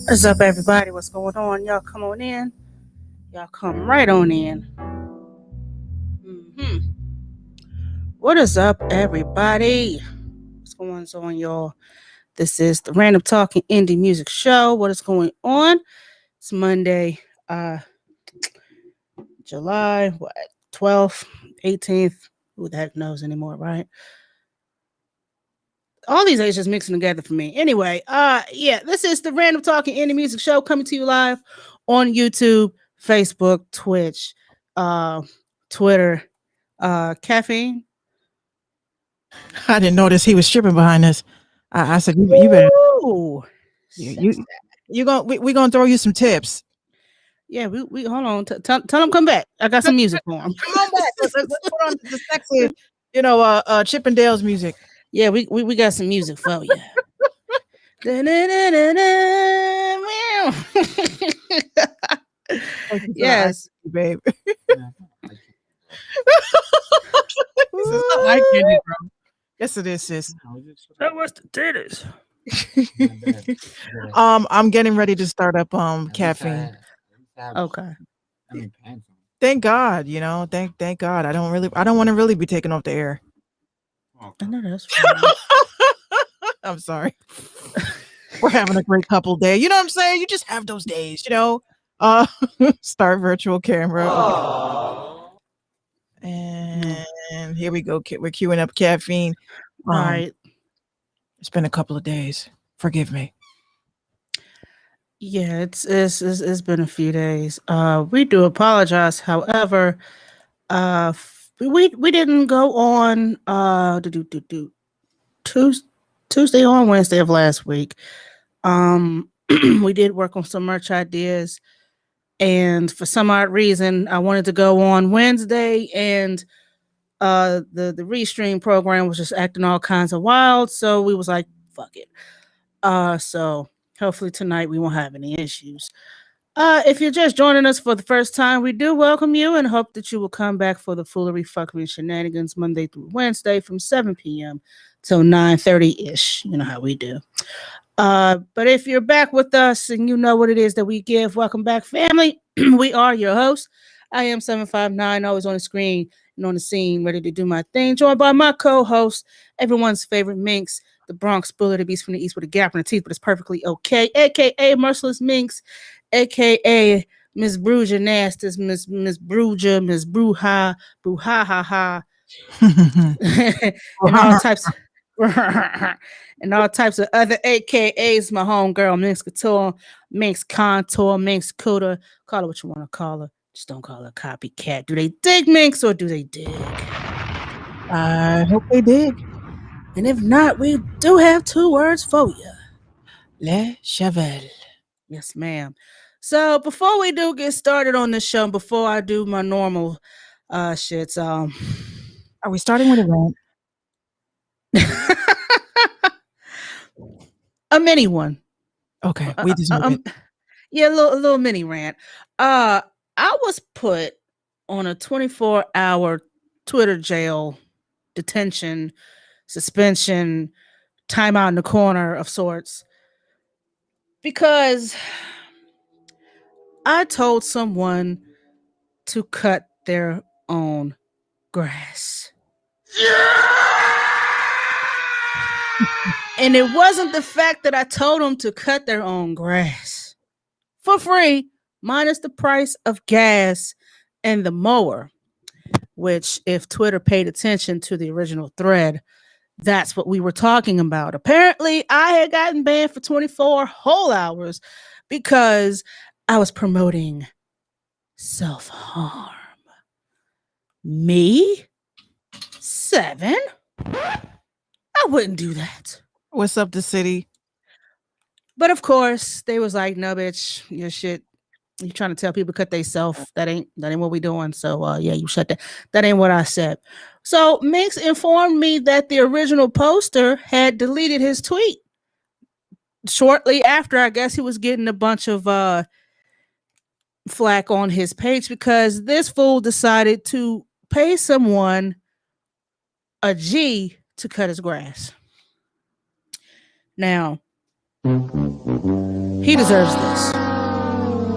What's up, everybody? What's going on? Y'all come on in. Y'all come right on in. What is up, everybody? What's going on, y'all? This is the Random Talking Indie Music Show. What is going on? It's Monday, July 12th, 18th. Who the heck knows anymore, right? All these days just mixing together for me. Anyway, this is the Random Talking Indie Music Show coming to you live on YouTube, Facebook, Twitch, Twitter, Caffeine. I didn't notice he was stripping behind us. I said, you better. We're gonna throw you some tips. Yeah, we hold on. Tell him come back. I got some music for him. Come on back. Let's put on the sexy, Chippendales music. Yeah, we got some music for you. Yes, babe. Yes, it is, sis. That was the titties. I'm getting ready to start up caffeine. Okay. Thank God, thank God. I don't want to really be taken off the air. I know that's right. I'm sorry. We're having a great couple day. You know what I'm saying? You just have those days, Start virtual camera. Oh. And here we go. We're queuing up caffeine. All right. It's been a couple of days. Forgive me. Yeah, it's been a few days. We do apologize. However, we didn't go on Tuesday on Wednesday of last week. We did work on some merch ideas, and for some odd reason, I wanted to go on Wednesday, and the restream program was just acting all kinds of wild, so we was like, fuck it. So hopefully tonight we won't have any issues. If you're just joining us for the first time, we do welcome you and hope that you will come back for the foolery, fuckery, and shenanigans Monday through Wednesday from 7 p.m. till 9:30-ish. You know how we do. But if you're back with us and you know what it is that we give, welcome back, family. We are your hosts. I am 759, always on the screen and on the scene, ready to do my thing. Joined by my co-host, everyone's favorite Minx, the Bronx Bully, the beast from the east with a gap in the teeth, but it's perfectly okay, aka Merciless Minx, aka Miss Bruja Nastis, Miss Bruja, Miss Bruha, Bruha ha ha, and all types and all types of other AKAs. My homegirl Minx Couture, Minx Contour, Minx Cuda. Call her what you want to call her. Just don't call her copycat. Do they dig Minx or do they dig? I hope they dig. And if not, we do have 2 words for you. Le Cheval. Yes, ma'am. So before we do get started on this show, before I do my normal shits, Are we starting with a rant? a mini one. Okay, we deserve it. Yeah, a little mini rant. I was put on a 24-hour Twitter jail detention, suspension, timeout in the corner of sorts because I told someone to cut their own grass. And it wasn't the fact that I told them to cut their own grass for free, minus the price of gas and the mower, which, if Twitter paid attention to the original thread, that's what we were talking about. Apparently, I had gotten banned for 24 whole hours because I was promoting self-harm. Me? 7? I wouldn't do that. What's up, the city? But of course, they was like, no, bitch, your shit. You trying to tell people cut they self. That ain't what we doing. So yeah, you shut that. That ain't what I said. So Minx informed me that the original poster had deleted his tweet shortly after. I guess he was getting a bunch of flack on his page because this fool decided to pay someone a G to cut his grass. Now, he deserves this.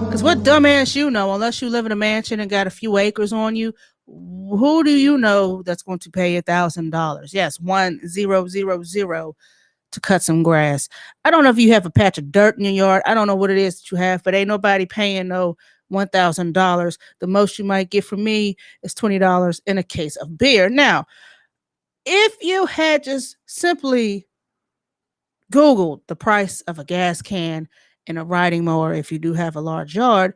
Because what dumbass you know, unless you live in a mansion and got a few acres on you, who do you know that's going to pay $1,000? Yes, 1000 to cut some grass. I don't know if you have a patch of dirt in your yard. I don't know what it is that you have, but ain't nobody paying no $1,000. The most you might get from me is $20 in a case of beer. Now, if you had just simply Googled the price of a gas can and a riding mower, if you do have a large yard,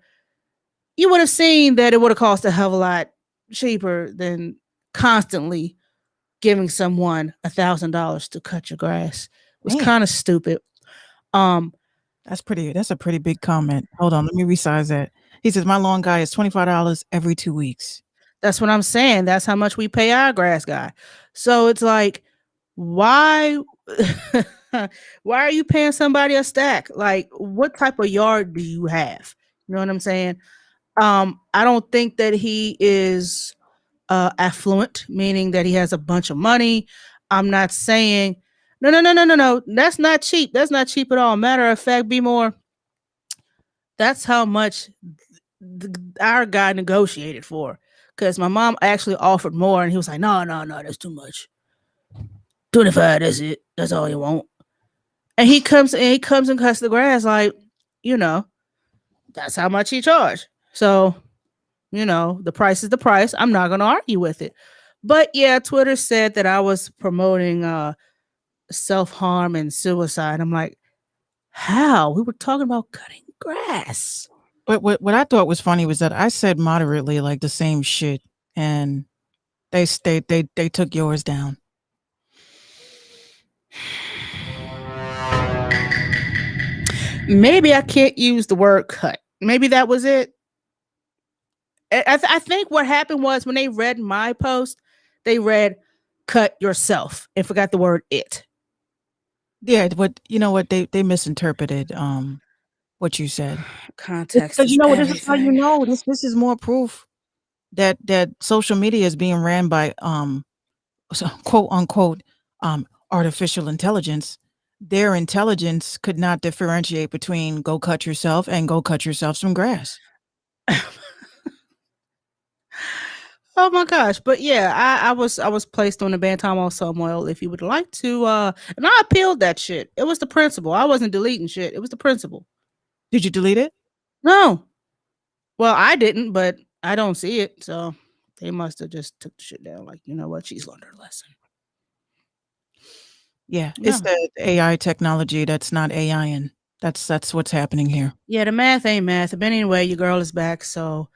you would have seen that it would have cost a hell of a lot cheaper than constantly giving someone $1,000 to cut your grass. It was kind of stupid. That's a pretty big comment. Hold on, let me resize that. He says my lawn guy is $25 every 2 weeks. That's what I'm saying. That's how much we pay our grass guy. So it's like, why why are you paying somebody a stack? Like, what type of yard do you have? You know what I'm saying? I don't think that he is affluent, meaning that he has a bunch of money. I'm not saying no. That's not cheap. That's not cheap at all. Matter of fact, be more. That's how much our guy negotiated for. Because my mom actually offered more, and he was like, no, that's too much. 25, that's it. That's all you want. And he comes and cuts the grass, like, that's how much he charged. So, the price is the price. I'm not going to argue with it. But yeah, Twitter said that I was promoting self-harm and suicide. I'm like, how? We were talking about cutting grass. But what I thought was funny was that I said moderately like the same shit, and They took yours down. Maybe I can't use the word cut. Maybe that was it. I think what happened was when they read my post, they read cut yourself and forgot the word it. Yeah, what you know what they misinterpreted what you said. Context Because is you know what, this is how you everything. know this is more proof that social media is being ran by quote unquote artificial intelligence. Their intelligence could not differentiate between go cut yourself and go cut yourself some grass. Oh my gosh. But yeah, I was placed on the Bantamo Samuel if you would like to and I appealed that shit. It was the principal. I wasn't deleting shit. It was the principal. Did you delete it? No. Well, I didn't, but I don't see it. So they must have just took the shit down. Like, you know what? She's learned her lesson. Yeah, it's No. the AI technology that's not AI, and that's what's happening here. Yeah, the math ain't math. But anyway, your girl is back. So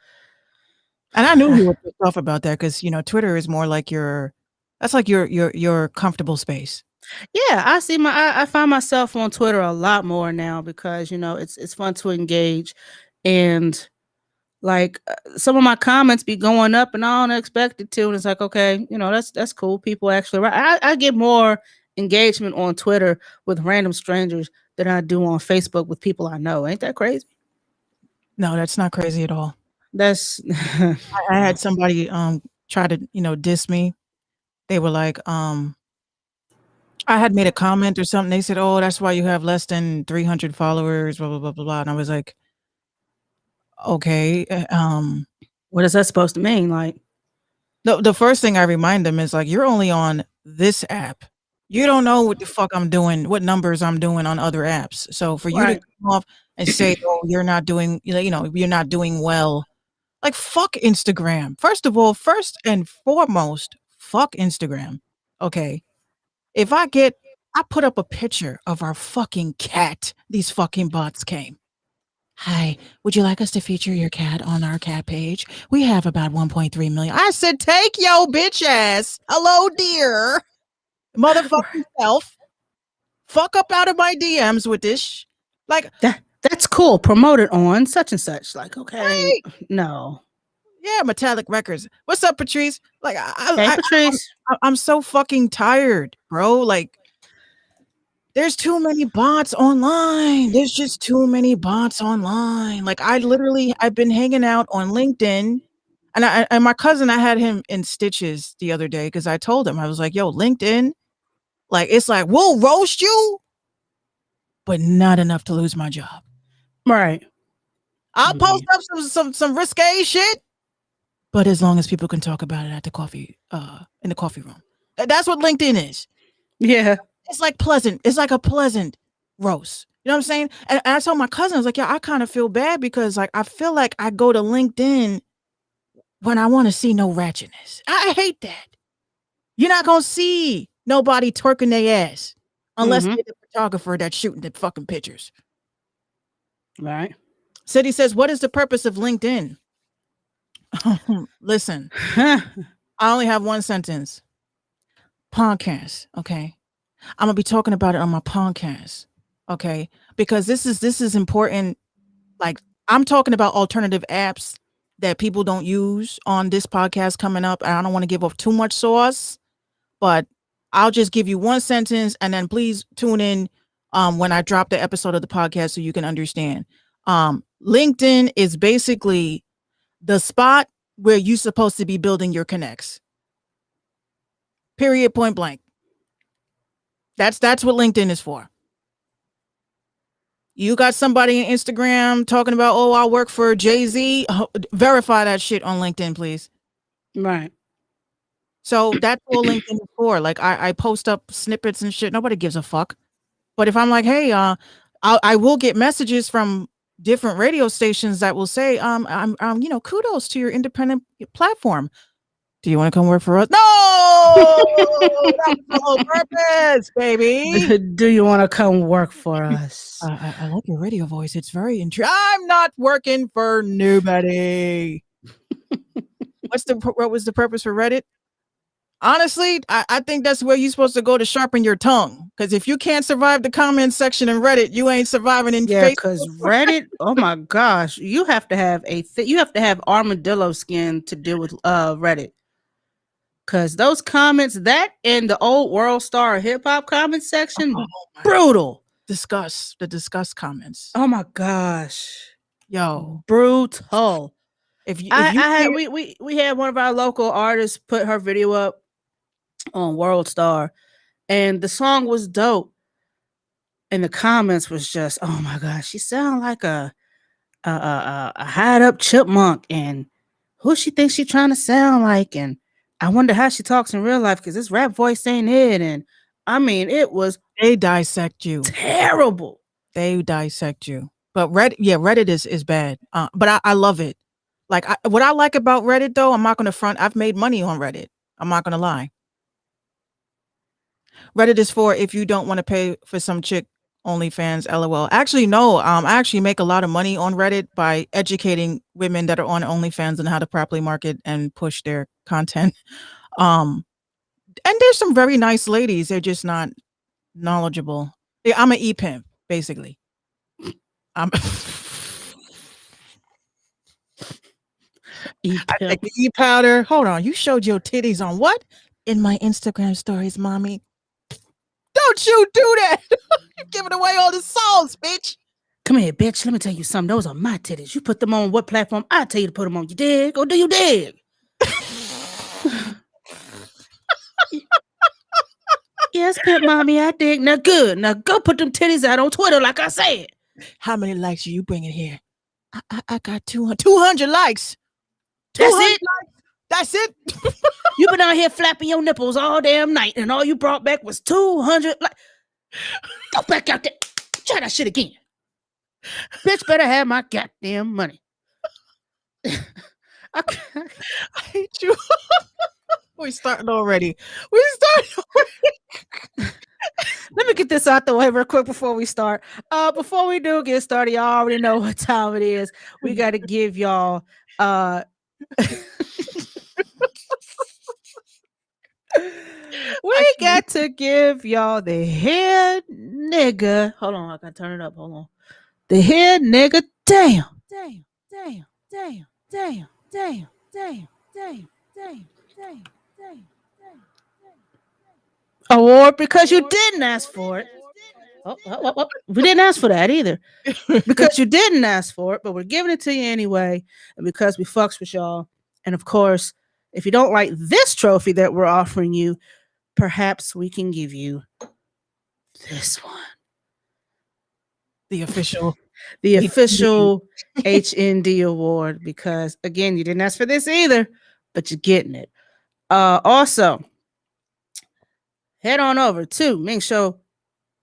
And I knew you were pissed off about that because Twitter is more like that's like your comfortable space. yeah, I see I find myself on Twitter a lot more now because it's fun to engage, and like some of my comments be going up and I don't expect it to, and it's like, okay, that's cool. People actually, I get more engagement on Twitter with random strangers than I do on Facebook with people I know. Ain't that crazy? No, that's not crazy at all. That's I had somebody try to diss me. They were like, I had made a comment or something. They said, "Oh, that's why you have less than 300 followers." Blah blah blah blah blah. And I was like, "Okay." what is that supposed to mean? Like, the first thing I remind them is like, "You're only on this app. You don't know what the fuck I'm doing, what numbers I'm doing on other apps. So for you to right? come off and say, "Oh, you're not doing, you're not doing well," like fuck Instagram. First of all, first and foremost, fuck Instagram. Okay. If I put up a picture of our fucking cat, these fucking bots came. Hi, would you like us to feature your cat on our cat page? We have about 1.3 million. I said, take yo bitch ass. Hello, dear. Motherfucking self. Fuck up out of my DMs with this. Like, that's cool. Promote it on such and such. Like, okay, hey, no. yeah, Metallic Records. What's up, Patrice? Like, Hey, Patrice. I'm so fucking tired, bro. Like, there's too many bots online. There's just too many bots online. Like, I've been hanging out on LinkedIn, and my cousin, I had him in stitches the other day because I told him, I was like, yo, LinkedIn, like, it's like, we'll roast you, but not enough to lose my job. Right. I'll post up some risque shit, but as long as people can talk about it at the coffee, in the coffee room. That's what LinkedIn is. Yeah. It's like pleasant. It's like a pleasant roast. You know what I'm saying? And I told my cousin, I was like, yeah, I kind of feel bad because like I feel like I go to LinkedIn when I want to see no ratchetness. I hate that. You're not gonna see nobody twerking their ass unless they're the photographer that's shooting the fucking pictures. Right. City says, what is the purpose of LinkedIn? Listen, I only have one sentence. Podcast, okay? I'm gonna be talking about it on my podcast, okay? Because this is important. Like, I'm talking about alternative apps that people don't use on this podcast coming up. And I don't want to give up too much sauce, but I'll just give you one sentence and then please tune in when I drop the episode of the podcast so you can understand. LinkedIn is basically the spot where you're supposed to be building your connects. Period, point blank. That's what LinkedIn is for. You got somebody on Instagram talking about, oh, I work for Jay-Z. Verify that shit on LinkedIn, please. Right. So that's all LinkedIn is for. Like I post up snippets and shit. Nobody gives a fuck. But if I'm like, hey, I will get messages from different radio stations that will say, I'm kudos to your independent platform. Do you want to come work for us? No, that's the whole purpose, baby. Do you want to come work for us? I like your radio voice. It's very interesting. I'm not working for nobody. What was the purpose for Reddit? Honestly, I think that's where you're supposed to go to sharpen your tongue. Because if you can't survive the comment section in Reddit, you ain't surviving in Yeah, Facebook. because Reddit, oh my gosh, you have to have you have to have armadillo skin to deal with Reddit. Because those comments, that in the old World Star hip hop comment section, brutal. The disgust comments. Oh my gosh. Yo. Brutal. If you we had one of our local artists put her video up on World Star, and the song was dope. And the comments was just, oh my gosh, she sound like a hired up chipmunk, and who she thinks she trying to sound like, and I wonder how she talks in real life because this rap voice ain't it. And I mean, it was they dissect you. Terrible. They dissect you. But Reddit is bad. But I love it. Like what I like about Reddit though, I'm not gonna front. I've made money on Reddit. I'm not gonna lie. Reddit is for if you don't want to pay for some chick OnlyFans, LOL. Actually, no. I actually make a lot of money on Reddit by educating women that are on OnlyFans on how to properly market and push their content. And there's some very nice ladies. They're just not knowledgeable. Yeah, I'm an e-pimp, basically. I take the e-powder. Hold on. You showed your titties on what? In my Instagram stories, mommy. Don't you do that. You're giving away all the songs, bitch. Come here, bitch. Let me tell you something. Those are my titties. You put them on what platform? I tell you to put them on. You dig? Or do you dig? Yes, pimp mommy, I dig. Now good. Now go put them titties out on Twitter like I said. How many likes are you bringing here? I got 200 likes. 200 That's it? Likes? That's it? You been out here flapping your nipples all damn night and all you brought back was 200 likes. Go back out there. Try that shit again. Bitch better have my goddamn money. I hate you. We're starting already. Let me get this out the way real quick before we start. Before we do get started, y'all already know what time it is. We got to give y'all we got to give y'all the head nigga. Hold on, I gotta turn it up. Hold on. The head nigga. Damn. Award because you didn't ask for it. Oh. We didn't ask for that either. Because you didn't ask for it, but we're giving it to you anyway. And because we fucks with y'all. And of course, if you don't like this trophy that we're offering you, perhaps we can give you this one. The official HND award. Because again, you didn't ask for this either, but you're getting it. Also, head on over to Mink Show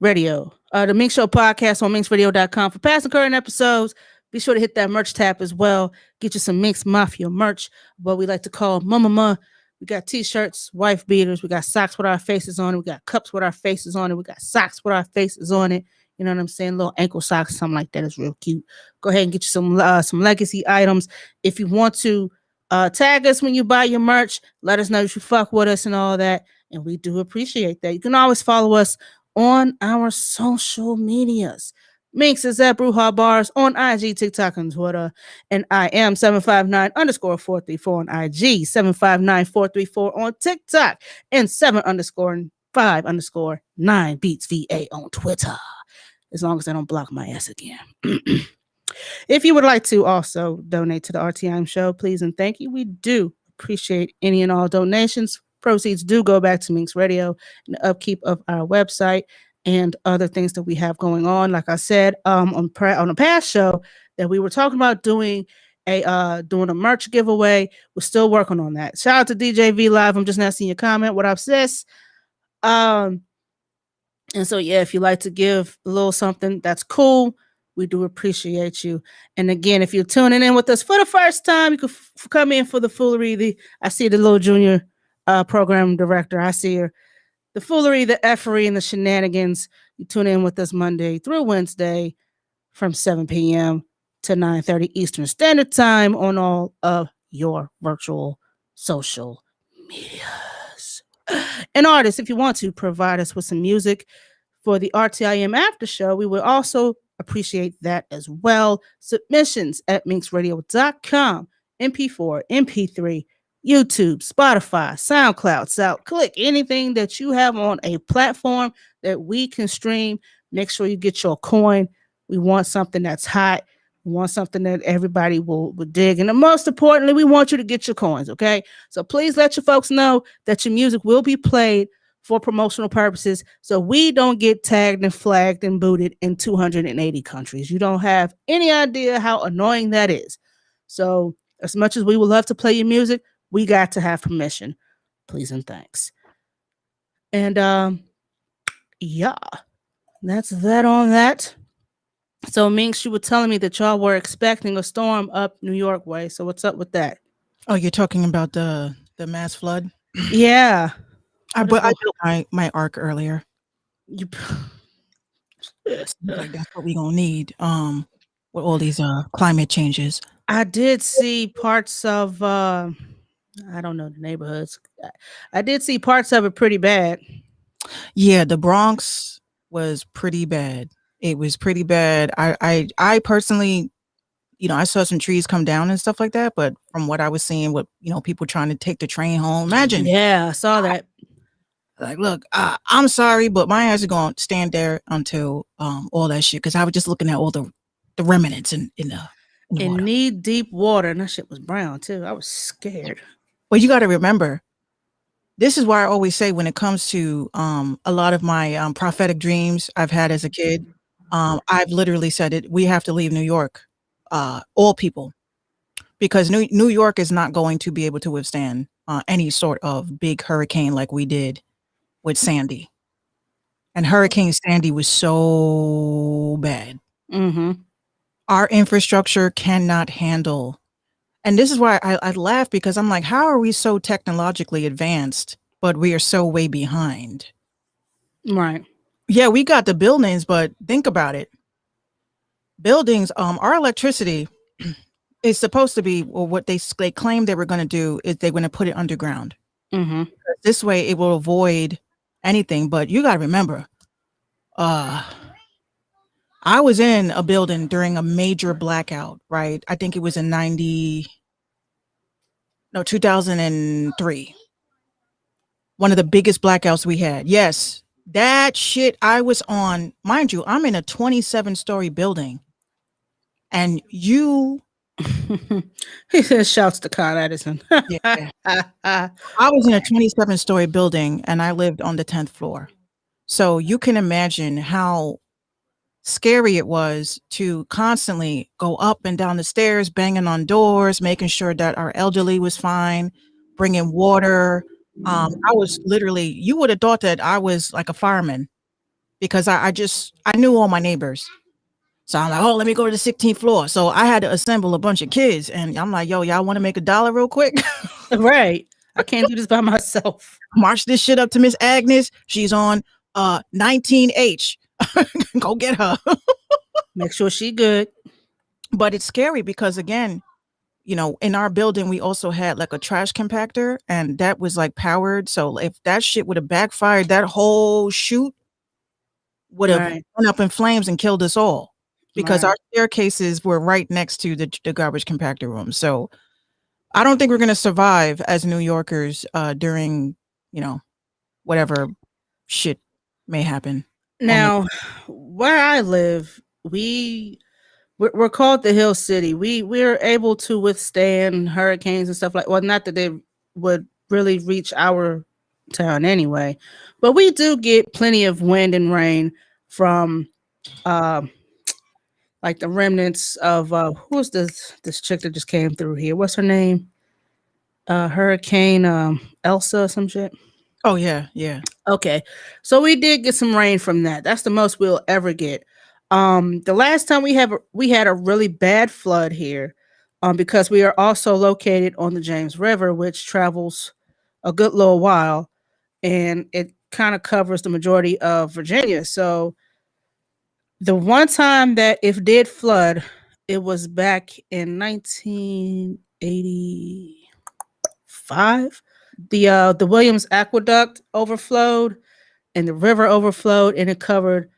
Radio, the Mink Show podcast on minxradio.com for past and current episodes. Be sure to hit that merch tab as well. Get you some Minx Mafia merch, what we like to call mama. We got t-shirts, wife beaters. We got socks with our faces on it. We got cups with our faces on it. We got socks with our faces on it. You know what I'm saying? Little ankle socks, something like that is real cute. Go ahead and get you some legacy items. If you want to tag us when you buy your merch, let us know you should fuck with us and all that. And we do appreciate that. You can always follow us on our social medias. Minx is at Bruja Bars on IG, TikTok, and Twitter. And I am 759_434 on IG, 759-434 on TikTok, and 7_5_9 Beats VA on Twitter. As long as I don't block my ass again. If you would like to also donate to the RTIM show, please and thank you. We do appreciate any and all donations. Proceeds do go back to Minx Radio and the upkeep of our website and other things that we have going on. Like I said, on a past show that we were talking about doing a merch giveaway. We're still working on that. Shout out to DJ V Live. I'm just not seeing your comment. What up, sis? And so yeah, if you like to give a little something, that's cool. We do appreciate you. And again, if you're tuning in with us for the first time, you can come in for the foolery. I see the little junior program director. I see her. The foolery, the effery, and the shenanigans. You tune in with us Monday through Wednesday from 7 p.m. to 9:30 Eastern Standard Time on all of your virtual social medias. And artists, if you want to provide us with some music for the RTIM after show, we would also appreciate that as well. Submissions at minxradio.com, MP4, MP3, YouTube, Spotify, SoundCloud, click anything that you have on a platform that we can stream. Make sure you get your coin. We want something that's hot. We want something that everybody will dig. And most importantly, we want you to get your coins, okay? So please let your folks know that your music will be played for promotional purposes so we don't get tagged and flagged and booted in 280 countries. You don't have any idea how annoying that is. So as much as we would love to play your music, we got to have permission. Please and thanks. And yeah, that's that on that. So Minx, you were telling me that y'all were expecting a storm up New York way. So what's up with that? Oh, you're talking about the mass flood? Yeah. I built my arc earlier. You like that's what we gonna need with all these climate changes. I did see parts of I don't know the neighborhoods. I did see parts of it pretty bad. Yeah, the Bronx was pretty bad. It was pretty bad. I personally, I saw some trees come down and stuff like that, but from what I was seeing, people trying to take the train home. Imagine. Yeah, I saw that. Like, look, I'm sorry, but my ass is going to stand there until all that shit, because I was just looking at all the remnants in the knee deep water, and that shit was brown too. I was scared. Well, you got to remember, this is why I always say when it comes to a lot of my prophetic dreams I've had as a kid, I've literally said it. We have to leave New York, all people, because New York is not going to be able to withstand any sort of big hurricane like we did with Sandy. And Hurricane Sandy was so bad. Mm-hmm. Our infrastructure cannot handle. And this is why I laugh, because I'm like, how are we so technologically advanced, but we are so way behind? Right. Yeah, we got the buildings, but think about it. Buildings, our electricity is supposed to be, or what they claim they were going to do is they're going to put it underground. Mm-hmm. This way it will avoid anything. But you got to remember, I was in a building during a major blackout, right? I think it was in 2003. One of the biggest blackouts we had. Yes, that shit I was on. Mind you, I'm in a 27-story building. And you... He says, shouts to Con Edison. Yeah. I was in a 27-story building and I lived on the 10th floor. So you can imagine how scary it was to constantly go up and down the stairs, banging on doors, making sure that our elderly was fine, bringing water. I was literally, you would have thought that I was like a fireman, because I knew all my neighbors. So I'm like, oh, let me go to the 16th floor. So I had to assemble a bunch of kids, and I'm like, yo, y'all want to make $1 real quick? Right. I can't do this by myself. March this shit up to Miss Agnes. She's on 19H. Go get her. Make sure she good. But it's scary because, again, in our building, we also had like a trash compactor, and that was like powered. So if that shit would have backfired, that whole chute would have went up in flames and killed us all, because our staircases were right next to the garbage compactor room. So I don't think we're going to survive as New Yorkers during, whatever shit may happen. Now, where I live, we're called the Hill City. We're able to withstand hurricanes and stuff like. Well, not that they would really reach our town anyway, but we do get plenty of wind and rain from, like the remnants of who's this chick that just came through here? What's her name? Hurricane Elsa or some shit. Oh yeah. Okay, so we did get some rain from that. That's the most we'll ever get. The last time we had a really bad flood here, because we are also located on the James River, which travels a good little while, and it kind of covers the majority of Virginia. So the one time that it did flood, it was back in 1985. The Williams Aqueduct overflowed and the river overflowed and it covered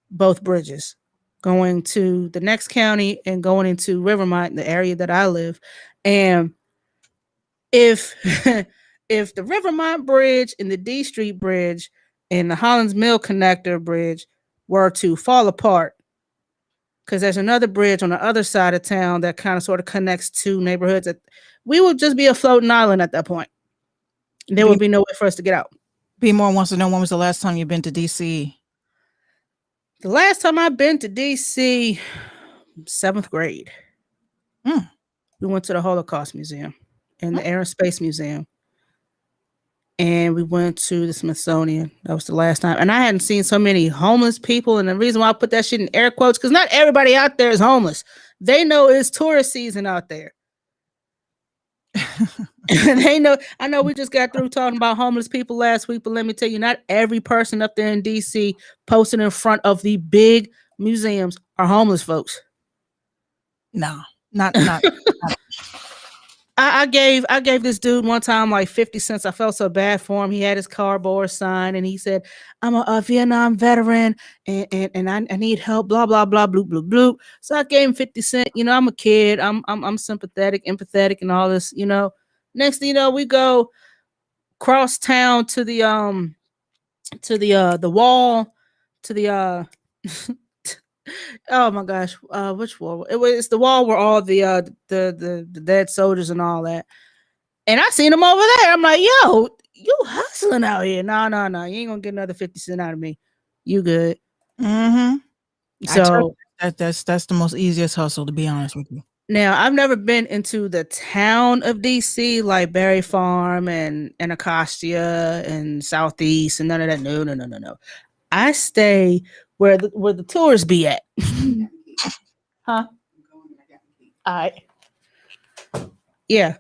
both bridges going to the next county and going into Rivermont, the area that I live. And if if the Rivermont Bridge and the D Street Bridge and the Hollands Mill Connector Bridge were to fall apart, because there's another bridge on the other side of town that kind of sort of connects two neighborhoods, that we would just be a floating island at that point. There would be no way for us to get out. B More wants to know, when was the last time you've been to DC? The last time I've been to DC, 7th grade. We went to the Holocaust Museum and the Air and Space Museum. And we went to the Smithsonian. That was the last time. And I hadn't seen so many homeless people. And the reason why I put that shit in air quotes, because not everybody out there is homeless. They know it's tourist season out there. They know. I know we just got through talking about homeless people last week, but let me tell you, not every person up there in DC posted in front of the big museums are homeless folks. No, not. I gave this dude one time like 50 cents. I felt so bad for him. He had his cardboard sign and he said, I'm a Vietnam veteran and I need help, blah, blah, blah, bloop, bloop, bloop. So I gave him 50 cents. You know, I'm a kid. I'm sympathetic, empathetic and all this, you know. Next thing you know, we go cross town to the wall, to the oh my gosh, which wall? It's the wall where all the dead soldiers and all that. And I seen them over there. I'm like, yo, you hustling out here. No. You ain't gonna get another 50 cents out of me. You good. So that's the most easiest hustle, to be honest with you. Now, I've never been into the town of DC, like Berry Farm and Anacostia and Southeast and none of that. No. I stay where the tours be at. Huh? All right. Yeah.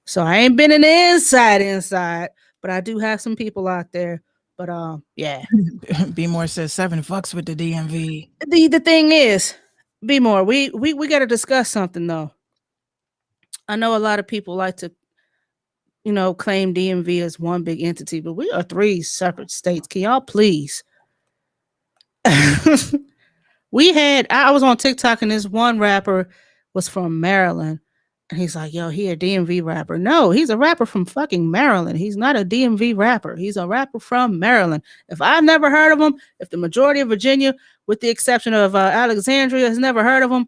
So I ain't been in the inside, but I do have some people out there. But yeah. B More says 7 fucks with the DMV. The thing is, B More, we got to discuss something though. I know a lot of people like to, you know, claim DMV as one big entity, but we are 3 separate states. Can y'all please? I was on TikTok and this one rapper was from Maryland and he's like, yo, he a DMV rapper. No, he's a rapper from fucking Maryland. He's not a DMV rapper. He's a rapper from Maryland. If I've never heard of him, if the majority of Virginia, with the exception of Alexandria, has never heard of him,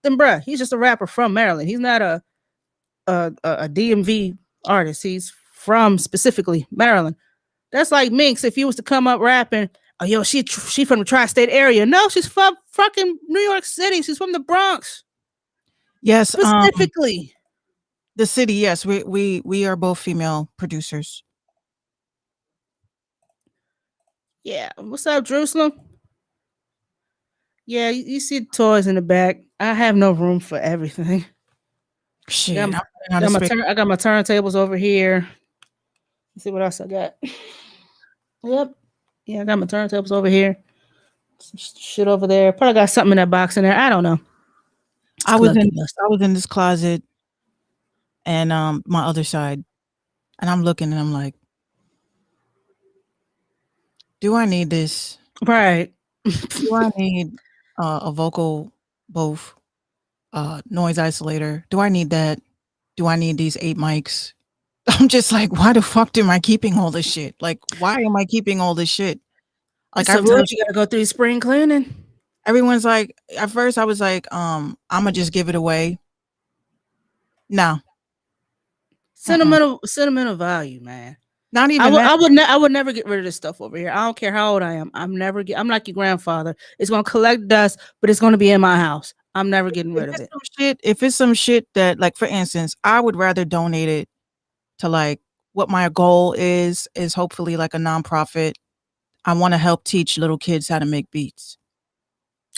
then bruh, he's just a rapper from Maryland. He's not a DMV artist. He's from specifically Maryland. That's like Minx. If you was to come up rapping, oh, yo, she from the tri-state area. No, she's from fucking New York City. She's from the Bronx. Yes, specifically the city. Yes, we are both female producers. Yeah. What's up, Jerusalem? Yeah, you see the toys in the back. I have no room for everything. Shit, I got my turntables over here. Let's see what else I got. Yep. Yeah, I got my turntables over here. Some shit over there. Probably got something in that box in there. I don't know. I was in this closet and my other side, and I'm looking and I'm like, do I need this? Right. Do I need a vocal booth, noise isolator? Do I need that? Do I need these 8 mics? I'm just like, why the fuck am I keeping all this shit? Like, why am I keeping all this shit? Like, sometimes you gotta go through spring cleaning. Everyone's like, at first I was like, I'm gonna just give it away. No. Sentimental value, man. Not even I would never get rid of this stuff over here. I don't care how old I am. I'm like your grandfather. It's gonna collect dust, but it's gonna be in my house. I'm never getting rid of it. If it's some shit that, like, for instance, I would rather donate it to, like, what my goal is hopefully like a nonprofit. I want to help teach little kids how to make beats.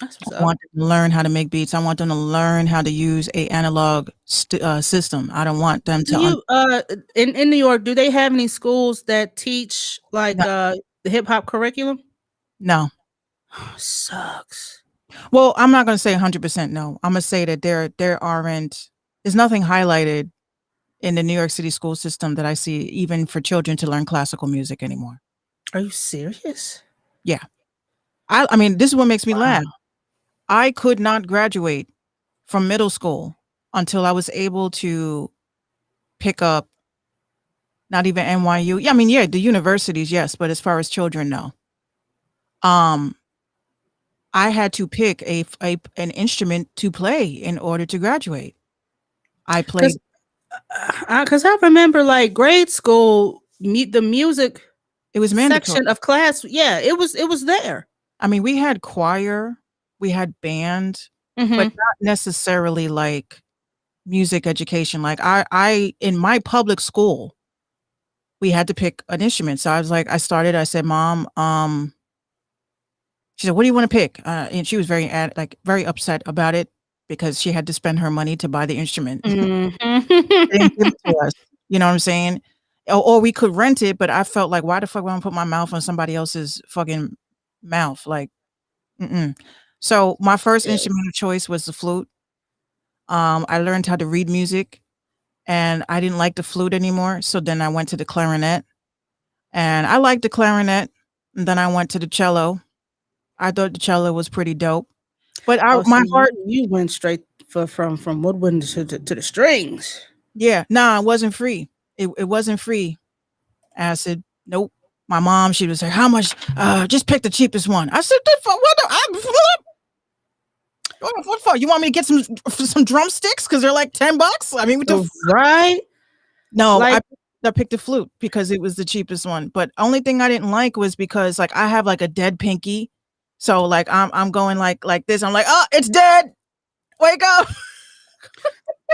I want them to learn how to make beats. I want them to learn how to use a analog system. I don't want them to. In New York, do they have any schools that teach like the hip hop curriculum? No. Sucks. Well, I'm not going to say 100% no. I'm going to say that there aren't. There's nothing highlighted in the New York City school system that I see even for children to learn classical music anymore. Are you serious? Yeah. I mean, this is what makes me Wow. laugh. I could not graduate from middle school until I was able to pick up not even NYU. Yeah, I mean, yeah, the universities, yes, but as far as children, no. I had to pick an instrument to play in order to graduate. I played. Because I remember like grade school, the music It was mandatory. section of class. Yeah, it was there. I mean, we had choir, we had band, but Mhm. not necessarily like music education. Like I in my public school, we had to pick an instrument. So I was like, I said, Mom, she said, what do you want to pick? And she was very upset about it because she had to spend her money to buy the instrument. They didn't give it to Mhm. us. You know what I'm saying? Or we could rent it, but I felt like, why the fuck would I put my mouth on somebody else's fucking mouth? Like, mm-mm. So my first Yes. instrument of choice was the flute. I learned how to read music, and I didn't like the flute anymore. So then I went to the clarinet, and I liked the clarinet. And then I went to the cello. I thought the cello was pretty dope. But Oh, my see, heart, you went straight from woodwind to the strings. yeah, nah, it wasn't free. It wasn't free. Acid, nope. My mom, she was like, "How much? Just pick the cheapest one." I said, what for? You want me to get some drumsticks because they're like $10? I mean, what the Right? no, Like, I picked the flute because it was the cheapest one. But only thing I didn't like was because like I have like a dead pinky, so like I'm going like this. I'm like, oh, it's dead. Wake up.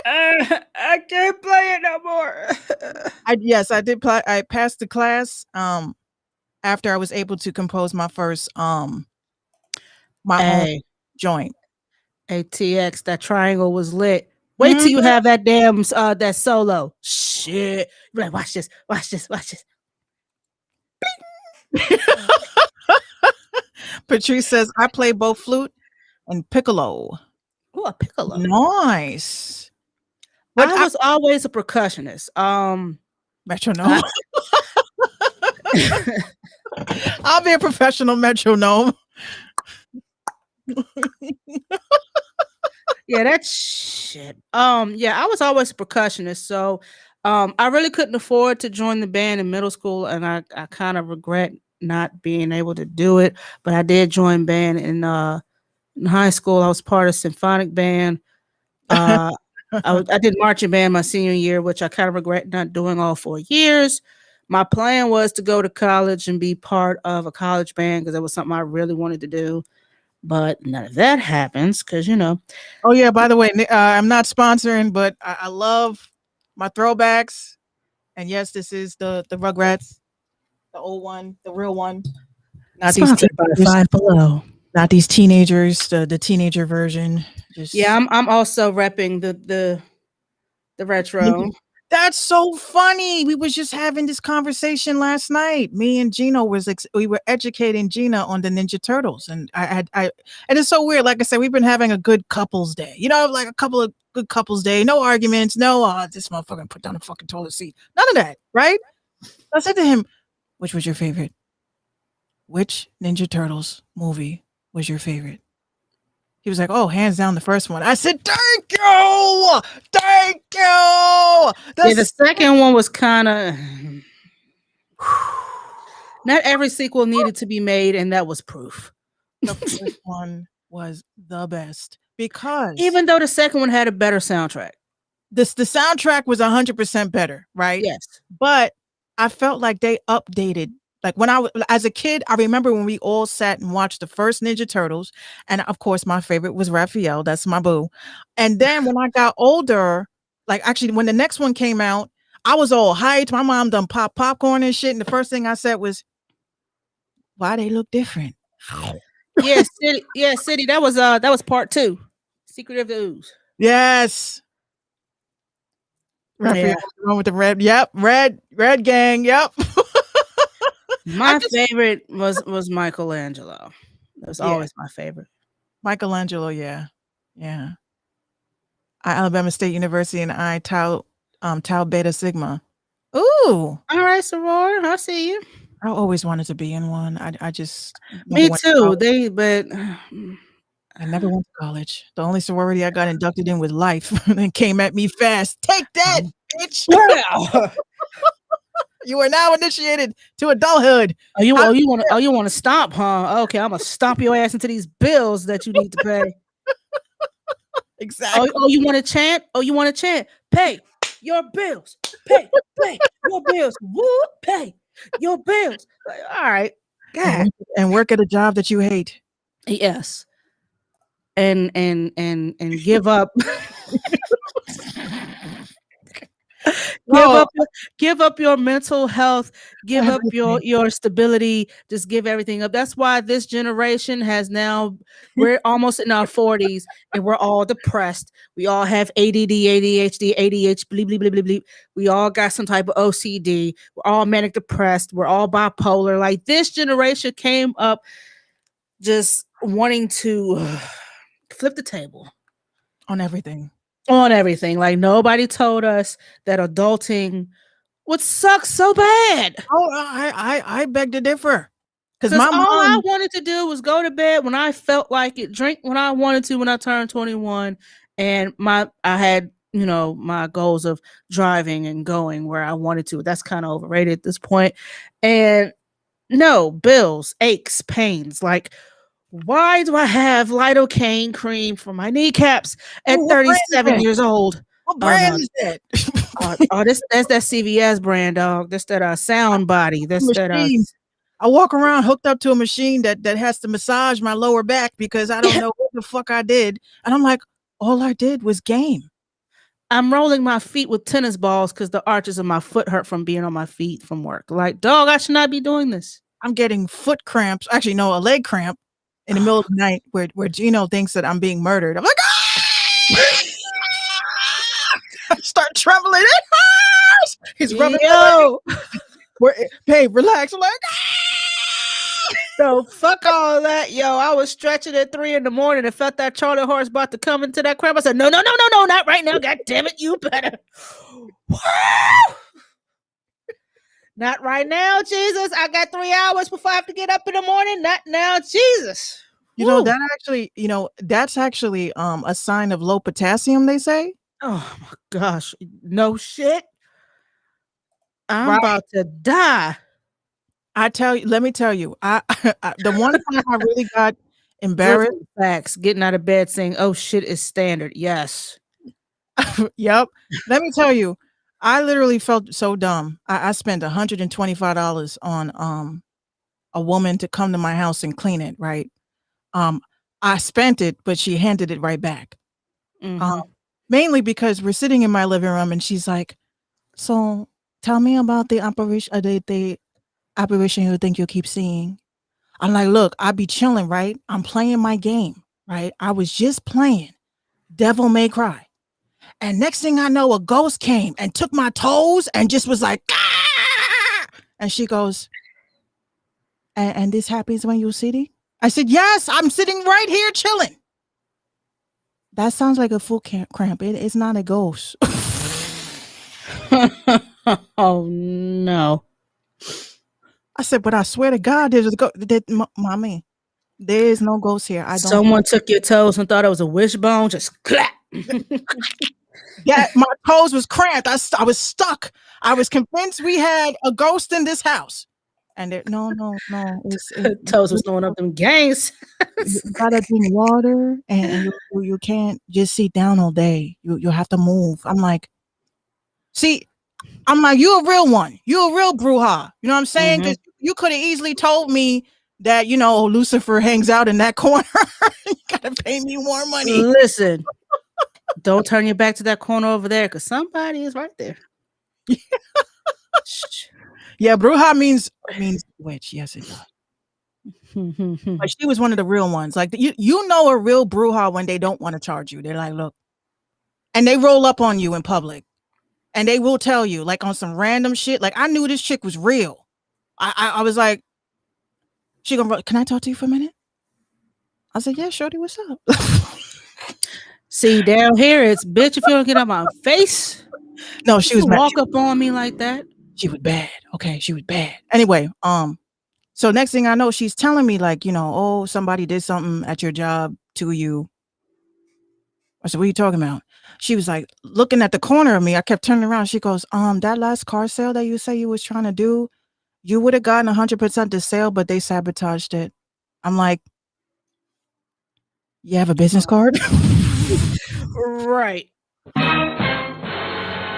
I can't play it no more. I did play. I passed the class. After I was able to compose my first my own Hey, joint. ATX, that triangle was lit. Wait till you have that damn that solo. Shit. You're like, watch this, watch this, watch this. Patrice says I play both flute and piccolo. Oh, a piccolo. Nice. But I was always a percussionist. Metronome. I'll be a professional metronome. Yeah, that shit. Yeah, I was always a percussionist, so I really couldn't afford to join the band in middle school, and I kind of regret not being able to do it. But I did join band in high school. I was part of symphonic band. I did marching band my senior year, which I kind of regret not doing all 4 years. My plan was to go to college and be part of a college band because that was something I really wanted to do. But none of that happens because, you know. Oh, yeah. By the way, I'm not sponsoring, but I love my throwbacks. And yes, this is the Rugrats, the old one, the real one. Not sponsored by Five Below. Not these teenagers, the teenager version. Yeah, I'm also repping the retro. That's so funny. We was just having this conversation last night. Me and Gino we were educating Gina on the Ninja Turtles, and and it's so weird. Like I said, we've been having a good couples day. You know, like a couple of good couples day. No arguments. No, this motherfucker put down the fucking toilet seat. None of that, right? I said to him, "Which was your favorite? Which Ninja Turtles movie was your favorite?" He was like, "Oh, hands down, the first one." I said, "Thank you, thank you." Yeah, the second one was kind of. Not every sequel needed to be made, and that was proof. The first one was the best because even though the second one had a better soundtrack, the soundtrack was 100% better, right? Yes, but I felt like they updated. Like when I was as a kid, I remember when we all sat and watched the first Ninja Turtles, and of course, my favorite was Raphael. That's my boo. And then when I got older, like actually when the next one came out, I was all hyped. My mom done pop popcorn and shit, and the first thing I said was, "Why they look different?" Yeah, City. That was part 2. Secret of the Ooze. Yes. Raphael, the one with the red. Yep, red gang. Yep. My favorite was Michelangelo. That was always my favorite. Michelangelo, yeah. Alabama State University, and I tout Tau Beta Sigma. Ooh. All right, soror, I see you. I always wanted to be in one. I just never Me went to too. college. But I never went to college. The only sorority I got inducted in was Life and came at me fast. Take that, bitch. wow. You are now initiated to adulthood. You want to stomp, huh? Okay, I'm gonna stomp your ass into these bills that you need to pay. Exactly. You want to chant? You want to chant? Pay your bills. Pay your bills. Woo, pay your bills. Like, all right, God. And work at a job that you hate. Yes. And give up. give up your mental health, give up your stability, just give everything up. That's why this generation we're almost in our 40s and we're all depressed. We all have ADD, ADHD, ADHD, bleep, bleep, bleep, bleep, bleep. We all got some type of OCD. We're all manic depressed. We're all bipolar. Like, this generation came up just wanting to flip the table on everything. Like, nobody told us that adulting would suck so bad. Oh, I beg to differ. Because all I wanted to do was go to bed when I felt like it, drink when I wanted to when I turned 21, and I had, my goals of driving and going where I wanted to. That's kind of overrated at this point. And no bills, aches, pains. Like, why do I have lidocaine cream for my kneecaps at 37 years old? What brand is that? That's that CVS brand, dog. That's that sound body. That's that. I walk around hooked up to a machine that has to massage my lower back because I don't know what the fuck I did. And I'm like, all I did was game. I'm rolling my feet with tennis balls because the arches of my foot hurt from being on my feet from work. Like, dog, I should not be doing this. I'm getting foot cramps. Actually, no, a leg cramp in the middle of the night where Gino thinks that I'm being murdered. I'm like, I start trembling. It hurts. He's rubbing hey, relax. I'm like, so fuck all that, yo. I was stretching at 3 a.m. and felt that Charlie horse about to come into that cramp. I said, no, not right now. God damn it, you better. Not right now, Jesus. I got 3 hours before I have to get up in the morning. Not now, Jesus. That's actually a sign of low potassium, they say. Oh my gosh. No shit. I'm about to die. Let me tell you, the one time I really got embarrassed. Facts. Getting out of bed saying, oh shit is standard. Yes. Yep. Let me tell you, I literally felt so dumb. I spent $125 on a woman to come to my house and clean it, right? I spent it, but she handed it right back. Mm-hmm. Mainly because we're sitting in my living room and she's like, so tell me about the apparition, the apparition you think you'll keep seeing. I'm like, look, I be chilling, right? I'm playing my game, right? I was just playing Devil May Cry. And next thing I know, a ghost came and took my toes and just was like, ah! And she goes, and this happens when you're sitting? I said, yes, I'm sitting right here chilling. That sounds like a foot cramp. It's not a ghost. Oh, no. I said, but I swear to God, there's a ghost. Mommy, there is no ghost here. Someone took your toes and thought it was a wishbone. Just clap. Yeah, my toes was cramped. I was stuck. I was convinced we had a ghost in this house. And no. Toes was throwing up them gangs. You gotta drink water, and you can't just sit down all day. You have to move. I'm like, you a real one. You a real bruja. You know what I'm saying? Because you could have easily told me that, Lucifer hangs out in that corner. You gotta pay me more money. Listen, don't turn your back to that corner over there because somebody is right there. Yeah, bruja means witch. Yes, it does. But she was one of the real ones. Like, you know a real bruja when they don't want to charge you. They're like, look, and they roll up on you in public, and they will tell you, like, on some random shit. Like, I knew this chick was real. I was like, she gonna, can I talk to you for a minute? I said, yeah, shorty, what's up? See, down here it's, bitch, if you don't get out my face, No, You she was can mad. walk up on me like that. She was bad. Okay, she was bad. Anyway, so next thing I know, she's telling me like, oh, somebody did something at your job to you. I said, what are you talking about? She was like looking at the corner of me. I kept turning around. She goes, that last car sale that you say you was trying to do, you would have gotten 100% the sale, but they sabotaged it. I'm like, you have a business card? Right.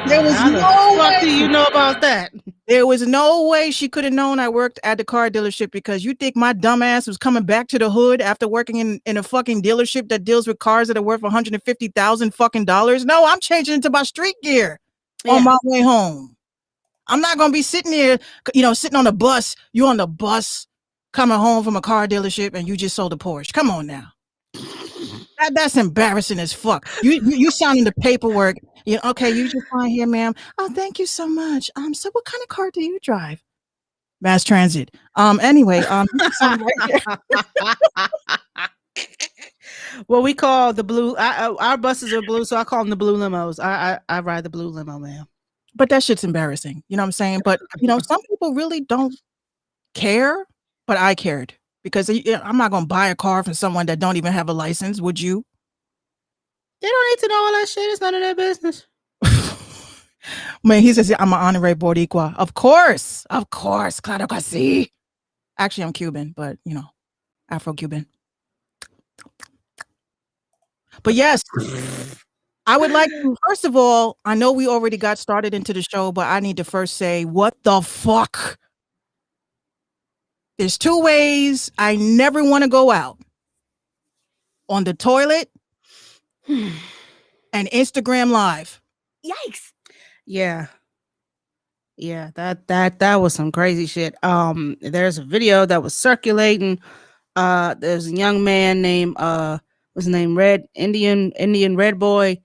There was How the no fuck way. do you know about that? There was no way she could have known I worked at the car dealership, because you think my dumb ass was coming back to the hood after working in a fucking dealership that deals with cars that are worth $150,000 fucking dollars? No, I'm changing into my street gear on my way home. I'm not gonna be sitting there, sitting on the bus. You on the bus coming home from a car dealership and you just sold a Porsche. Come on now. That's embarrassing as fuck. You signing the paperwork. Okay, you just fine here, ma'am. Oh, thank you so much. So what kind of car do you drive? Mass transit. Anyway, Well, we call the blue. Our buses are blue, so I call them the blue limos. I ride the blue limo, man. But that shit's embarrassing. You know what I'm saying? But some people really don't care, but I cared, because I'm not gonna buy a car from someone that don't even have a license. Would you? They don't need to know all that shit. It's none of their business. Man, he says I'm an honorary Boricua. Of course, claro que sí. Actually, I'm Cuban, but Afro-Cuban. But yes, I would like to, first of all, I know we already got started into the show, but I need to first say, what the fuck? There's two ways I never want to go out: on the toilet and Instagram Live. Yikes. Yeah, that was some crazy shit. There's a video that was circulating. There's a young man named what's his name, Indian Red Boy.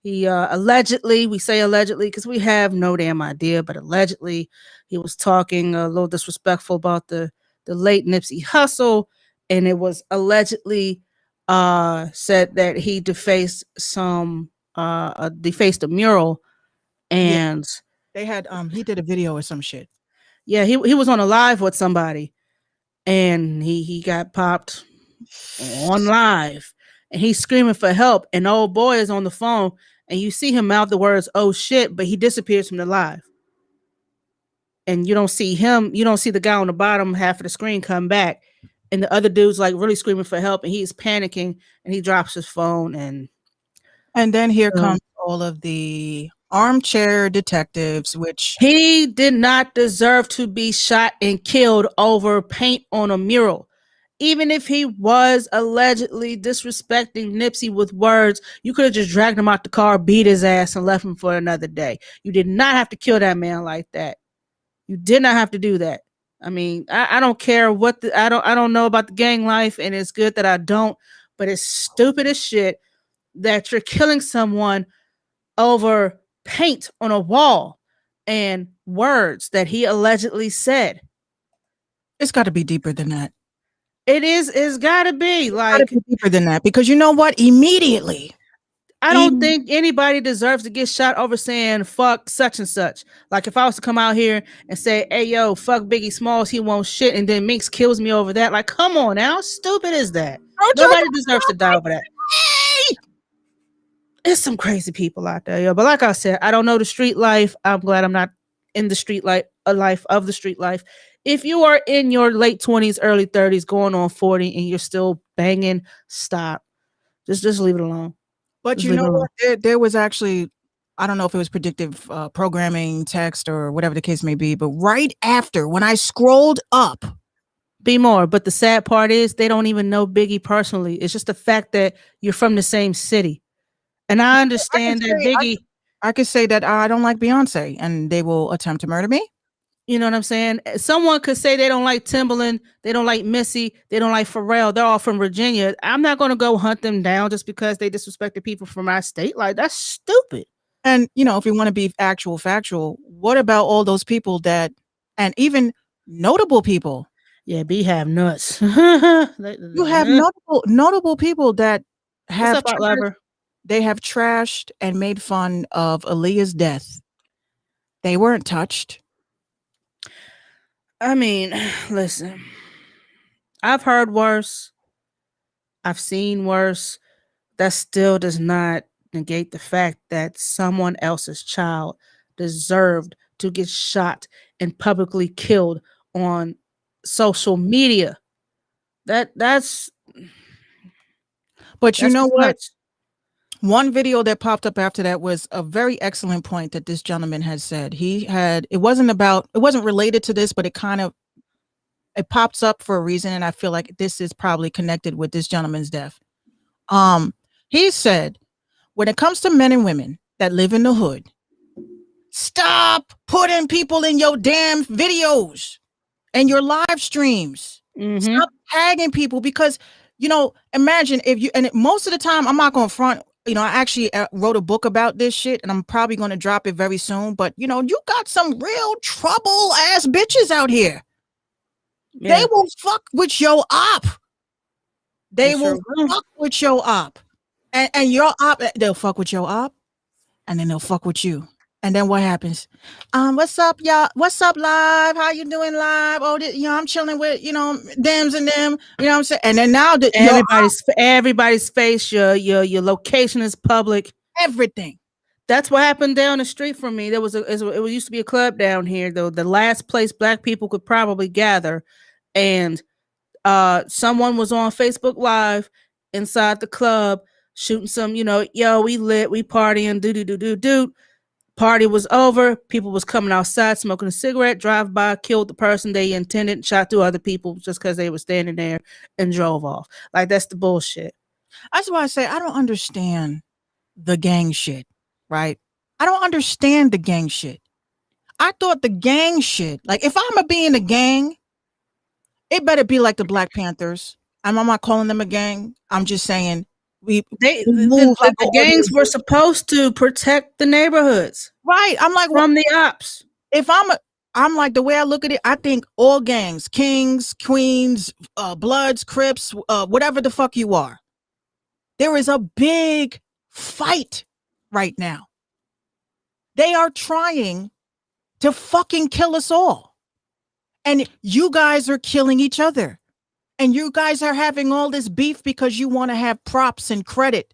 He allegedly, we say allegedly because we have no damn idea, but allegedly he was talking a little disrespectful about the late Nipsey Hussle, and it was allegedly said that he defaced a mural. And they had he did a video or some shit. Yeah, he was on a live with somebody, and he got popped on live, and he's screaming for help, and old boy is on the phone, and you see him mouth the words "oh shit," but he disappears from the live, and you don't see him. You don't see the guy on the bottom half of the screen come back, and the other dude's like really screaming for help, and he's panicking, and he drops his phone, and then here comes all of the armchair detectives, which he did not deserve to be shot and killed over paint on a mural. Even if he was allegedly disrespecting Nipsey with words, you could have just dragged him out the car, beat his ass, and left him for another day. You did not have to kill that man like that. You did not have to do that. I mean, I don't care what I don't know about the gang life, and it's good that I don't, but it's stupid as shit that you're killing someone over paint on a wall and words that he allegedly said. It's got to be deeper than that. It's got to be like deeper than that, because you know what? Immediately, I don't think anybody deserves to get shot over saying fuck such and such. Like if I was to come out here and say, "Hey yo, fuck Biggie Smalls, he won't shit," and then Minx kills me over that. Like, come on now, how stupid is that? Nobody deserves to die over that. There's some crazy people out there, yo. But like I said, I don't know the street life. I'm glad I'm not in the street life of the street life. If you are in your late 20s, early 30s, going on 40, and you're still banging, stop. Just leave it alone. But Just you know what? There was actually, I don't know if it was predictive programming, text, or whatever the case may be, but right after, when I scrolled up, be more. But the sad part is they don't even know Biggie personally. It's just the fact that you're from the same city. And I understand that Biggie... I could say that I don't like Beyonce, and they will attempt to murder me. You know what I'm saying? Someone could say they don't like Timbaland, they don't like Missy, they don't like Pharrell. They're all from Virginia. I'm not going to go hunt them down just because they disrespected people from my state. Like, that's stupid. And, if you want to be factual, what about all those people that, and even notable people? Yeah, B have nuts. You have notable people that have they have trashed and made fun of Aaliyah's death. They weren't touched. I mean, listen, I've heard worse. I've seen worse. That still does not negate the fact that someone else's child deserved to get shot and publicly killed on social media. That's But you that's know too what? much. One video that popped up after that was a very excellent point that this gentleman had said. It wasn't related to this, but it pops up for a reason, and I feel like this is probably connected with this gentleman's death. He said, when it comes to men and women that live in the hood, stop putting people in your damn videos and your live streams. Mhm. Stop tagging people because, imagine if you, and most of the time, I'm not going to front, I actually wrote a book about this shit and I'm probably going to drop it very soon. But, you got some real trouble ass bitches out here. Yeah, They will fuck with your op. They they sure will will. fuck with your op. And your op, they'll fuck with your op and then they'll fuck with you. And then what happens? What's up, y'all? What's up, live? How you doing, live? Oh, I'm chilling with, thems and them. You know what I'm saying? And then now that Everybody's face, your location is public. everything. That's what happened down the street from me. It used to be a club down here, though, the last place black people could probably gather, and someone was on Facebook Live inside the club shooting some, yo, we lit, we partying, do. Party was over. People was coming outside smoking a cigarette. Drive by, killed the person they intended, shot 2 other people just because they were standing there, and drove off. Like, that's the bullshit. That's why I say I don't understand the gang shit, right? I don't understand the gang shit. I thought the gang shit, like if I'm gonna be in a gang, it better be like the Black Panthers. I'm not calling them a gang. I'm just saying the gangs were supposed to protect the neighborhoods, right? I'm like from the ops. If I'm like, the way I look at it, I think all gangs, kings, queens, bloods, crips, whatever the fuck you are, there is a big fight right now. They are trying to fucking kill us all. And you guys are killing each other. And you guys are having all this beef because you want to have props and credit.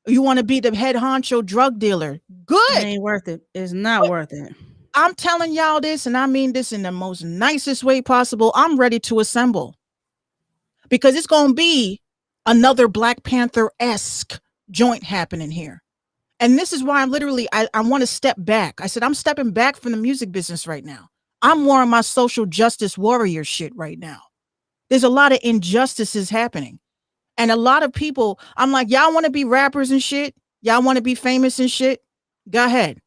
You want to be the head honcho drug dealer. Good. It ain't worth it. It's not worth it. I'm telling y'all this, and I mean this in the most nicest way possible. I'm ready to assemble. Because it's going to be another Black Panther-esque joint happening here. And this is why I want to step back. I said, I'm stepping back from the music business right now. I'm more on my social justice warrior shit right now. There's a lot of injustices happening. And a lot of people, I'm like, y'all want to be rappers and shit? Y'all want to be famous and shit? Go ahead.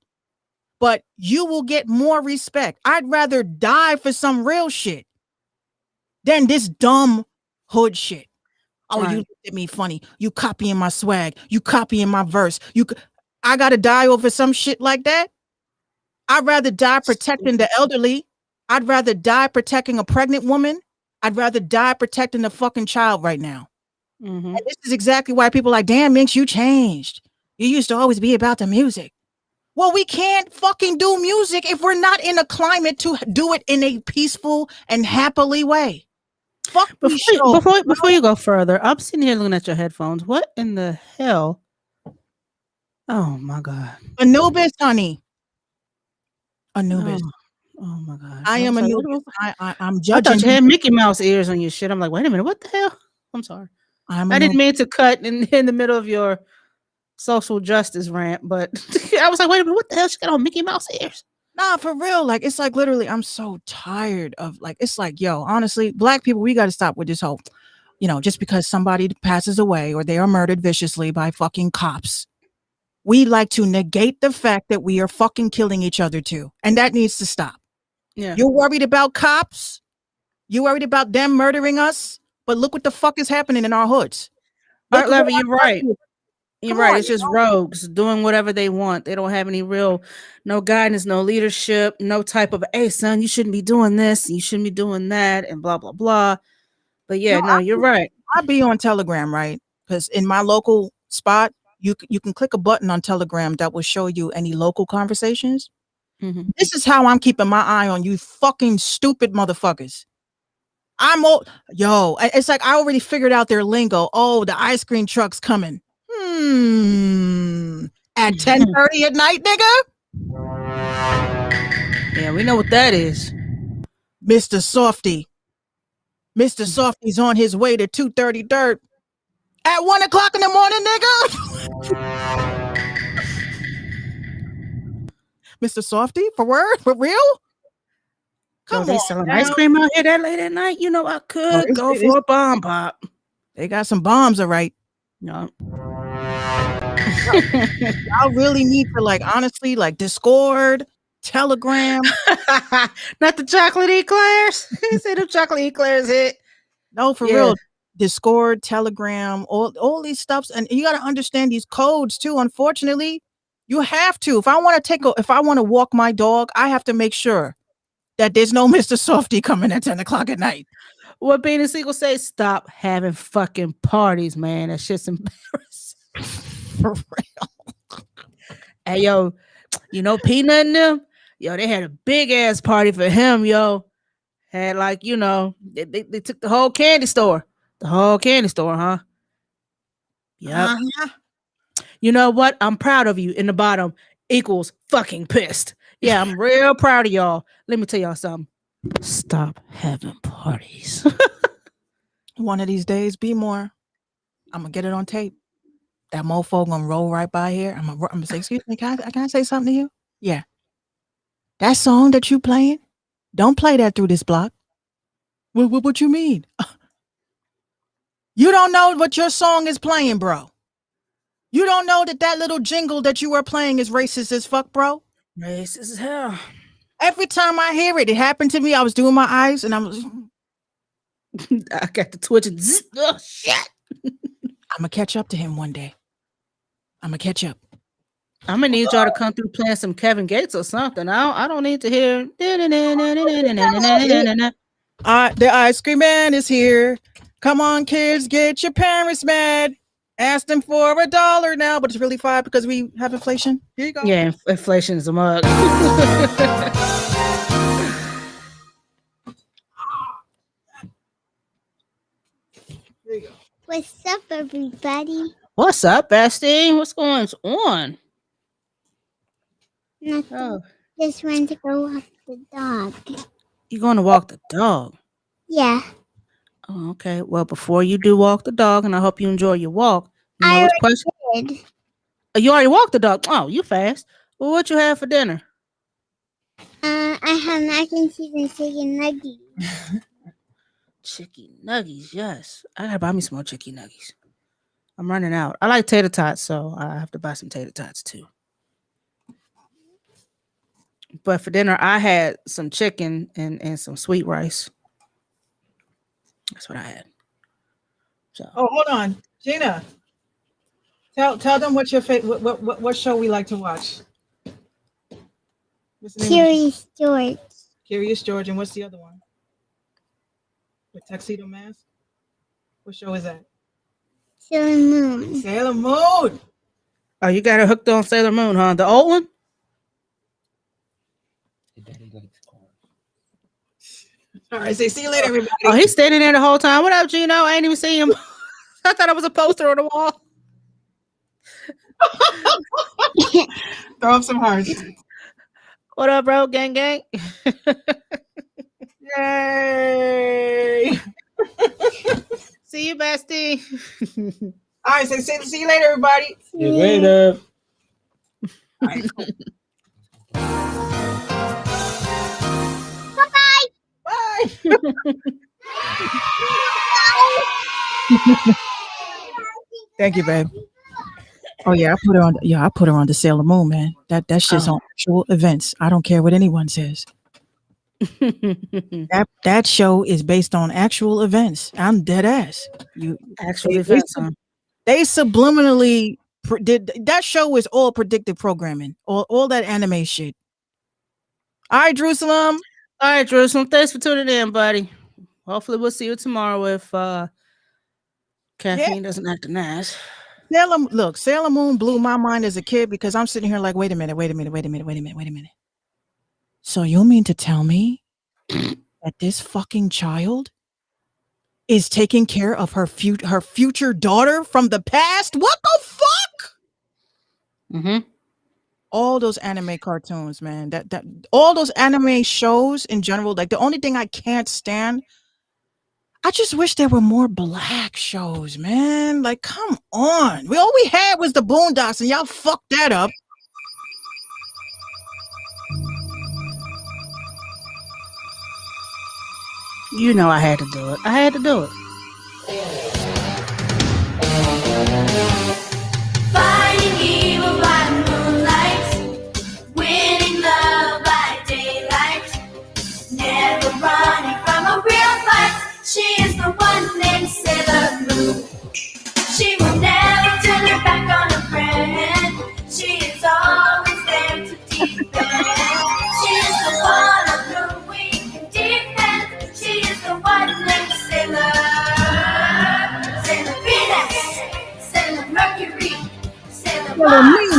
But you will get more respect. I'd rather die for some real shit than this dumb hood shit. Oh, right. You looked at me funny. You copying my swag. You copying my verse. I got to die over some shit like that. I'd rather die protecting the elderly. I'd rather die protecting a pregnant woman. I'd rather die protecting the fucking child right now. Mm-hmm. And this is exactly why people are like, damn, Minx, you changed. You used to always be about the music. Well, we can't fucking do music if we're not in a climate to do it in a peaceful and happily way. Fuck before you go further, I'm sitting here looking at your headphones. What in the hell? Oh my God. Anubis, honey. Anubis. Oh my God. I am Anubis. I'm judging. I thought you had Mickey Mouse ears on your shit. I'm like, wait a minute, what the hell? I'm sorry. I didn't mean to cut in the middle of your social justice rant, but I was like, wait a minute, what the hell? She got on Mickey Mouse ears. Nah, for real. Like, it's like literally, I'm so tired of it's like, yo, honestly, Black people, we got to stop with this whole, just because somebody passes away or they are murdered viciously by fucking cops. We like to negate the fact that we are fucking killing each other too. And that needs to stop. Yeah. You're worried about cops. You're worried about them murdering us. But look what the fuck is happening in our hoods. Art Lover, you're right. You're right. It's just rogues doing whatever they want. They don't have any no guidance, no leadership, no type of, hey, son, you shouldn't be doing this. You shouldn't be doing that and blah, blah, blah. But yeah, no, you're right. I'd be on Telegram, right? Because in my local spot, you can click a button on Telegram that will show you any local conversations. Mhm. This is how I'm keeping my eye on you fucking stupid motherfuckers. It's like I already figured out their lingo. Oh, the ice cream truck's coming. At 10:30 at night, nigga? Yeah, we know what that is. Mr. Softy. Mr. Softy's on his way to 230 Dirt at 1 o'clock in the morning, nigga. Mr. Softy, for word? For real? Yo, they selling ice cream out here that late at night. You know, I could go for a bomb pop. They got some bombs, all right. No. Y'all really need to, like, honestly, like, Discord, Telegram. Not the chocolate eclairs. Say the chocolate eclairs hit. No, for real. Discord, Telegram, all these stuffs, and you got to understand these codes too. Unfortunately, you have to. If I want to walk my dog, I have to make sure that there's no Mr. Softy coming at 10 o'clock at night. What Beanie Siegel say? Stop having fucking parties, man. That shit's embarrassing. For real. Hey, yo, you know Peanut and them? Yo, they had a big ass party for him, yo. Had like, you know, they took the whole candy store. The whole candy store, huh? Yep. You know what? I'm proud of you. In the bottom equals fucking pissed. Yeah, I'm real proud of y'all. Let me tell y'all something. Stop having parties. One of these days, be more. I'm gonna get it on tape. That mofo gonna roll right by here. I'm gonna say, excuse me, can I say something to you? Yeah. That song that you playing, don't play that through this block. What you mean? You don't know what your song is playing, bro. You don't know that little jingle that you are playing is racist as fuck, bro. Racist as hell. Every time I hear it, it happened to me. I was doing my eyes and I got the twitch and oh shit. I'm gonna catch up to him one day. I'm gonna catch up. I'm gonna need y'all to come through playing some Kevin Gates or something. I don't need to hear. The ice cream man is here. Come on, kids, get your parents mad. Ask them for $1 now, but it's really $5 because we have inflation. Here you go. Yeah, inflation is a mug. Here you go. What's up, everybody? What's up, Bestie? What's going on? Nothing. Oh, Just went to go walk the dog. you're going to walk the dog? Yeah. Oh, okay. Well, before you do walk the dog, and I hope you enjoy your walk. You know I what's already question? did. You already walked the dog. Oh, you fast. Well, what you have for dinner? I have mac and cheese and chicken nuggets. Chicken nuggies, yes. I gotta buy me some more chicken nuggies. I'm running out. I like tater tots, so I have to buy some tater tots too. But for dinner, I had some chicken and some sweet rice. That's what I had. So, Oh, hold on, Gina. Tell them what's your favorite. What show we like to watch. What's the name of Curious George. Curious George, and what's the other one? With Tuxedo Mask. What show is that? Sailor Moon. Sailor Moon. oh, you got her hooked on Sailor Moon, huh? The old one? All right, say see you later, everybody. Oh, he's standing there the whole time. What up, Gino? I ain't even seen him. I thought it was a poster on the wall. Throw up some hearts. What up, bro? Gang, gang. Yay! See you, bestie. All right, say see you later, everybody. See you later. All right, cool. Bye-bye. Bye. Thank you, babe. Oh yeah, I put her on. Yeah, I put her on the Sailor Moon, man. That shit's on actual events. I don't care what anyone says. That show is based on actual events. I'm dead ass. Actually, events, huh? They subliminally did that. Show is all predictive programming. All that anime shit. All right, Jerusalem. All right, Jerusalem. Thanks for tuning in, buddy. Hopefully, we'll see you tomorrow if caffeine doesn't act an ass. Sailor Moon blew my mind as a kid because I'm sitting here like, wait a minute. So you mean to tell me that this fucking child is taking care of her future daughter from the past? What the fuck? Mm-hmm. All those anime cartoons, man. That all those anime shows in general. Like the only thing I can't stand. I just wish there were more black shows, man. Like, come on. All we had was the Boondocks, and y'all fucked that up. You know I had to do it. I had to do it. Fighting evil by moonlight, winning love by daylight, never running from a real fight. She is the one named Sailor Moon. She will never turn her back on a friend. She is always there to defend. She is the one on whom we can depend. She is the one named Sailor. Sailor Venus, Sailor Mercury, Sailor Mars,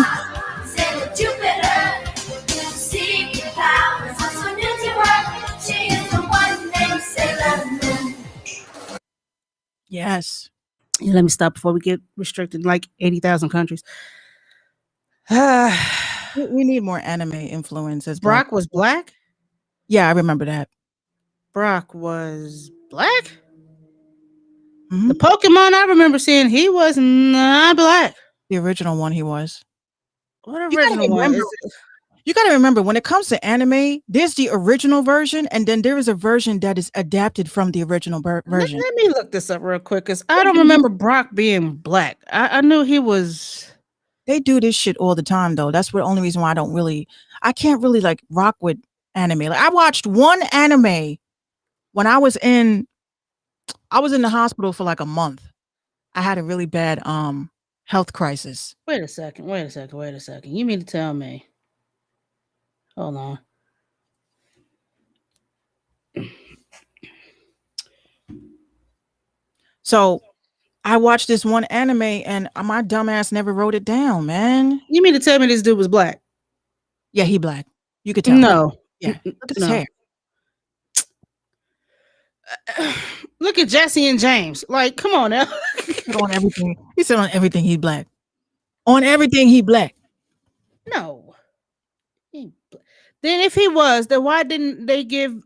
Sailor Jupiter. Secret powers are so new to her. She is the one named Sailor Moon. Yes. Yeah, let me stop before we get restricted in like 80,000 countries. We need more anime influence as Brock was black? Yeah, I remember that. Brock was black? Mhm. The Pokemon I remember seeing, he was not black. The original one he was. What You gotta original one? remember- You got to remember, when it comes to anime, there's the original version, and then there is a version that is adapted from the original version. Let me look this up real quick because I don't remember Brock being black. I knew he was. They do this shit all the time, though. That's the only reason why I can't really like rock with anime. Like I watched one anime when I was in the hospital for like a month. I had a really bad health crisis. Wait a second. You mean to tell me? Hold on. So I watched this one anime and my dumbass never wrote it down, man. You mean to tell me this dude was black? Yeah, he black. You could tell. No. Yeah. Look at his No. hair. Look at Jesse and James. Like, come on now. On everything. He said on everything he black. On everything he black. No. Then if he was, then why didn't they give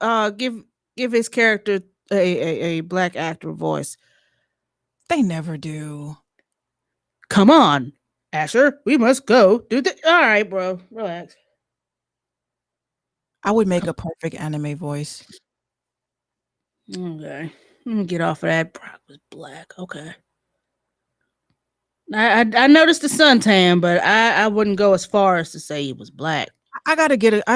his character a black actor voice? They never do. Come on, Asher. We must go. Do the all right, bro. Relax. I would make a perfect anime voice. Okay. Let me get off of that. Brock was black. Okay. I noticed the suntan, but I wouldn't go as far as to say he was black. I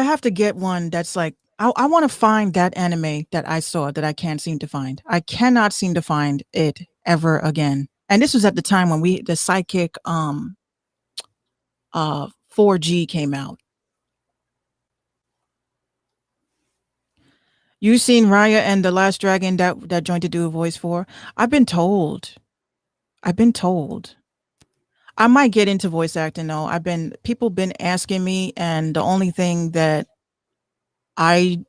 have to get one that's like I want to find that anime that I saw that I can't seem to find. I cannot seem to find it ever again. And this was at the time when the Psychic 4G came out. You seen Raya and the Last Dragon that joined to do a voice for? I've been told. I might get into voice acting though. People been asking me, and the only thing that I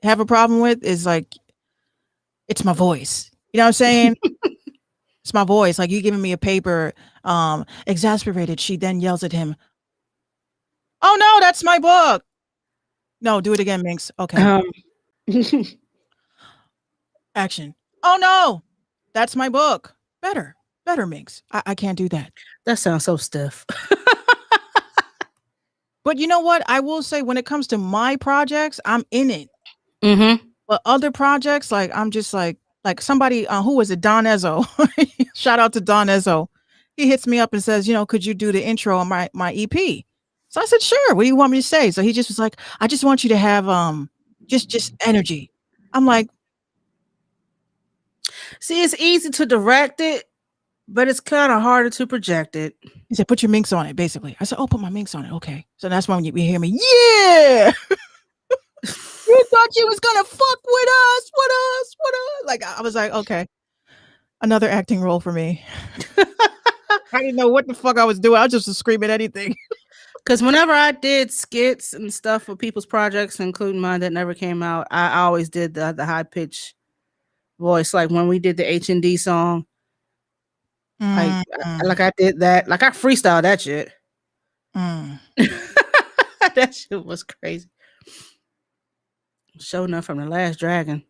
have a problem with is like it's my voice. You know what I'm saying? It's my voice. Like you giving me a paper, exasperated. She then yells at him. Oh no, that's my book. No, do it again, Minx. Okay. Action. Oh no, that's my book. Better, Minx. I can't do that. That sounds so stiff. But you know what? I will say when it comes to my projects, I'm in it. Mm-hmm. But other projects, like I'm just like somebody who was it? Don Ezzo. Shout out to Don Ezzo. He hits me up and says, could you do the intro on my EP? So I said, sure. What do you want me to say? So he just was like, I just want you to have just energy. I'm like, see, it's easy to direct it, but it's kind of harder to project it. He said, put your minx on it, basically. I said, oh, put my minx on it. Okay. So that's when you hear me, yeah. You thought you was gonna fuck with us. Like I was like, okay. Another acting role for me. I didn't know what the fuck I was doing. I was just screaming anything. Because whenever I did skits and stuff for people's projects, including mine that never came out, I always did the high pitch voice. Like when we did the H&D song, like I did that. Like I freestyled that shit. That shit was crazy. Showing up from The Last Dragon.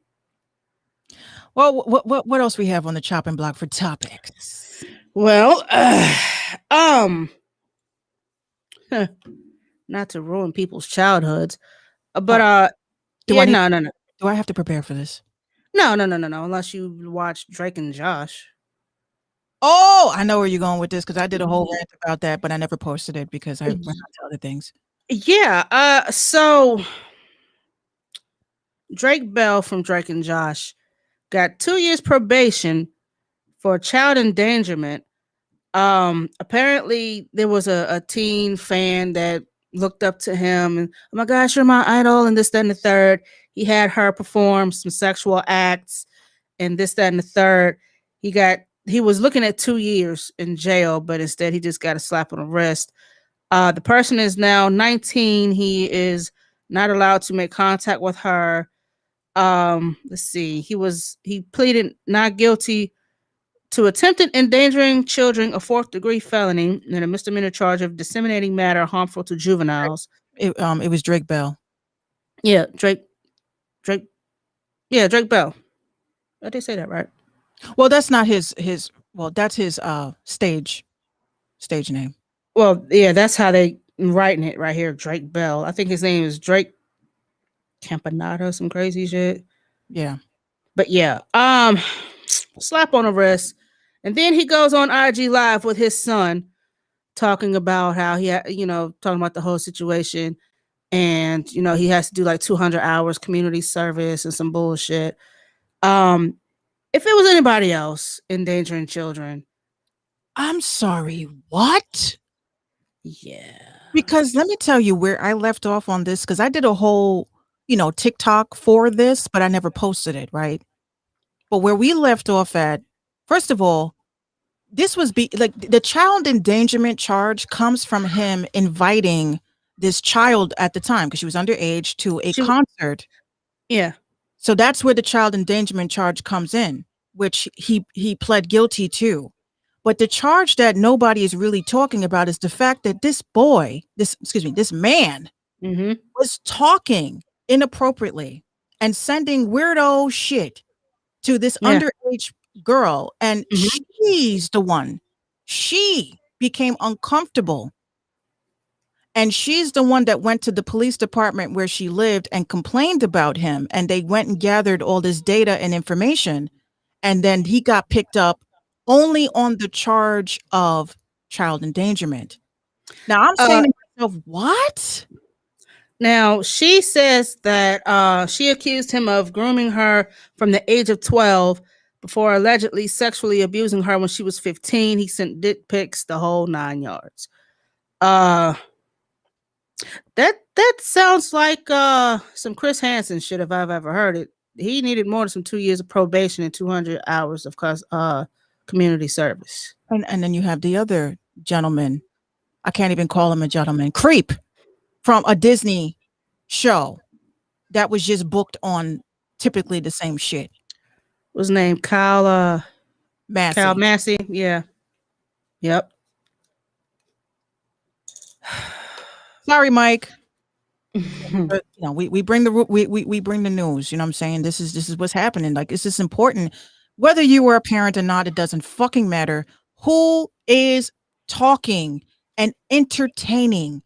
Well, what else we have on the chopping block for topics? Well, not to ruin people's childhoods, but Do yeah, I need- no. Do I have to prepare for this? No. Unless you watch Drake and Josh. Oh, I know where you're going with this because I did a whole rant about that, but I never posted it because I went on to other things. Yeah. So Drake Bell from Drake and Josh got 2 years probation for child endangerment. Apparently there was a teen fan that looked up to him and, oh my gosh, you're my idol, and this, that, and the third. He had her perform some sexual acts and this, that, and the third. He was looking at 2 years in jail, but instead he just got a slap on the wrist. The person is now 19. He is not allowed to make contact with her. Let's see. He pleaded not guilty to attempted endangering children, a 4th-degree felony, and a misdemeanor charge of disseminating matter harmful to juveniles. It was Drake Bell. Yeah, Drake. Yeah, Drake Bell. I did say that right. Well, that's not his. Well, that's his stage name. Well, yeah, that's how they writing it right here. Drake Bell. I think his name is Drake Campanata, some crazy shit. Yeah. But yeah, slap on the wrist. And then he goes on IG Live with his son talking about how talking about the whole situation. And, he has to do like 200 hours community service and some bullshit. If it was anybody else endangering children. I'm sorry, what? Yeah. Because let me tell you where I left off on this, because I did a whole, TikTok for this, but I never posted it, right? But where we left off at, first of all, this was the child endangerment charge comes from him inviting this child at the time, because she was underage, to a concert. Yeah. So that's where the child endangerment charge comes in, which he pled guilty to. But the charge that nobody is really talking about is the fact that this man was talking inappropriately and sending weirdo shit to this underage girl. And she's the one. She became uncomfortable. And she's the one that went to the police department where she lived and complained about him. And they went and gathered all this data and information. And then he got picked up only on the charge of child endangerment. Now I'm saying to myself, what? Now she says that she accused him of grooming her from the age of 12 before allegedly sexually abusing her when she was 15. He sent dick pics, the whole 9 yards. That sounds like some Chris Hansen shit if I've ever heard it. He needed more than some 2 years of probation and 200 hours of community service. And then you have the other gentleman. I can't even call him a gentleman. Creep from a Disney show that was just booked on typically the same shit. What's his name? Kyle Massey. Kyle Massey. Yeah. Yep. Sorry, Mike. But, we bring we bring the news. You know what I'm saying? This is what's happening. Like, it's just important. Whether you were a parent or not, it doesn't fucking matter. Who is talking and entertaining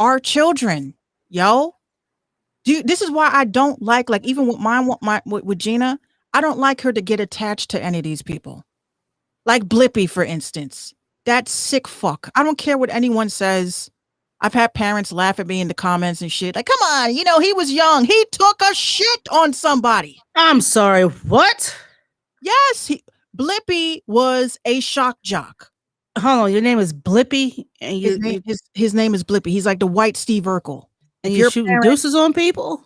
our children? Yo, this is why I don't like even with Gina, I don't like her to get attached to any of these people. Like Blippi, for instance. That sick fuck. I don't care what anyone says. I've had parents laugh at me in the comments and shit. Like, come on, he was young. He took a shit on somebody. I'm sorry, what? Yes, Blippi was a shock jock. Hold on, your name is Blippi? And his name is Blippi. He's like the white Steve Urkel. And you're shooting deuces on people?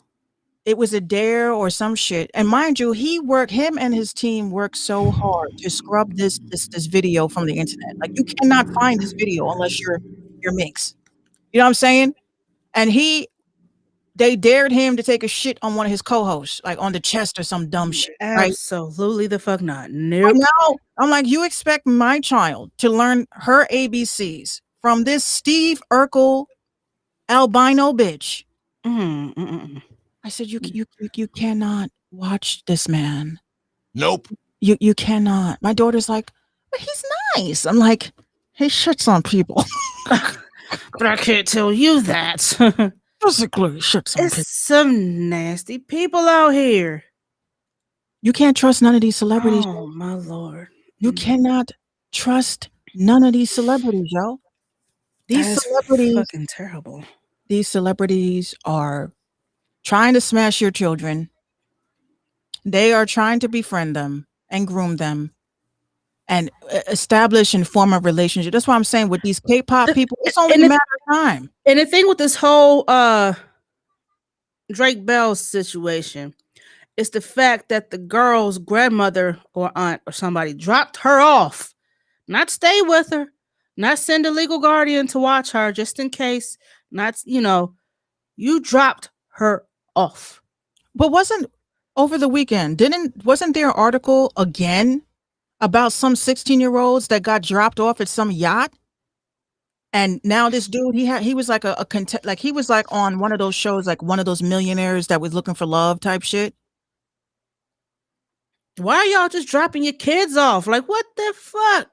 it was a dare or some shit. And mind you, him and his team worked so hard to scrub this video from the internet. Like, you cannot find this video unless you're Minx. You know what I'm saying? And they dared him to take a shit on one of his co-hosts, like on the chest or some dumb shit. Right? Absolutely the fuck not. I Nope. know. I'm like, you expect my child to learn her ABCs from this Steve Urkel albino bitch? I said, you cannot watch this man. Nope. You cannot. My daughter's like, but he's nice. I'm like, he shits on people. But I can't tell you that. Physically shits on people. It's some nasty people out here. You can't trust none of these celebrities. Oh my lord. You cannot trust none of these celebrities, yo. These That's celebrities, fucking terrible. these celebrities are trying to smash your children. They are trying to befriend them and groom them and establish and form a relationship. That's why I'm saying with these K-pop people, it's only a matter of time. And the thing with this whole Drake Bell situation is the fact that the girl's grandmother or aunt or somebody dropped her off, not stay with her, not send a legal guardian to watch her just in case, not, you dropped her off. But wasn't over the weekend, wasn't there an article again about some 16-year-olds that got dropped off at some yacht? And now this dude, he was like he was like on one of those shows, like one of those millionaires that was looking for love type shit. Why are y'all just dropping your kids off? Like, what the fuck?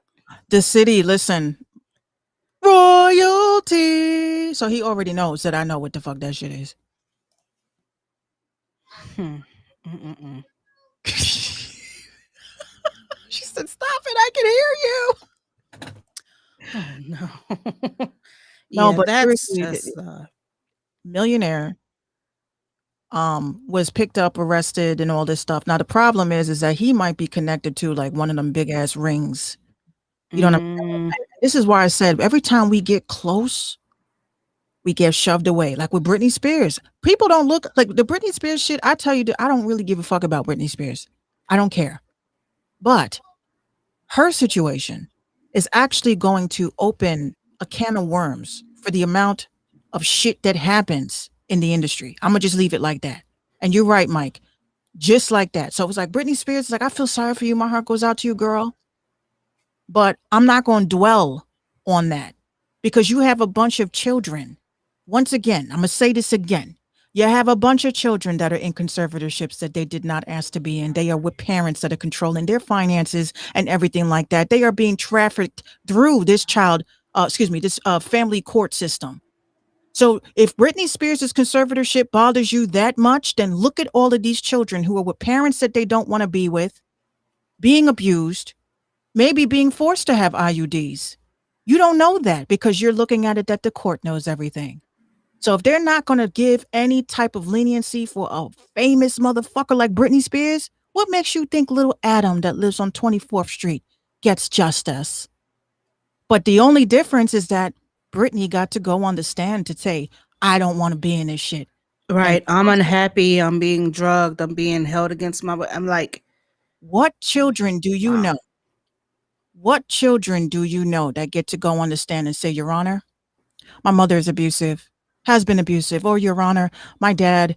The city, listen, royalty. So he already knows that I know what the fuck that shit is. She said, "Stop it! I can hear you." Oh no. No, Yeah, but that's seriously, just, millionaire was picked up, arrested, and all this stuff. Now the problem is that he might be connected to like one of them big ass rings. You know what I'm saying? This is why I said every time we get close, we get shoved away. Like with Britney Spears, people don't look like the Britney Spears shit. I tell you, I don't really give a fuck about Britney Spears. I don't care. But her situation is actually going to open a can of worms for the amount of shit that happens in the industry. I'm gonna just leave it like that. And you're right, Mike. Just like that. So it was like Britney Spears, like, I feel sorry for you. My heart goes out to you, girl. But I'm not going to dwell on that because you have a bunch of children. Once again, I'm going to say this again. You have a bunch of children that are in conservatorships that they did not ask to be in. They are with parents that are controlling their finances and everything like that. They are being trafficked through this family court system. So if Britney Spears' conservatorship bothers you that much, then look at all of these children who are with parents that they don't want to be with, being abused, maybe being forced to have IUDs. You don't know that because you're looking at it that the court knows everything. So if they're not going to give any type of leniency for a famous motherfucker like Britney Spears, what makes you think little Adam that lives on 24th Street gets justice? But the only difference is that Britney got to go on the stand to say, I don't want to be in this shit. Right. I'm unhappy. I'm being drugged. I'm being held against my... I'm like... What children do you know? What children do you know that get to go on the stand and say, Your Honor, my mother is abusive, has been abusive, or Your Honor, my dad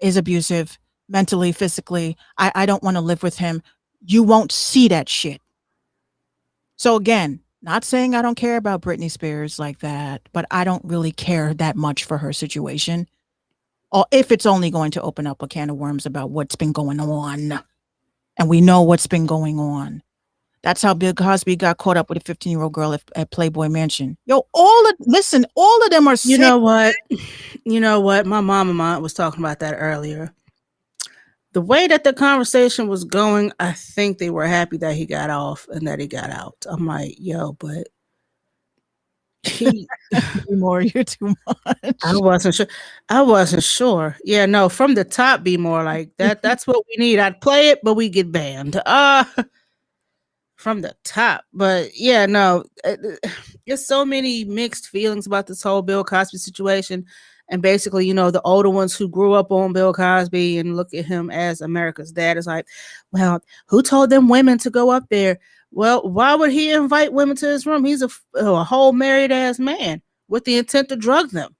is abusive, mentally, physically. I don't want to live with him. You won't see that shit. So again, not saying I don't care about Britney Spears like that, but I don't really care that much for her situation. Or if it's only going to open up a can of worms about what's been going on. And we know what's been going on. That's how Bill Cosby got caught up with a 15-year-old girl at Playboy Mansion. Yo, all of them are sick. You know what? My mom and mom was talking about that earlier. The way that the conversation was going, I think they were happy that he got off and that he got out. I'm like, yo, but more, you're too much. I wasn't sure. Yeah, no, from the top, be more like that. That's what we need. I'd play it, but we get banned. From the top. But yeah, no, there's so many mixed feelings about this whole Bill Cosby situation. And basically, you know, the older ones who grew up on Bill Cosby and look at him as America's dad is like, well, who told them women to go up there? Well, why would he invite women to his room? He's a whole married ass man with the intent to drug them.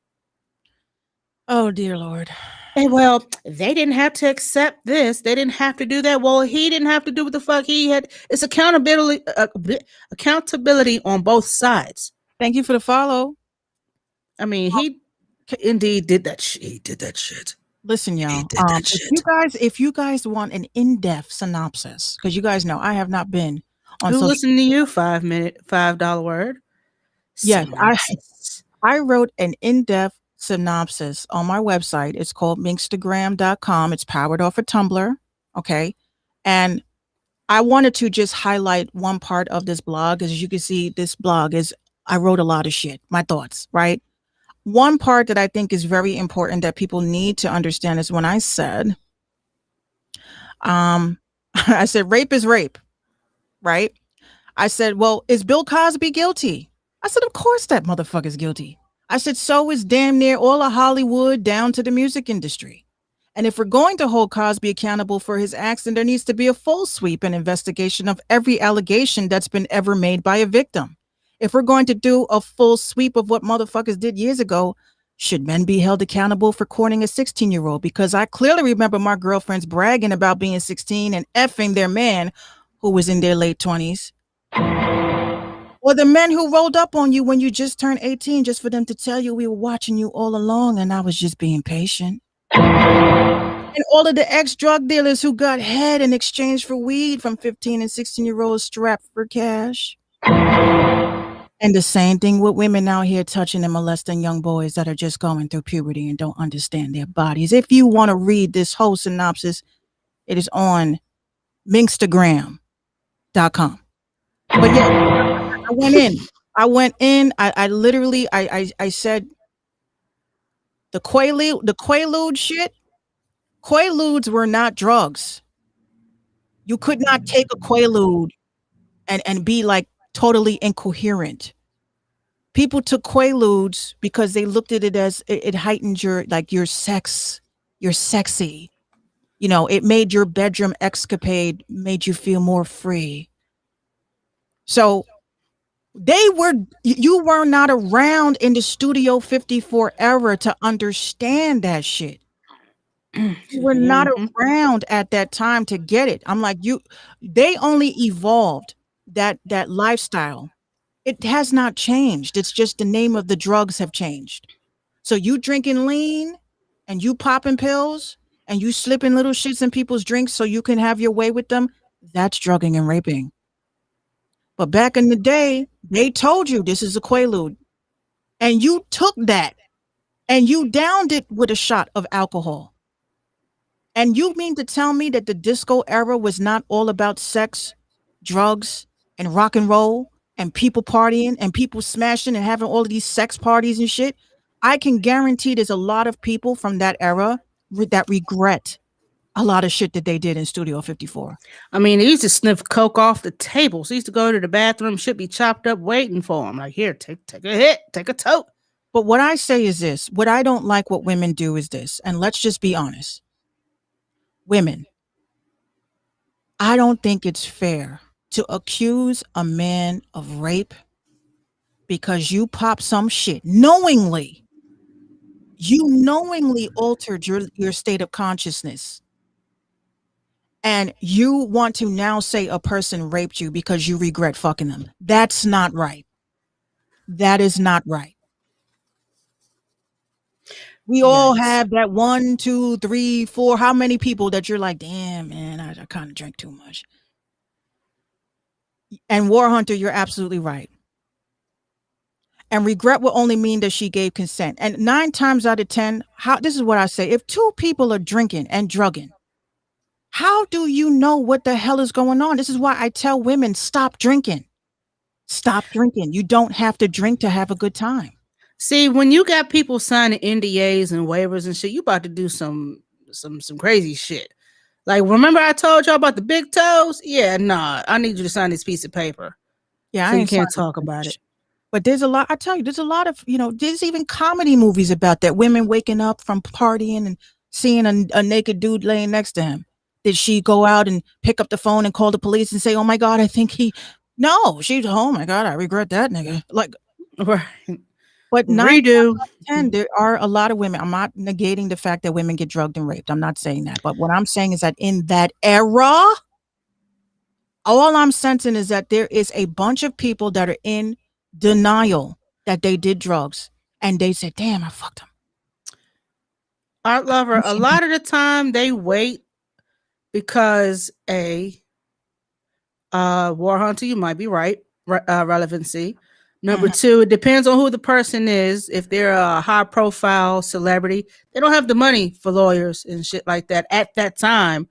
Oh, dear Lord. And well, they didn't have to accept this. They didn't have to do that. Well, he didn't have to do what the fuck he had. It's accountability on both sides. Thank you for the follow. I mean, he indeed did that shit. He did that shit. Listen, y'all. did that If you guys want an in-depth synopsis, because you guys know I have not been on Who social. listened to you? $5 word. Yes, Synopsis. I wrote an in-depth synopsis on my website. It's called Minkstagram.com. It's powered off a Tumblr. Okay. And I wanted to just highlight one part of this blog. As you can see, this blog is, I wrote a lot of shit, my thoughts, right? One part that I think is very important that people need to understand is when I said, I said, rape is rape, right? I said, well, is Bill Cosby guilty? I said, of course that motherfucker's guilty. I said, so is damn near all of Hollywood down to the music industry. And if we're going to hold Cosby accountable for his acts, then there needs to be a full sweep and investigation of every allegation that's been ever made by a victim. If we're going to do a full sweep of what motherfuckers did years ago, should men be held accountable for courting a 16-year-old? Because I clearly remember my girlfriends bragging about being 16 and effing their man who was in their late 20s. Or the men who rolled up on you when you just turned 18 just for them to tell you we were watching you all along and I was just being patient. And all of the ex-drug dealers who got head in exchange for weed from 15 and 16-year-olds strapped for cash. And the same thing with women out here touching and molesting young boys that are just going through puberty and don't understand their bodies. If you want to read this whole synopsis, it is on Minkstagram.com. But yeah, I went in. I literally said the Quaalude shit. Quaaludes were not drugs. You could not take a Quaalude and be like totally incoherent. People took Quaaludes because they looked at it as it heightened your sex, you're sexy. You know, it made your bedroom escapade, made you feel more free. So you were not around in the Studio 54 era to understand that shit. You were not around at that time to get it. I'm like, they only evolved that lifestyle. It has not changed. It's just the name of the drugs have changed. So you drinking lean and you popping pills and you slipping little shits in people's drinks so you can have your way with them. That's drugging and raping. But back in the day, they told you this is a Quaalude and you took that and you downed it with a shot of alcohol. And you mean to tell me that the disco era was not all about sex, drugs, and rock and roll, and people partying, and people smashing and having all of these sex parties and shit? I can guarantee there's a lot of people from that era that regret a lot of shit that they did in Studio 54. I mean, they used to sniff coke off the tables. They used to go to the bathroom, should be chopped up waiting for them. Like, here, take a hit, take a toke. But what I say is this. What I don't like what women do is this. And let's just be honest. Women, I don't think it's fair to accuse a man of rape because you pop some shit knowingly. You knowingly altered your state of consciousness. And you want to now say a person raped you because you regret fucking them. That's not right. That is not right. We all have that 1, 2, 3, 4. How many people that you're like, damn, man, I kind of drank too much. And War Hunter, you're absolutely right. And regret will only mean that she gave consent. And 9 times out of 10, this is what I say. If 2 people are drinking and drugging, how do you know what the hell is going on? This is why I tell women, stop drinking. Stop drinking. You don't have to drink to have a good time. See, when you got people signing NDAs and waivers and shit, you about to do some crazy shit. Like, remember I told y'all about the big toes? Yeah, nah, I need you to sign this piece of paper. Yeah, so you can't talk about it. But there's a lot, I tell you, there's a lot of, there's even comedy movies about that. Women waking up from partying and seeing a naked dude laying next to him. Did she go out and pick up the phone and call the police and say, "Oh my God, I think no, she's, oh my God, I regret that nigga." Like, Right. but 9 Redo. 10, there are a lot of women. I'm not negating the fact that women get drugged and raped. I'm not saying that. But what I'm saying is that in that era, all I'm sensing is that there is a bunch of people that are in denial that they did drugs. And they said, "Damn, I fucked him." Art Lover, a lot of the time they wait because War Hunter, you might be right, relevancy. Number two, it depends on who the person is. If they're a high profile celebrity, they don't have the money for lawyers and shit like that at that time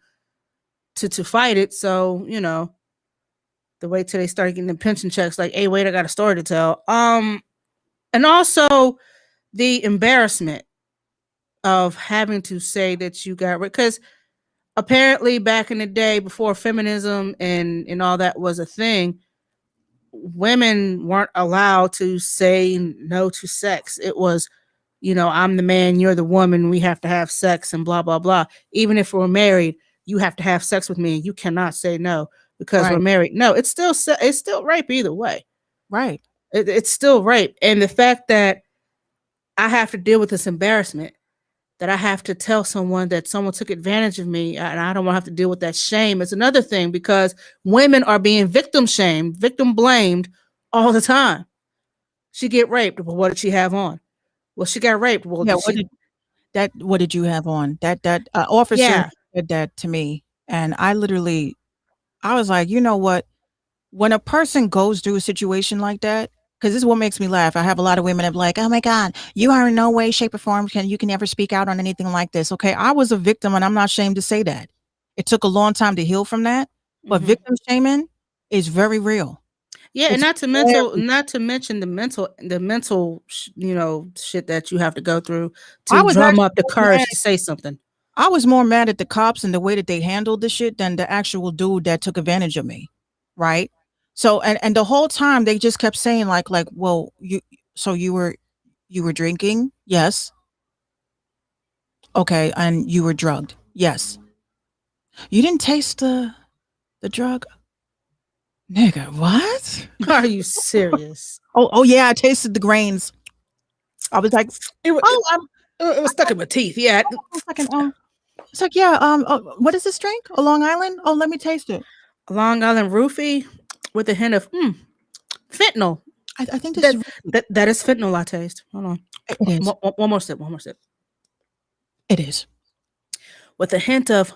to fight it. So, they wait till they start getting the pension checks, like, hey, wait, I got a story to tell. And also the embarrassment of having to say that you got, because apparently back in the day before feminism and all that was a thing, women weren't allowed to say no to sex. It was, I'm the man, you're the woman, we have to have sex and blah, blah, blah. Even if we're married, you have to have sex with me. You cannot say no because we're Right. married. No, it's still rape either way. Right. It's still rape. And the fact that I have to deal with this embarrassment, that I have to tell someone that someone took advantage of me, and I don't want to have to deal with that shame, is another thing, because women are being victim shamed, victim blamed all the time. She get raped. Well, what did she have on? Well, she got raped. Well, Yeah. did What did you have on? That officer Yeah. said that to me. And I was like, you know what? When a person goes through a situation like that, because this is what makes me laugh. I have a lot of women that are like, "Oh my God, you are in no way, shape, or form you can ever speak out on anything like this." Okay, I was a victim, and I'm not ashamed to say that. It took a long time to heal from that, but Mhm. victim shaming is very real. Yeah, and It's not to mention the mental shit that you have to go through I to was drum actually up the more courage mad. to say something. I was more mad at the cops and the way that they handled the shit than the actual dude that took advantage of me, right? So and the whole time they just kept saying like, "Well, you were drinking?" "Yes." "Okay, and you were drugged?" "Yes." "You didn't taste the drug?" Nigga, what? Are you serious? Oh yeah, I tasted the grains. I was like, It, wa- "Oh, it was stuck in my teeth. Yeah. one second. It's like, yeah, what is this drink? A Long Island? Oh, let me taste it." Long Island roofie with a hint of fentanyl. I think this is That is fentanyl I taste. Hold on. it is. One more sip. One more sip. It is. With a hint of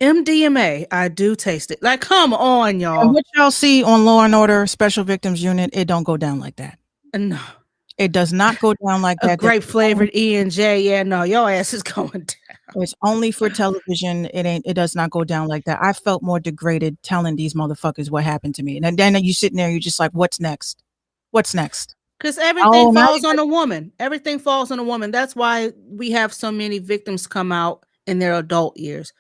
MDMA. I do taste it. Like, come on, And y'all. what y'all see on Law and Order Special Victims Unit, it don't go down like that. No. It does not go down like A that. grape flavored E&J. Yeah, no, your ass is going down. It's only for television. It does not go down like that. I felt more degraded telling these motherfuckers what happened to me. And then you sitting there, you're just like, what's next? What's next? Because everything Oh, now falls on a woman. Everything falls on a woman. That's why we have so many victims come out in their adult years.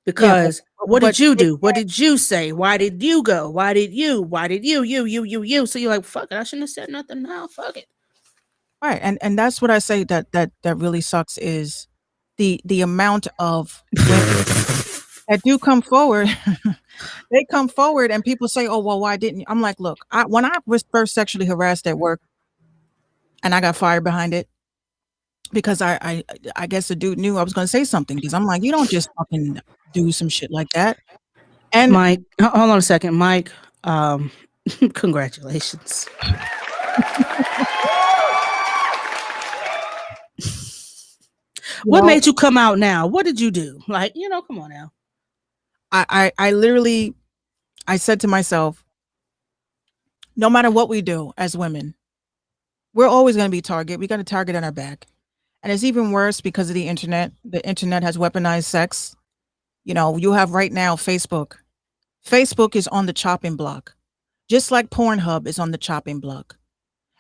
Because what did you do? What did you say? Why did you go? Why did you? You? So you're like, fuck it. I shouldn't have said nothing now. Fuck it. Right. And that's what I say that really sucks is the amount of women that do come forward. They come forward and people say, "Oh, well, why didn't you?" I'm like, look, when I was first sexually harassed at work and I got fired behind it because I guess the dude knew I was going to say something, because I'm like, you don't just fucking do some shit like that. And Mike, hold on a second. Mike, congratulations. What made you come out now? What did you do? Like, come on now. I literally, I said to myself, no matter what we do as women, we're always going to be target. We got a target on our back. And it's even worse because of the internet. The internet has weaponized sex. You have right now Facebook. Facebook is on the chopping block, just like Pornhub is on the chopping block.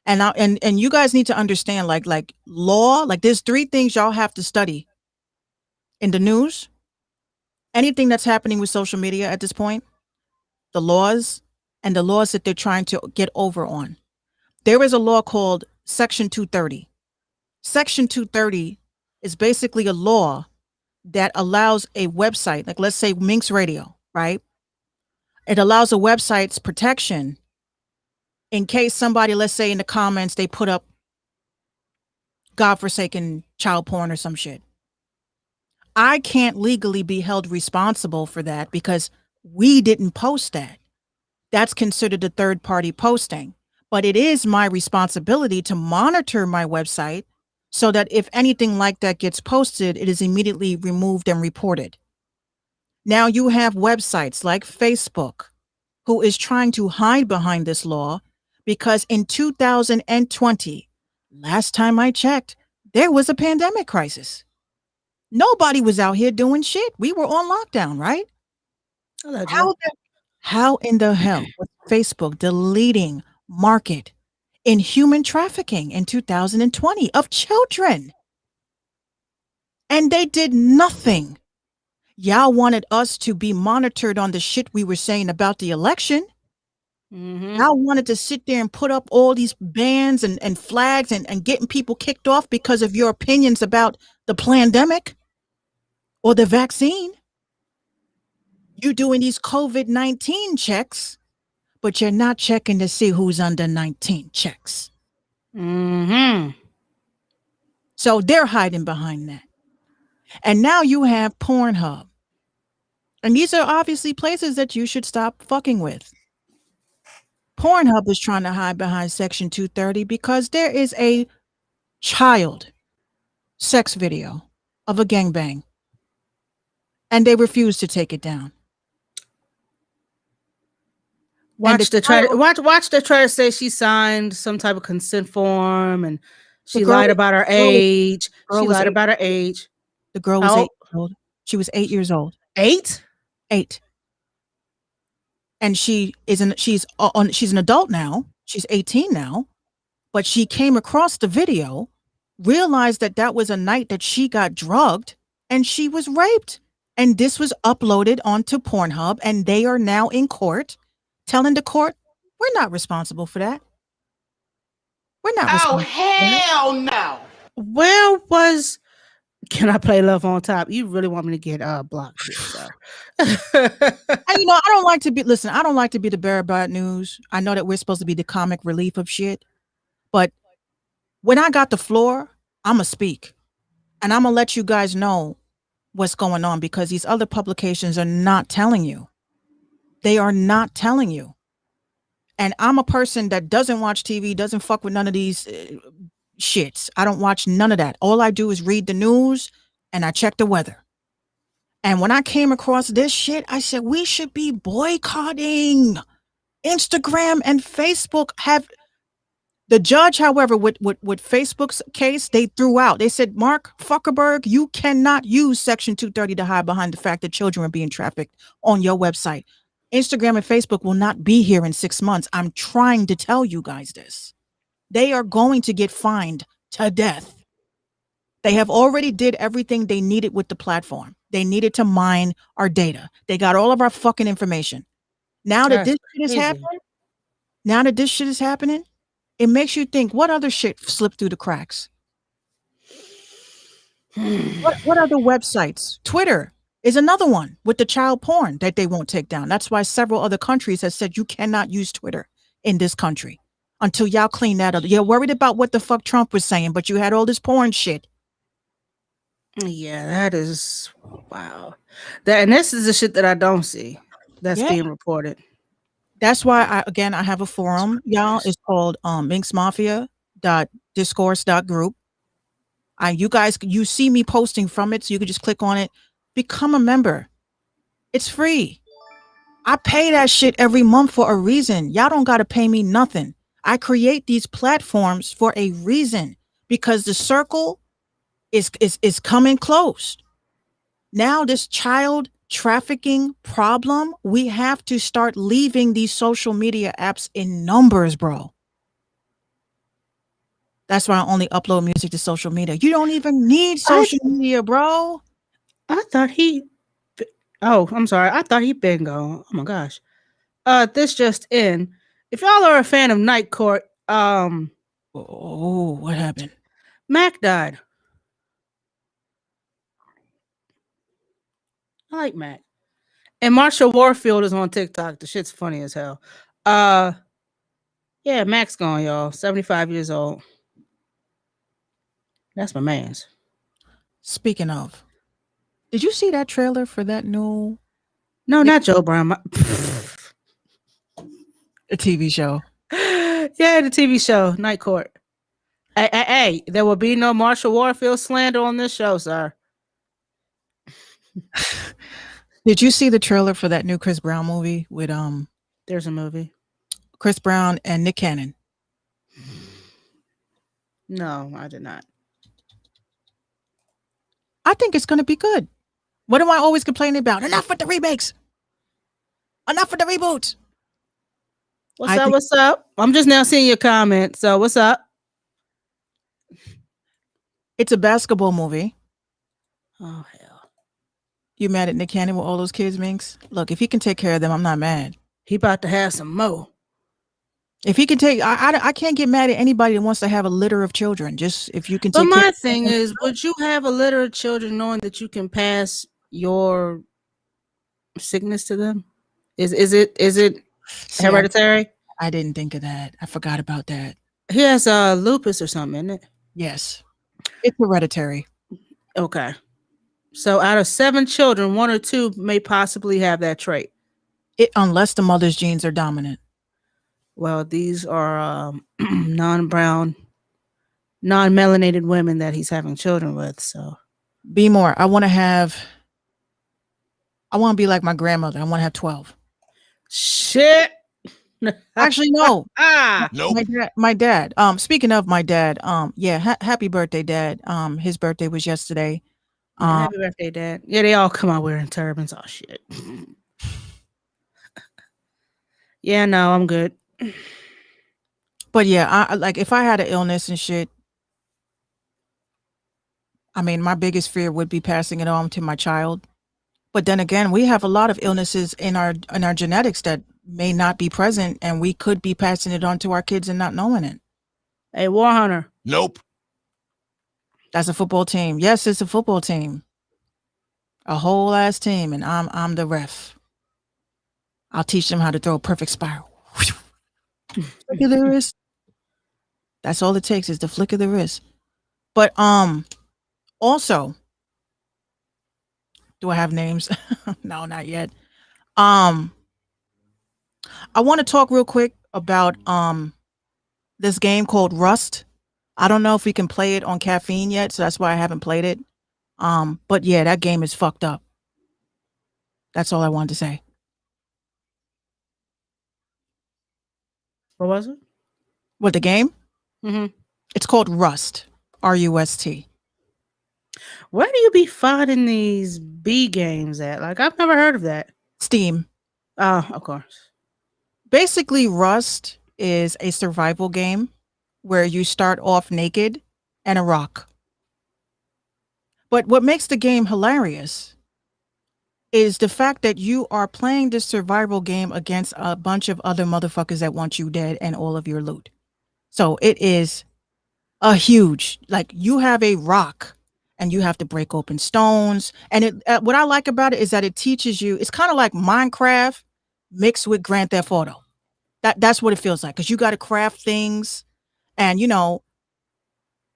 And now, and you guys need to understand, like law, like there's 3 things y'all have to study in the news. Anything that's happening with social media at this point, the laws, and the laws that they're trying to get over on. There is a law called Section 230. Section 230 is basically a law that allows a website, like let's say Minx Radio, right? It allows a website's protection in case somebody, let's say in the comments, they put up godforsaken child porn or some shit. I can't legally be held responsible for that because we didn't post that. That's considered a third party posting. But it is my responsibility to monitor my website so that if anything like that gets posted, it is immediately removed and reported. Now you have websites like Facebook who is trying to hide behind this law because in 2020, last time I checked, there was a pandemic crisis. Nobody was out here doing shit. We were on lockdown, right? How in the hell was Facebook deleting market in human trafficking in 2020 of children? And they did nothing. Y'all wanted us to be monitored on the shit we were saying about the election. Y'all wanted to sit there and put up all these bans and flags and getting people kicked off because of your opinions about the pandemic or the vaccine. You doing these COVID-19 checks, but you're not checking to see who's under 19 checks. So they're hiding behind that. And now you have Pornhub. And these are obviously places that you should stop fucking with. Pornhub is trying to hide behind Section 230 because there is a child sex video of a gangbang. And they refuse to take it down. Watch the try to say she signed some type of consent form and she lied about her age. She lied about her age. The girl was 8 years old. She was 8 years old. 8? 8. And she's an adult now. She's 18 now. But she came across the video, realized that that was a night that she got drugged and she was raped. And this was uploaded onto Pornhub and they are now in court telling the court, we're not responsible for that. We're not responsible. Oh, hell no. Where was... Can I play Love on Top? You really want me to get blocked here, so. And, I don't like to be the bearer of bad news. I know that we're supposed to be the comic relief of shit. But when I got the floor, I'm going to speak. And I'm going to let you guys know what's going on because these other publications are not telling you. They are not telling you. And I'm a person that doesn't watch TV, doesn't fuck with none of these shits. I don't watch none of that. All I do is read the news and I check the weather. And when I came across this shit, I said, we should be boycotting Instagram and Facebook. Have the judge, however, with Facebook's case, they threw out. They said, Mark Zuckerberg, you cannot use Section 230 to hide behind the fact that children are being trafficked on your website. Instagram and Facebook will not be here in 6 months. I'm trying to tell you guys this. They are going to get fined to death. They have already did everything they needed with the platform. They needed to mine our data. They got all of our fucking information. Now that this shit is happening, it makes you think, what other shit slipped through the cracks? What other websites? Twitter is another one with the child porn that they won't take down. That's why several other countries have said you cannot use Twitter in this country until y'all clean that up. You're worried about what the fuck Trump was saying, but you had all this porn shit. Yeah, that is wow. And this is the shit that I don't see that's being reported. That's why I have a forum, y'all. It's called minxmafia.discourse.group. You see me posting from it, so you can just click on it. Become a member. It's free. I pay that shit every month for a reason. Y'all don't got to pay me nothing. I create these platforms for a reason because the circle is coming close. Now this child trafficking problem, we have to start leaving these social media apps in numbers, bro. That's why I only upload music to social media. You don't even need social media, bro. I'm sorry. I thought he'd been gone. Oh my gosh. This just in. If y'all are a fan of Night Court, Oh, what happened? Mac died. I like Mac. And Marsha Warfield is on TikTok. The shit's funny as hell. Yeah, Mac's gone, y'all. 75 years old. That's my man's. Speaking of, did you see that trailer for that new No, not Joe Brown. TV show? Yeah, the TV show, Night Court. Hey, there will be no Marsha Warfield slander on this show, sir. Did you see the trailer for that new Chris Brown movie with There's a movie. Chris Brown and Nick Cannon? No, I did not. I think it's going to be good. What am I always complaining about? Enough with the remakes. Enough with the reboots. What's up? I'm just now seeing your comment. So what's up? It's a basketball movie. Oh, hell. You mad at Nick Cannon with all those kids, Minx? Look, if he can take care of them, I'm not mad. He about to have some mo. If he can take, I can't get mad at anybody that wants to have a litter of children. Just if you can But take my care thing is, would you have a litter of children knowing that you can pass your sickness to them? Is it hereditary? I didn't think of that. I forgot about that. He has lupus or something, isn't it? Yes. It's hereditary. Okay. So out of 7 children, 1 or 2 may possibly have that trait. Unless the mother's genes are dominant. Well, these are non-brown, non-melanated women that he's having children with. So Be more. I want to be like my grandmother. I want to have 12. shit. Actually, no. Nope. My dad. Speaking of my dad, happy birthday, Dad. His birthday was yesterday. Happy birthday, Dad. Yeah, they all come out wearing turbans. Oh shit. Yeah, no, I'm good. But yeah, I like if I had an illness and shit. I mean, my biggest fear would be passing it on to my child. But then again, we have a lot of illnesses in our genetics that may not be present, and we could be passing it on to our kids and not knowing it. Hey, War Hunter. Nope. That's a football team. Yes, it's a football team. A whole ass team, and I'm the ref. I'll teach them how to throw a perfect spiral. Flick of the wrist. That's all it takes is the flick of the wrist. But also, do I have names? No, not yet. I want to talk real quick about this game called Rust. I don't know if we can play it on caffeine yet, so that's why I haven't played it. But yeah, that game is fucked up. That's all I wanted to say. What was it? What, the game? Mm-hmm. It's called Rust. R-U-S-T. Where do you be finding these B games at? Like, I've never heard of that. Steam. Oh, of course. Basically, Rust is a survival game where you start off naked and a rock. But what makes the game hilarious is the fact that you are playing this survival game against a bunch of other motherfuckers that want you dead and all of your loot. So it is a huge, like, you have a rock and you have to break open stones. And what I like about it is that it teaches you, it's kind of like Minecraft mixed with Grand Theft Auto. That's what it feels like, because you got to craft things, and you know,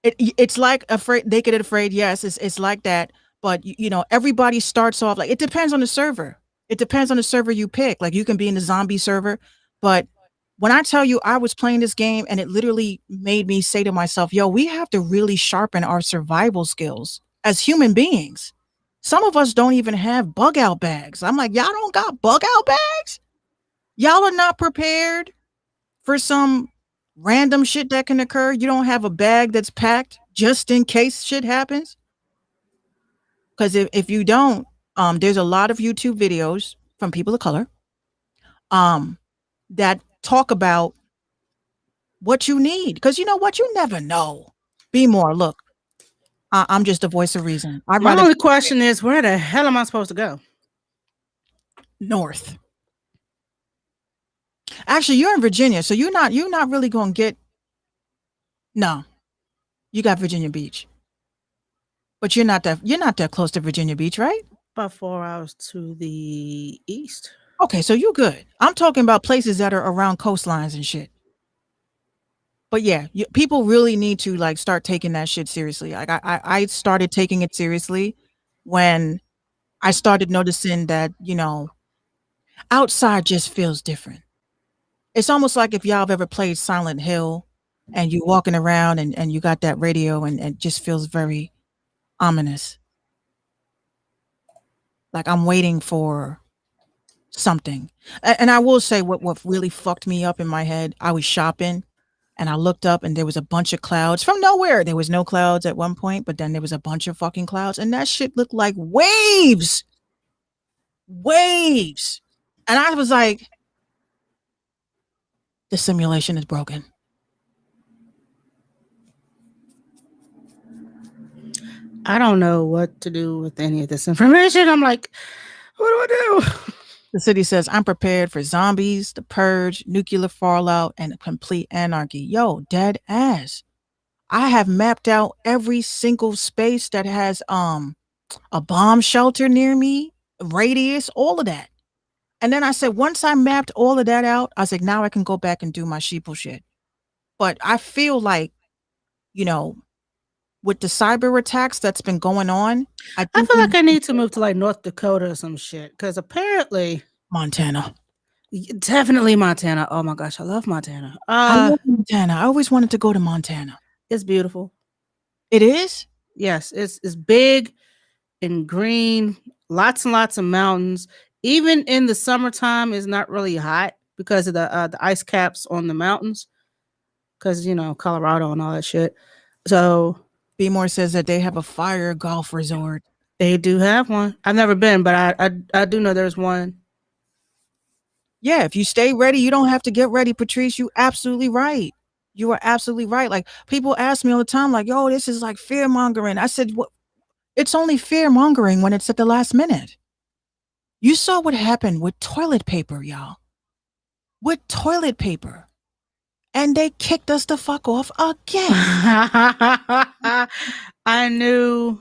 it's like Naked and Afraid. Yes, it's like that. But you know, everybody starts off, like, it depends on the server. It depends on the server you pick. Like, you can be in the zombie server, but when I tell you I was playing this game and it literally made me say to myself, yo, we have to really sharpen our survival skills as human beings. Some of us don't even have bug out bags. I'm like, y'all don't got bug out bags? Y'all are not prepared for some random shit that can occur. You don't have a bag that's packed just in case shit happens. Because if you don't, there's a lot of YouTube videos from people of color that talk about what you need. Because you know what? You never know. Be more. Look, I'm just a voice of reason. My only question is, where the hell am I supposed to go? North. Actually, you're in Virginia, so you're not really going to get No, you got Virginia Beach, but you're not that close to Virginia Beach, right? About 4 hours to the east. Okay, so you good. I'm talking about places that are around coastlines and shit. But yeah, people really need to like start taking that shit seriously. Like I started taking it seriously when I started noticing that, you know, outside just feels different. It's almost like if y'all have ever played Silent Hill and you're walking around and you got that radio and it just feels very ominous. Like I'm waiting for something. And I will say what really fucked me up in my head, I was shopping and I looked up and there was a bunch of clouds from nowhere. There was no clouds at one point, but then there was a bunch of fucking clouds and that shit looked like waves. Waves. And I was like, the simulation is broken. I don't know what to do with any of this information. I'm like, what do I do? The city says, I'm prepared for zombies, the purge, nuclear fallout, and complete anarchy. Yo, dead ass. I have mapped out every single space that has a bomb shelter near me, radius, all of that. And then I said, once I mapped all of that out, I said, now I can go back and do my sheeple shit. But I feel like, you know, with the cyber attacks that's been going on, I feel like I need to move to like North Dakota or some shit because apparently Montana. Definitely Montana. Oh my gosh, I love Montana. I love Montana. I always wanted to go to Montana. It's beautiful. It is? Yes, it's big and green, lots and lots of mountains. Even in the summertime, it's not really hot because of the ice caps on the mountains. Because you know Colorado and all that shit. So B-More says that they have a fire golf resort. They do have one. I've never been, but I do know there's one. Yeah, if you stay ready, you don't have to get ready, Patrice. You absolutely right. You are absolutely right. Like people ask me all the time, like, yo, this is like fear mongering. I said, what? It's only fear mongering when it's at the last minute. You saw what happened with toilet paper, y'all. With toilet paper. And they kicked us the fuck off again. I knew.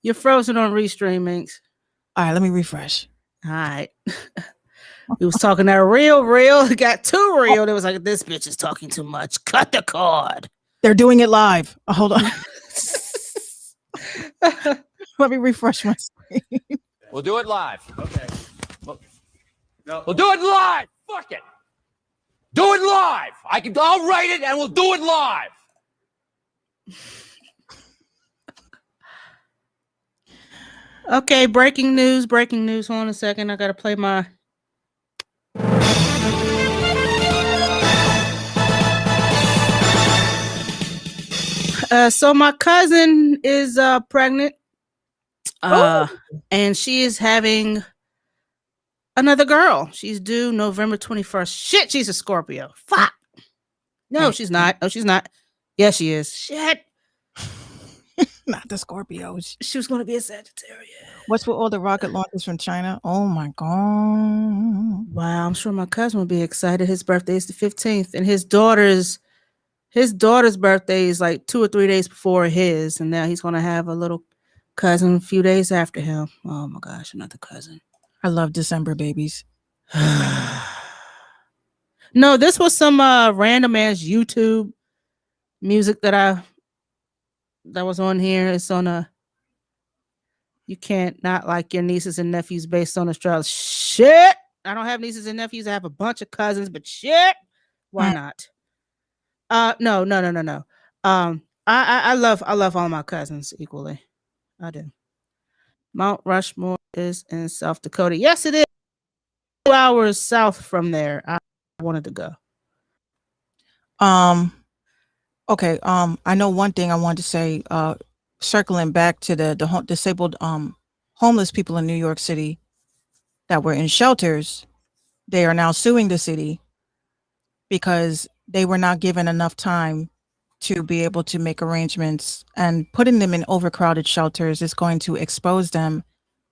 You're frozen on restreamings. All right, let me refresh. All right. He was talking that real. It got too real. It was like, this bitch is talking too much. Cut the cord. They're doing it live. Hold on. Let me refresh my screen. We'll do it live. Okay. We'll do it live. Fuck it. Do it live. I'll write it and we'll do it live. Okay, breaking news. Hold on a second. I gotta play my. So my cousin is pregnant. And she is having another girl. She's due November 21st. Shit, she's a Scorpio. Fuck. No, she's not. No, she's not. Yes, she is. Shit. Not the Scorpios. She was going to be a Sagittarius. What's with all the rocket launches from China? Oh my God. Wow, I'm sure my cousin will be excited. His birthday is the 15th, and his daughter's birthday is like 2 or 3 days before his, and now he's going to have a little cousin a few days after him. Oh my gosh, another cousin. I love December babies. No, this was some random ass YouTube music that was on here. It's on a you can't not like your nieces and nephews based on astrology. Shit. I don't have nieces and nephews. I have a bunch of cousins, but shit. Why not? No. I love all my cousins equally. I do. Mount Rushmore is in South Dakota. Yes, it is. 2 hours south from there. I wanted to go. Okay. I know one thing I wanted to say. Circling back to the disabled homeless people in New York City that were in shelters, they are now suing the city because they were not given enough time to be able to make arrangements, and putting them in overcrowded shelters is going to expose them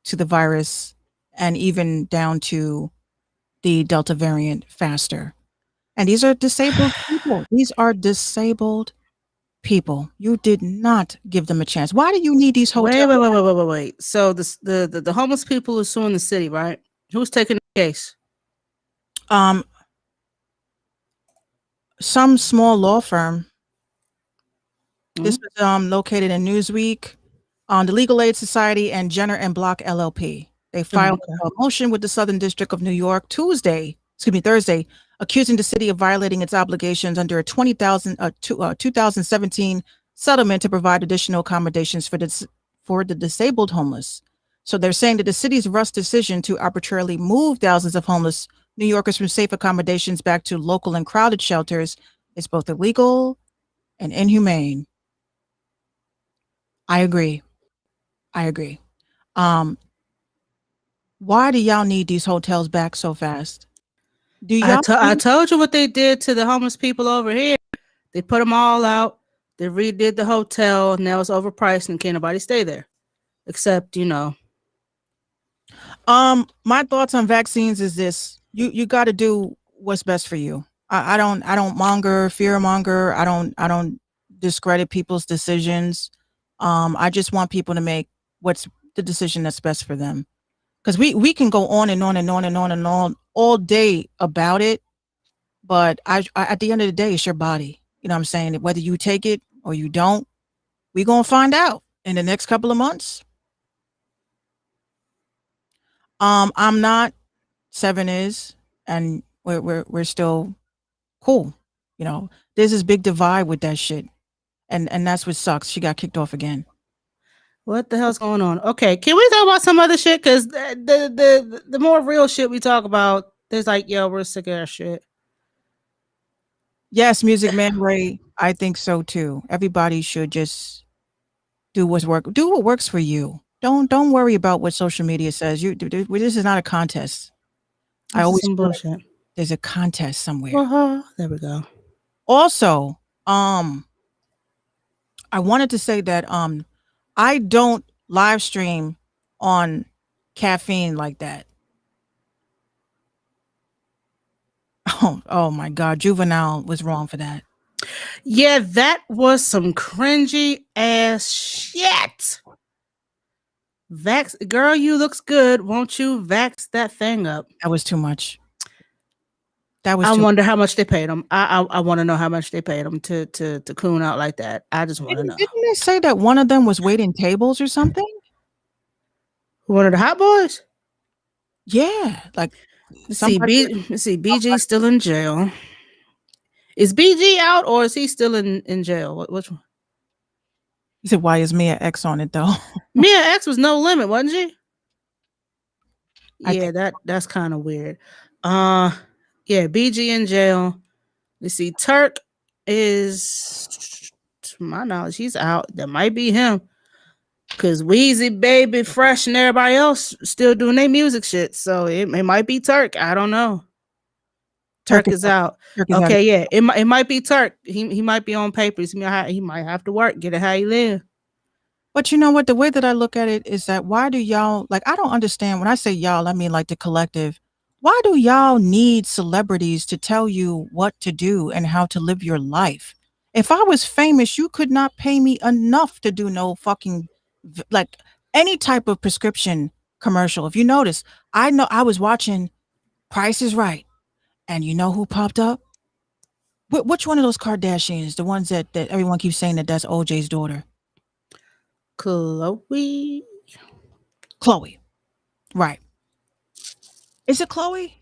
to the virus and even down to the Delta variant faster. And these are disabled people. people. These are disabled people. You did not give them a chance. Why do you need these hotels? Wait. So the homeless people are suing the city, right? Who's taking the case? Some small law firm. This Mm-hmm. was located in Newsweek, the Legal Aid Society and Jenner and Block LLP. They filed a motion with the Southern District of New York Thursday, accusing the city of violating its obligations under a 2017 settlement to provide additional accommodations for the disabled homeless. So they're saying that the city's rushed decision to arbitrarily move thousands of homeless New Yorkers from safe accommodations back to local and crowded shelters is both illegal and inhumane. I agree. Why do y'all need these hotels back so fast? Do y'all? I told you what they did to the homeless people over here. They put them all out. They redid the hotel. Now it's overpriced and can't nobody stay there, except My thoughts on vaccines is this: you got to do what's best for you. I don't fear monger. I don't discredit people's decisions. I just want people to make what's the decision that's best for them. Because we can go on and on all day about it, but I at the end of the day, it's your body. You know what I'm saying? Whether you take it or you don't, we're gonna find out in the next couple of months. I'm not. 7 is, and we're still cool. There's this big divide with that shit, and that's what sucks. She got kicked off again. what the hell's going on? Okay, can we talk about some other shit? Because the more real shit we talk about, there's like, yo, we're sick of that shit. Yes, Music Man Ray, I think so too. Everybody should just do what works for you. Don't worry about what social media says. This is not a contest. I always some bullshit. There's a contest somewhere. There we go. Also, I wanted to say that I don't live stream on caffeine like that. Oh my God, Juvenile was wrong for that. Yeah, that was some cringy ass shit. Girl, you looks good. Won't you vax that thing up? That was too much. I wonder how much they paid him. I want to know how much they paid him to coon out like that. I just want to know. Didn't they say that one of them was waiting tables or something? One of the hot boys? Yeah, like let's see, BG still in jail. Is BG out or is he still in jail? Which one? He said, "Why is Mia X on it though?" Mia X was No Limit, wasn't she? Yeah, that's kind of weird. Yeah, BG in jail. Let's see, Turk is, to my knowledge, he's out. That might be him. Cause Weezy, Baby, Fresh, and everybody else still doing their music shit. So it might be Turk. I don't know. Turk is out. Okay, yeah, it might be Turk. He might be on papers. He might have to work, get it how he live. But you know what? The way that I look at it is that why do y'all, like, I don't understand. When I say y'all, I mean like the collective. Why do y'all need celebrities to tell you what to do and how to live your life? If I was famous, you could not pay me enough to do no fucking, like, any type of prescription commercial. If you notice, I know I was watching Price is Right. And you know who popped up? Which one of those Kardashians? The ones that everyone keeps saying that's OJ's daughter? Chloe. Right. Is it Chloe?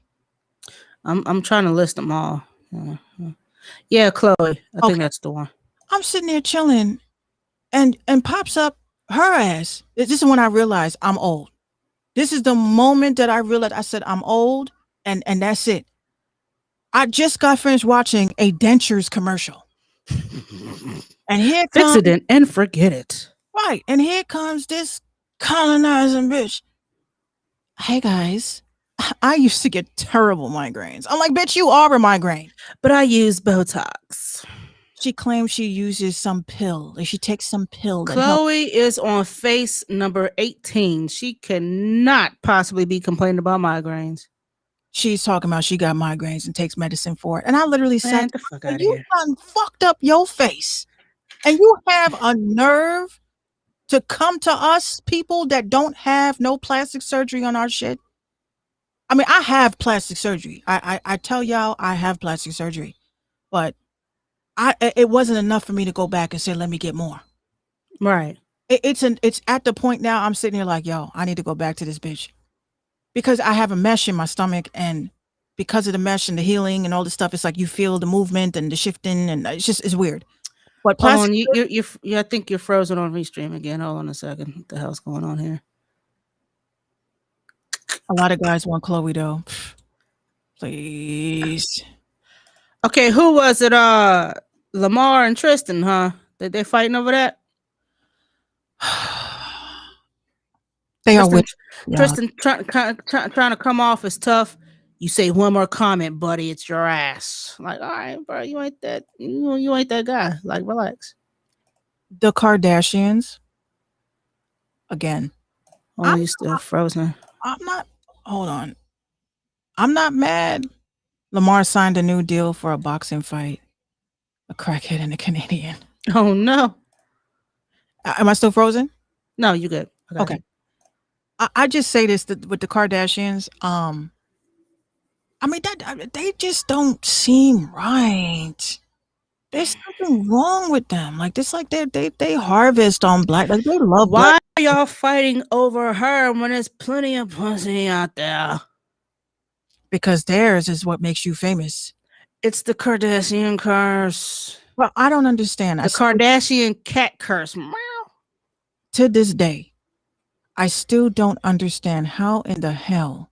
I'm trying to list them all. Yeah, Chloe. I think that's the one. I'm sitting there chilling and pops up her ass. This is when I realized I'm old. This is the moment that I realized I said I'm old and that's it. I just got finished watching a dentures commercial. And here comes Fix it and forget it. Right. And here comes this colonizing bitch. Hey guys, I used to get terrible migraines. I'm like, bitch, you are a migraine. But I use Botox. She claims she uses some pill. Like she takes some pill. Chloe is on face number 18. She cannot possibly be complaining about migraines. she's talking about she got migraines and takes medicine for it. And I literally Man, said, the fuck "Well, out of you here. done fucked up your face. And you have a nerve to come to us people that don't have no plastic surgery on our shit." I mean, I have plastic surgery. I tell y'all I have plastic surgery, but it wasn't enough for me to go back and say, let me get more. Right. It's at the point now I'm sitting here like, yo, I need to go back to this bitch because I have a mesh in my stomach, and because of the mesh and the healing and all this stuff, it's like you feel the movement and the shifting, and it's weird. But Hold plastic, on, you I think you're frozen on Restream again. Hold on a second. What the hell's going on here? a lot of guys want Chloe though. Please. Okay, who was it? Lamar and Tristan, huh? They fighting over that? They are Tristan, with yeah. Tristan trying to come off as tough. You say one more comment, buddy, it's your ass. Like, all right, bro, you ain't that you ain't that guy. Like, relax. The Kardashians. Again, Oh, you still frozen. I'm not. Hold on. I'm not mad. Lamar signed a new deal for a boxing fight. A crackhead and a Canadian. Oh no. Am I still frozen? No, you good. I got Okay. you. I just say this with the Kardashians. I mean that they just don't seem right. There's something wrong with them. Like this, like they harvest on black. Like they love Why black. are y'all fighting over her when there's plenty of pussy out there? Because theirs is what makes you famous. It's the Kardashian curse. Well, I don't understand. The Kardashian cat curse. Meow. To this day, I still don't understand how in the hell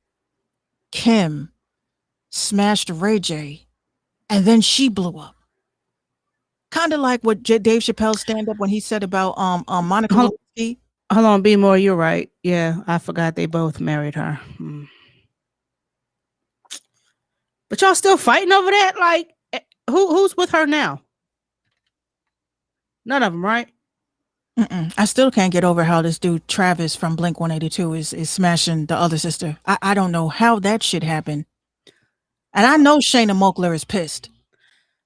Kim smashed Ray J and then she blew up. Kind of like what Dave Chappelle stand up when he said about Monica Lewinsky. Hold on, B More, you're right. Yeah, I forgot they both married her. But y'all still fighting over that? Like, who's with her now? None of them, right? I still can't get over how this dude Travis from Blink 182 is smashing the other sister. I don't know how that shit happened. And I know Shayna Moakler is pissed.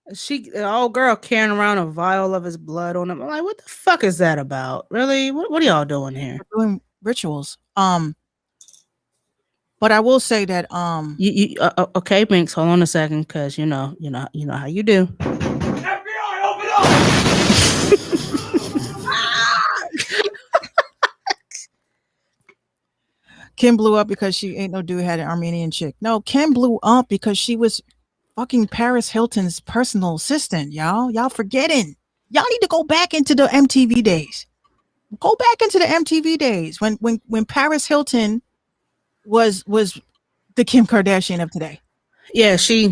The old girl carrying around a vial of his blood on him. I'm like, what the fuck is that about? Really? What are y'all doing here? We're doing rituals. But I will say that okay, Binks, hold on a second, because you know how you do. FBI, open up! Kim blew up because she ain't no dude had an Armenian chick. No, Kim blew up because she was fucking Paris Hilton's personal assistant, y'all. Y'all forgetting. Y'all need to go back into the MTV days. Go back into the MTV days when Paris Hilton was the Kim Kardashian of today. Yeah, she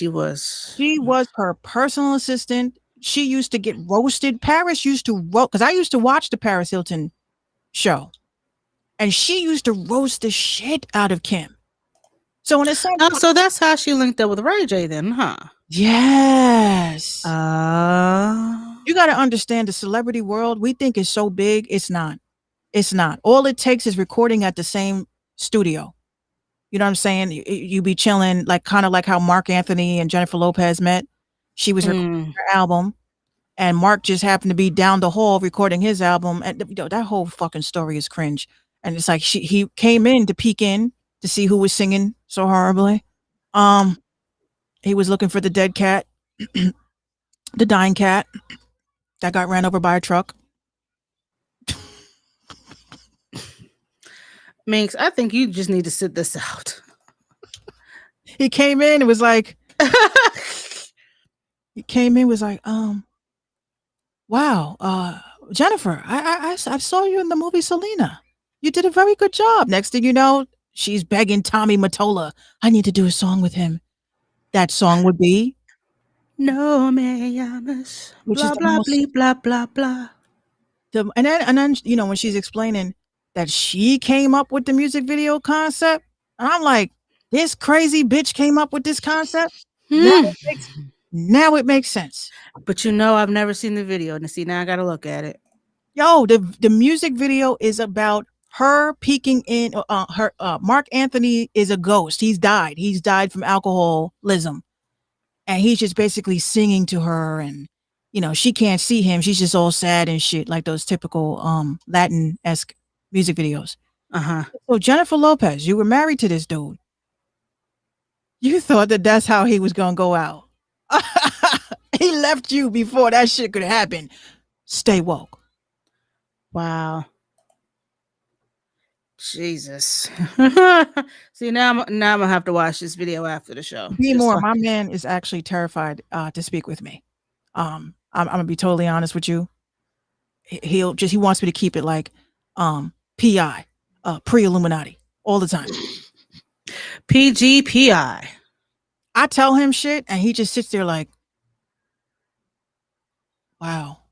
was. She was her personal assistant. She used to get roasted. Paris used to roast, because I used to watch the Paris Hilton show. And she used to roast the shit out of Kim. So in a sense, so that's how she linked up with Ray J then, huh? Yes. You got to understand the celebrity world. We think is so big. It's not. It's not. All it takes is recording at the same studio. You know what I'm saying? You be chilling, like kind of like how Mark Anthony and Jennifer Lopez met. She was recording her album, and Mark just happened to be down the hall recording his album. And that whole fucking story is cringe. And it's like he came in to peek in to see who was singing so horribly. He was looking for the dead cat, the dying cat that got ran over by a truck. Minx, I think you just need to sit this out. He came in and was like, wow, Jennifer, I saw you in the movie Selena. You did a very good job. Next thing you know, she's begging Tommy Mottola, I need to do a song with him. That song would be No me llames, which blah, is the blah, most, blah, blah, blah. And then you know when she's explaining that she came up with the music video concept, and I'm like, this crazy bitch came up with this concept. Now it makes sense. But you know, I've never seen the video, and see now I gotta look at it. Yo, the music video is about her peeking in her Mark Anthony is a ghost. He's died from alcoholism, and he's just basically singing to her, and she can't see him. She's just all sad and shit, like those typical Latin-esque music videos. So Jennifer Lopez, you were married to this dude. You thought that that's how he was gonna go out. He left you before that shit could happen. Stay woke. Wow. Jesus. See, now I'm gonna have to watch this video after the show. Be Just more. like- My man is actually terrified to speak with me. I'm gonna be totally honest with you. He wants me to keep it like PI, pre-Illuminati, all the time. PGPI. I tell him shit, and he just sits there like, "Wow."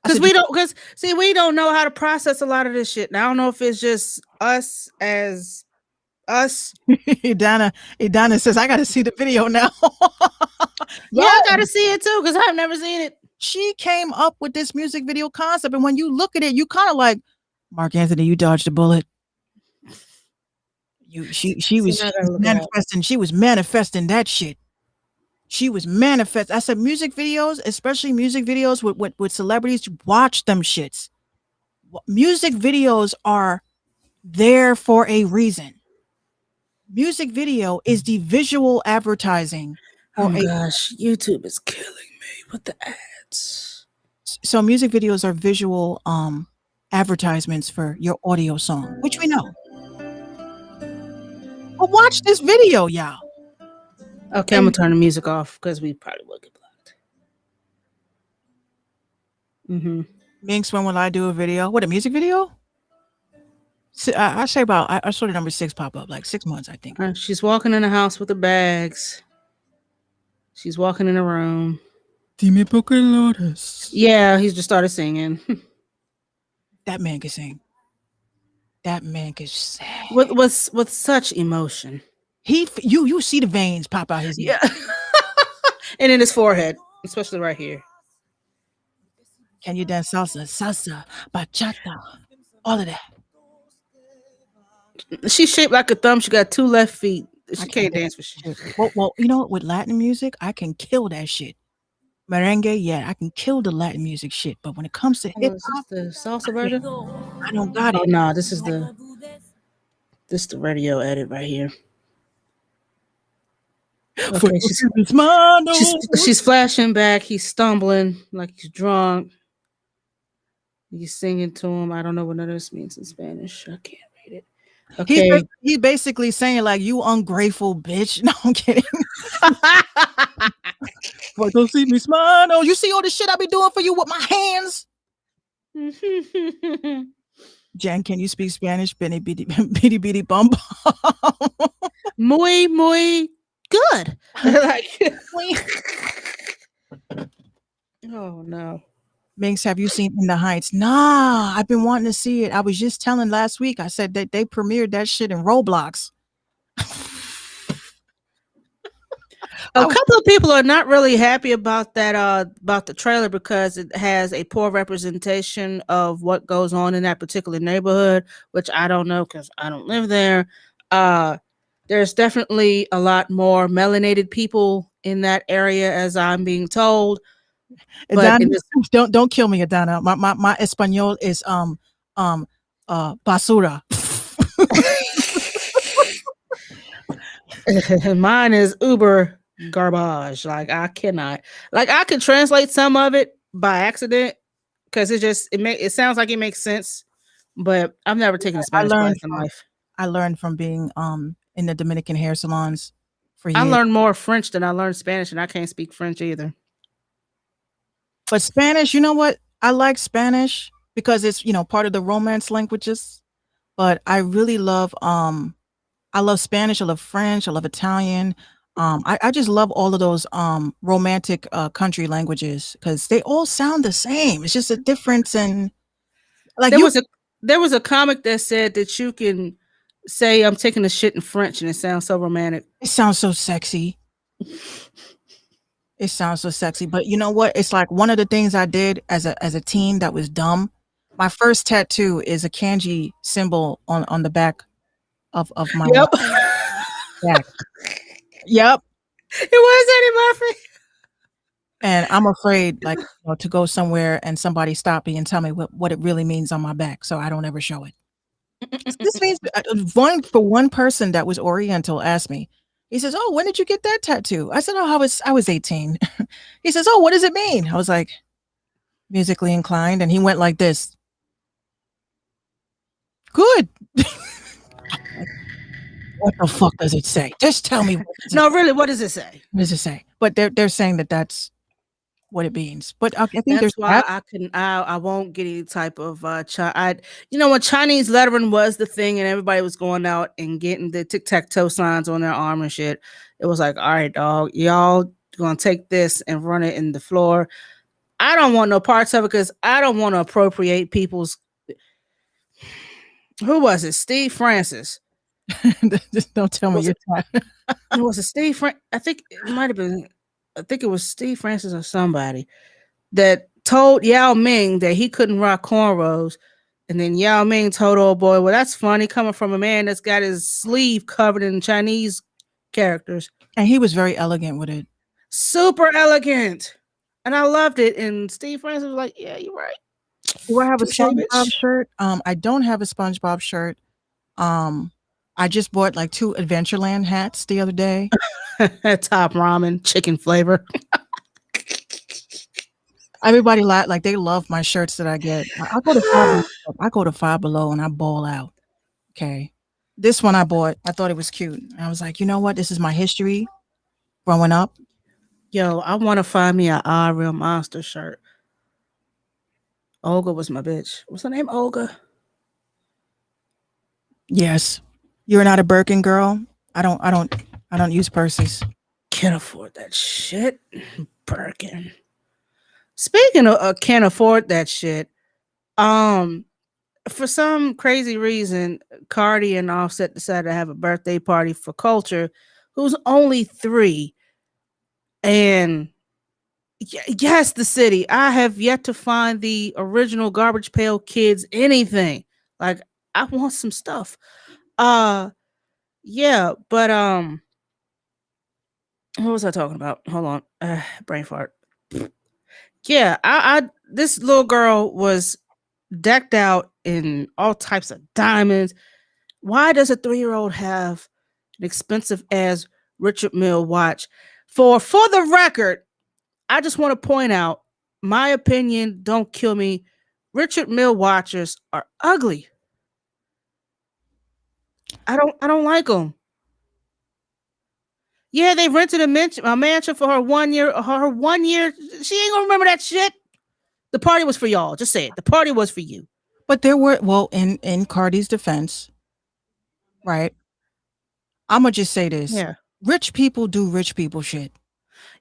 Because we don't know how to process a lot of this shit. Now I don't know if it's just us as us. Idana says, "I got to see the video now." Yeah, I gotta see it too because I've never seen it. She came up with this music video concept, and when you look at it, you kind of like, Mark Anthony, you dodged a bullet. She was manifesting. She was manifesting that shit. She was manifest. I said, music videos, especially music videos with celebrities, watch them shits. Music videos are there for a reason. Music video is the visual advertising. Oh my gosh, YouTube is killing me with the ads. So music videos are visual advertisements for your audio song, which we know. But watch this video, y'all. Okay, I'm gonna turn the music off because we probably will get blocked. Minx, when will I do a video? What, a music video? I say about, I saw the number 6 pop up, like 6 months, I think. She's walking in the house with the bags. She's walking in the room. Dime porque lloras. Yeah, he just started singing. That man can sing. That man can sing. With such emotion. You see the veins pop out his neck. Yeah. And in his forehead, especially right here. Can you dance salsa, bachata, all of that? She's shaped like a thumb. She got 2 left feet. She can't dance for shit. Well, you know what? With Latin music, I can kill that shit. Merengue, yeah, I can kill the Latin music shit. But when it comes to hip hop, the salsa version, I don't got it. Oh no, this is the radio edit right here. Okay, she's flashing back. He's stumbling like he's drunk. He's singing to him. I don't know what none of this means in Spanish. I can't read it. Okay, he's basically saying like, "You ungrateful bitch." No, I'm kidding. But don't see me smile. No, you see all the shit I be doing for you with my hands. Jen, can you speak Spanish? Bitty bitty bum. Muy good. Like, oh no. Minx, have you seen In the Heights? Nah, I've been wanting to see it. I was just telling last week. I said that they premiered that shit in Roblox. A couple of people are not really happy about that about the trailer because it has a poor representation of what goes on in that particular neighborhood, which I don't know because I don't live there. There's definitely a lot more melanated people in that area, as I'm being told. Adana, don't kill me, Adana. My Espanol is basura. Mine is uber garbage. Like I cannot. Like I can translate some of it by accident because it sounds like it makes sense, but I've never taken a Spanish class in life. I learned from being in the Dominican hair salons for years. I learned more French than I learned Spanish, and I can't speak French either. But Spanish, you know what? I like Spanish because it's, part of the Romance languages. But I really love I love Spanish, I love French, I love Italian. I just love all of those romantic country languages because they all sound the same. It's just a difference in like there was a comic that said that you can say I'm taking a shit in French and it sounds so romantic. It sounds so sexy. It sounds so sexy. But you know what? It's like one of the things I did as a teen that was dumb My first tattoo is a kanji symbol on the back of my Yep. back. Yep. It was Eddie Murphy. And I'm afraid, like, to go somewhere and somebody stop me and tell me what it really means on my back, so I don't ever show it. This means one person that was Oriental asked me. He says, "Oh, when did you get that tattoo?" I said, "Oh, I was 18." He says, "Oh, what does it mean?" I was like, musically inclined, and he went like this. Good. What the fuck does it say? Just tell me. No, really, what does it say? What does it say? But they're saying that that's what it means. But I think That's there's why I won't get any type of when Chinese lettering was the thing and everybody was going out and getting the tic-tac-toe signs on their arm and shit. It was like, all right, dog, y'all gonna take this and run it in the floor. I don't want no parts of it because I don't want to appropriate people's. Who was it? Steve Francis. Just don't tell me Was your time. It was a Steve. I think it might have been. I think it was Steve Francis or somebody that told Yao Ming that he couldn't rock cornrows, and then Yao Ming told old boy, "Well, that's funny coming from a man that's got his sleeve covered in Chinese characters." And he was very elegant with it. Super elegant, and I loved it. And Steve Francis was like, "Yeah, you're right." Do I have a Touche, SpongeBob bitch. shirt? I don't have a SpongeBob shirt. I just bought like 2 Adventureland hats the other day. Top ramen, chicken flavor. Everybody like they love my shirts that I get. I go to Five Below and I ball out. Okay. This one I bought. I thought it was cute. I was like, you know what? This is my history growing up. Yo, I want to find me a Real Monster shirt. Olga was my bitch. What's her name? Olga. Yes. You're not a Birkin girl. I don't use purses. Can't afford that shit. Birkin. Speaking of can't afford that shit, for some crazy reason, Cardi and Offset decided to have a birthday party for Culture, who's only 3. And yes, the city. I have yet to find the original Garbage Pail Kids anything. Like, I want some stuff. Yeah, but what was I talking about? Hold on. Brain fart. Yeah, I this little girl was decked out in all types of diamonds. Why does a 3-year-old have an expensive ass Richard Mille watch? For the record, I just want to point out, my opinion, don't kill me. Richard Mille watches are ugly. I don't like them. Yeah, they rented a mansion for her 1 year. Her 1 year, she ain't gonna remember that shit. The party was for y'all. Just say it. The party was for you. But there were, well, in Cardi's defense, right? I'm gonna just say this. Yeah. Rich people do rich people shit.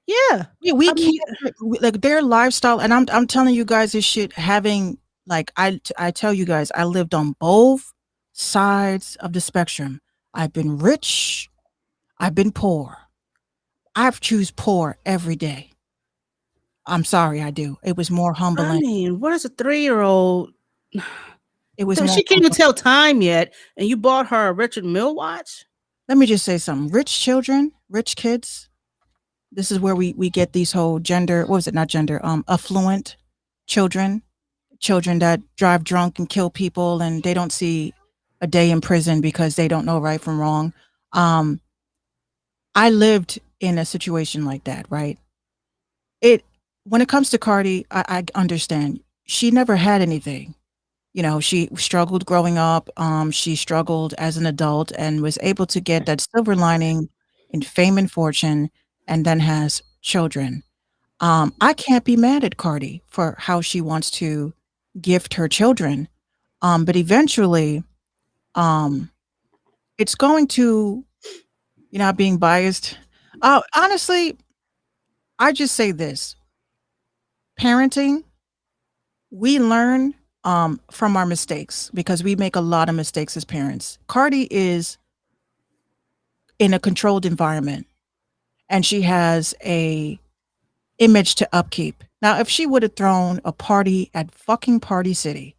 Yeah. We I mean- can't like their lifestyle, and I'm telling you guys this shit. Having like I tell you guys, I lived on both sides of the spectrum. I've been rich, I've been poor. I've choose poor every day. I'm sorry, I do. It was more I humbling. mean, what is a 3-year-old? It was So more she can't even humbling. tell time yet, and you bought her a Richard Mille watch? Let me just say something. Rich children, rich kids. This is where we get these whole gender, what was it? Not gender, affluent children that drive drunk and kill people, and they don't see a day in prison because they don't know right from wrong. I lived in a situation like that, right? When it comes to Cardi, I understand. She never had anything. You know, she struggled growing up. She struggled as an adult and was able to get that silver lining in fame and fortune, and then has children. I can't be mad at Cardi for how she wants to gift her children. But eventually, it's going to, not being biased. Honestly, I just say this. Parenting, we learn from our mistakes because we make a lot of mistakes as parents. Cardi is in a controlled environment and she has a image to upkeep. Now, if she would have thrown a party at fucking Party City,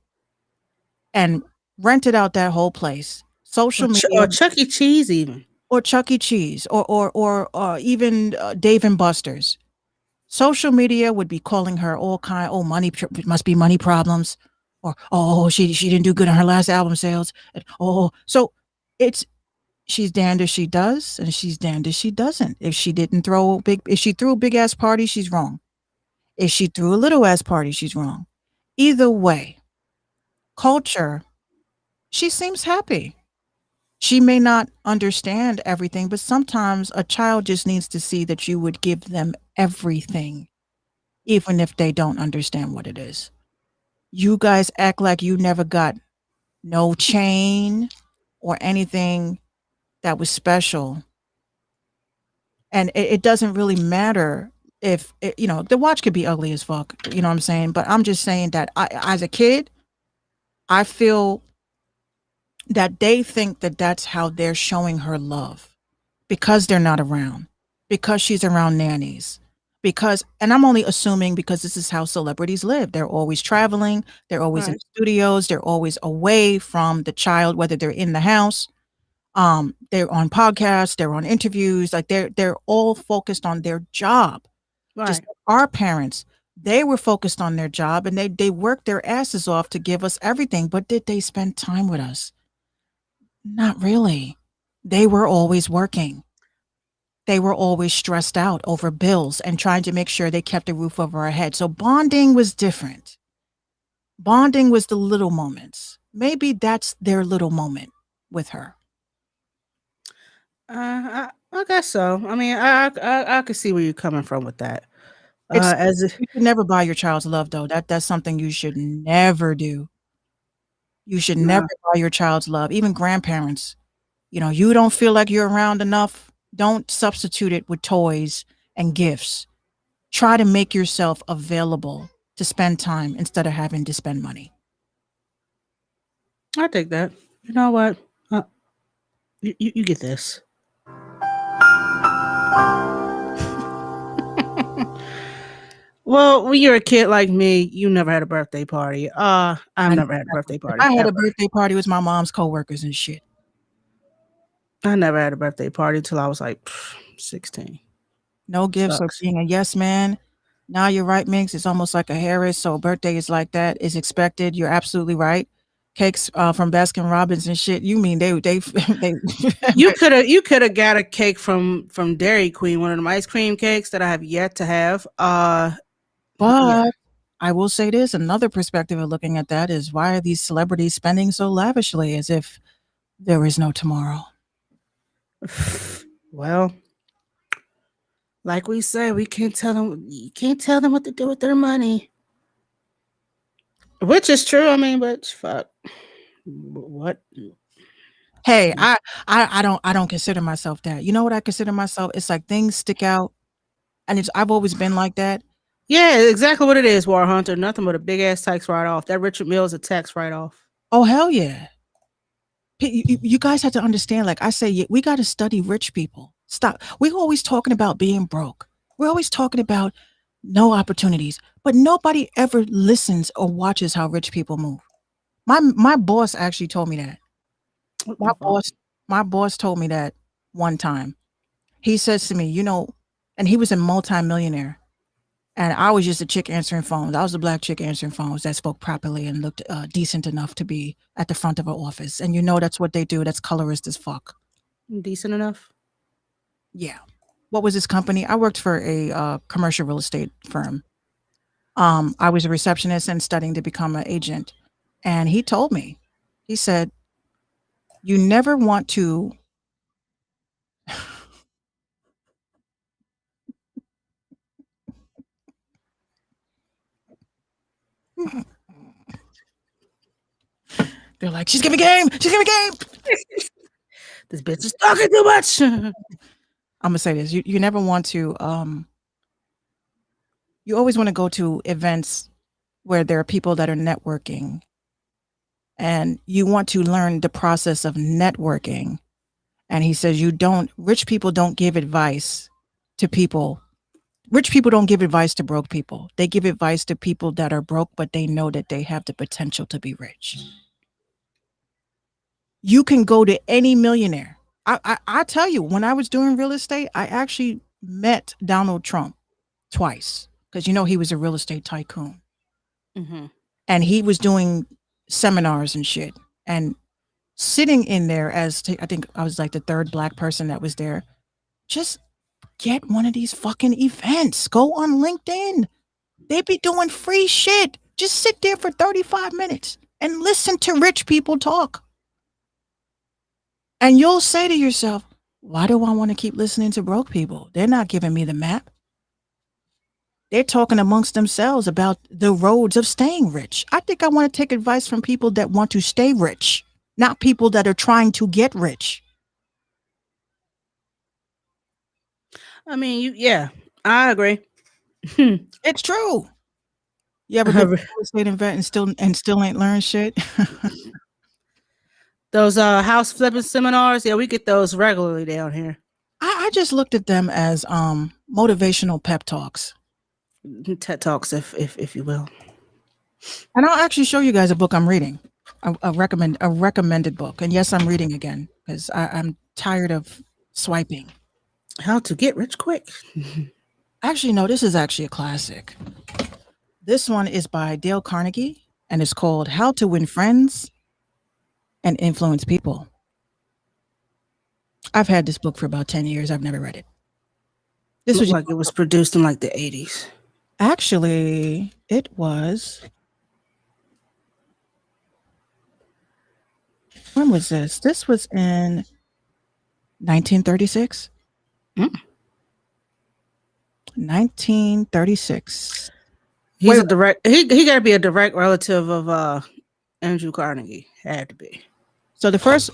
and rented out that whole place. Social media Or Chuck E. Cheese, even. or Chuck E. Cheese or even Dave and Buster's. Social media would be calling her all kind. Oh, money must be money problems, or oh, she didn't do good on her last album sales. And, oh, so it's she's damned if she does, and she's damned if she doesn't. If she threw a big ass party, she's wrong. If she threw a little ass party, she's wrong. Either way, culture, she seems happy. She may not understand everything, but sometimes a child just needs to see that you would give them everything, even if they don't understand what it is. You guys act like you never got no chain or anything that was special. And it doesn't really matter if, the watch could be ugly as fuck, you know what I'm saying? But I'm just saying that as a kid, I feel that they think that that's how they're showing her love because they're not around, because she's around nannies, and I'm only assuming because this is how celebrities live. They're always traveling. They're always in studios. They're always away from the child, whether they're in the house. They're on podcasts. They're on interviews. Like they're all focused on their job. Right. Just like our parents, they were focused on their job and they worked their asses off to give us everything. But did they spend time with us? Not really. They were always working. They were always stressed out over bills and trying to make sure they kept a roof over our head. So bonding was different. Bonding was the little moments. Maybe that's their little moment with her. I guess so. I mean, I could see where you're coming from with that. You should never buy your child's love, though. That's something you should never do. You should never buy your child's love, even grandparents. You don't feel like you're around enough. Don't substitute it with toys and gifts. Try to make yourself available to spend time instead of having to spend money. I take that. You know what? You get this. Well, when you're a kid like me, you never had a birthday party. I've never had a birthday party. I had a birthday party with my mom's coworkers and shit. I never had a birthday party till I was like 16. No gifts or being a yes man. Now you're right, Minx. It's almost like a Harris. So a birthday is like that. Is expected. You're absolutely right. Cakes from Baskin Robbins and shit. You mean they You could have got a cake from Dairy Queen, one of them ice cream cakes that I have yet to have. But I will say this, another perspective of looking at that is, why are these celebrities spending so lavishly as if there is no tomorrow? Well, like we say, you can't tell them what to do with their money. Which is true. I mean, but fuck. What? Hey, I don't consider myself that. You know what I consider myself? It's like things stick out, and I've always been like that. Yeah, exactly what it is, War Hunter. Nothing but a big ass tax write off. That Richard Mills a tax write off. Oh hell yeah! You guys have to understand. Like I say, we got to study rich people. Stop. We're always talking about being broke. We're always talking about no opportunities, but nobody ever listens or watches how rich people move. My boss actually told me that. My boss told me that one time. He says to me, and he was a multi-millionaire. And I was just a chick answering phones. I was a black chick answering phones that spoke properly and looked decent enough to be at the front of an office. And that's what they do. That's colorist as fuck. Decent enough? Yeah. What was his company? I worked for a commercial real estate firm. I was a receptionist and studying to become an agent. And he told me, he said, you never want to they're like, she's giving game. She's giving game. This bitch is talking too much. I'm gonna say this. You never want to you always want to go to events where there are people that are networking, and you want to learn the process of networking. And he says rich people don't give advice to people. Rich people don't give advice to broke people. They give advice to people that are broke, but they know that they have the potential to be rich. You can go to any millionaire. I tell you, when I was doing real estate, I actually met Donald Trump twice because he was a real estate tycoon. Mm-hmm. And he was doing seminars and shit. And sitting in there I think I was like the third Black person that was there. Just get one of these fucking events. Go on LinkedIn. They be doing free shit. Just sit there for 35 minutes and listen to rich people talk. And you'll say to yourself, why do I want to keep listening to broke people? They're not giving me the map. They're talking amongst themselves about the roads of staying rich. I think I want to take advice from people that want to stay rich, not people that are trying to get rich. I mean, I agree. It's true. You ever been a real estate investment and still ain't learned shit? Those house flipping seminars, we get those regularly down here. I just looked at them as motivational pep talks. TED Talks, if you will. And I'll actually show you guys a book I'm reading, a recommended book. And yes, I'm reading again because I'm tired of swiping. How to Get Rich Quick. Actually, no, this is actually a classic. This one is by Dale Carnegie, and it's called How to Win Friends and Influence People. I've had this book for about 10 years. I've never read it. This was like it was produced in like the 80s. Actually, it was. When was this? This was in 1936. 1936. He's a direct. He got to be a direct relative of Andrew Carnegie. Had to be. So the first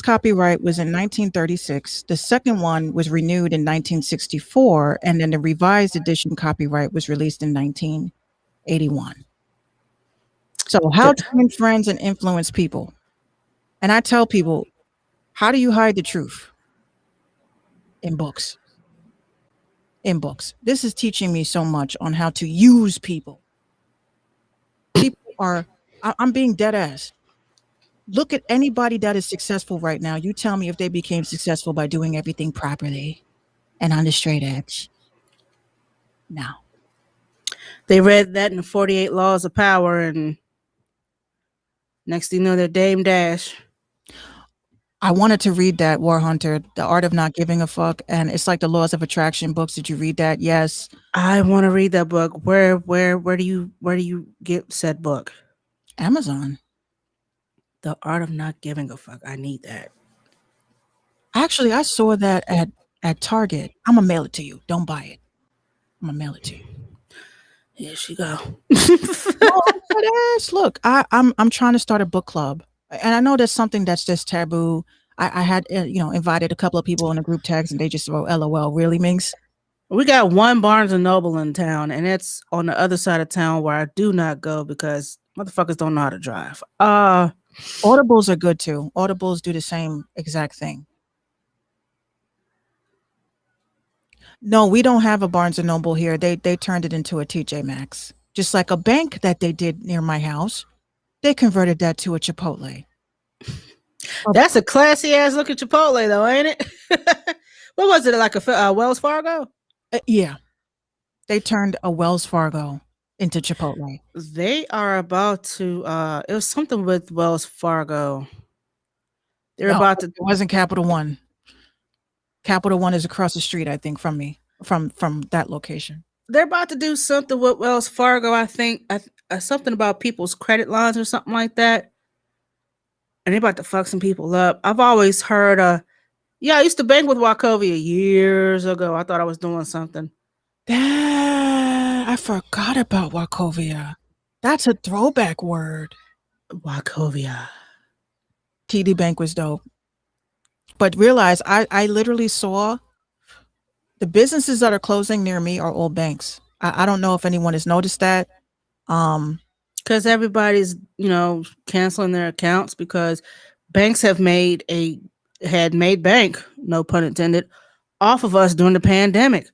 copyright was in 1936. The second one was renewed in 1964, and then the revised edition copyright was released in 1981. So how to win friends and influence people. And I tell people, how do you hide the truth? In books. In books. This is teaching me so much on how to use people. I'm being dead ass. Look at anybody that is successful right now. You tell me if they became successful by doing everything properly and on the straight edge. No. They read that in the 48 Laws of Power, and next thing you know, they're Dame Dash. I wanted to read that, War Hunter, The Art of Not Giving a Fuck, and it's like the Laws of Attraction books. Did you read that? Yes. I want to read that book. Where do you get said book? Amazon. The Art of Not Giving a Fuck. I need that. Actually, I saw that at Target. I'm gonna mail it to you. Don't buy it. I'm gonna mail it to you. Here she go. Look, I'm trying to start a book club, and I know that's something that's just taboo. I had invited a couple of people in the group text, and they just wrote LOL. Really, Minx? We got one Barnes and Noble in town, and it's on the other side of town where I do not go because motherfuckers don't know how to drive. Audibles are good too. Audibles do the same exact thing. No, we don't have a Barnes and Noble here. They turned it into a TJ Maxx. Just like a bank that they did near my house. They converted that to a Chipotle. That's a classy ass looking Chipotle though, ain't it? What was it, like a Wells Fargo? Yeah. They turned a Wells Fargo into Chipotle. They are about to it was something with Wells Fargo. They're about to. It wasn't Capital One. Capital One is across the street, I think, from me, from that location. They're about to do something with Wells Fargo, I think. Something about people's credit lines or something like that. And they're about to fuck some people up. I've always heard I used to bank with Wachovia years ago. I thought I was doing something. I forgot about Wachovia. That's a throwback word. Wachovia. TD Bank was dope. But realize I literally saw the businesses that are closing near me are all banks. I don't know if anyone has noticed that. Because everybody's, canceling their accounts because banks had made bank, no pun intended, off of us during the pandemic.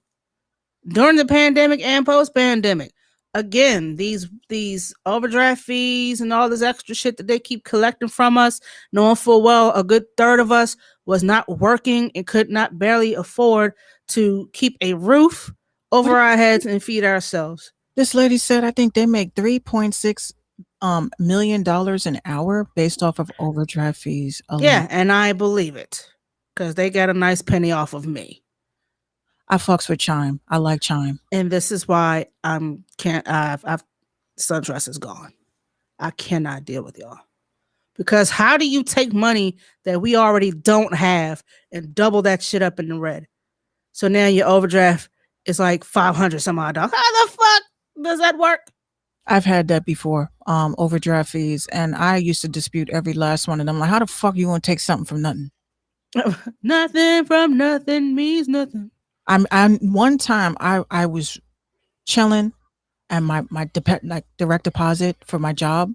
During the pandemic and post-pandemic. again, these overdraft fees and all this extra shit that they keep collecting from us, knowing full well a good third of us was not working and could not barely afford to keep a roof over our heads and feed ourselves. This lady said, I think they make $3.6 million an hour based off of overdraft fees alone. Yeah, and I believe it because they got a nice penny off of me. I fucks with Chime. I like Chime. And this is why I've SunTrust is gone. I cannot deal with y'all. Because how do you take money that we already don't have and double that shit up in the red? So now your overdraft is like 500 some odd dollars. How the fuck does that work? I've had that before, overdraft fees, and I used to dispute every last one of them. Like, how the fuck you gonna take something from nothing? Nothing from nothing means nothing. I'm one time I was chilling, and my direct deposit for my job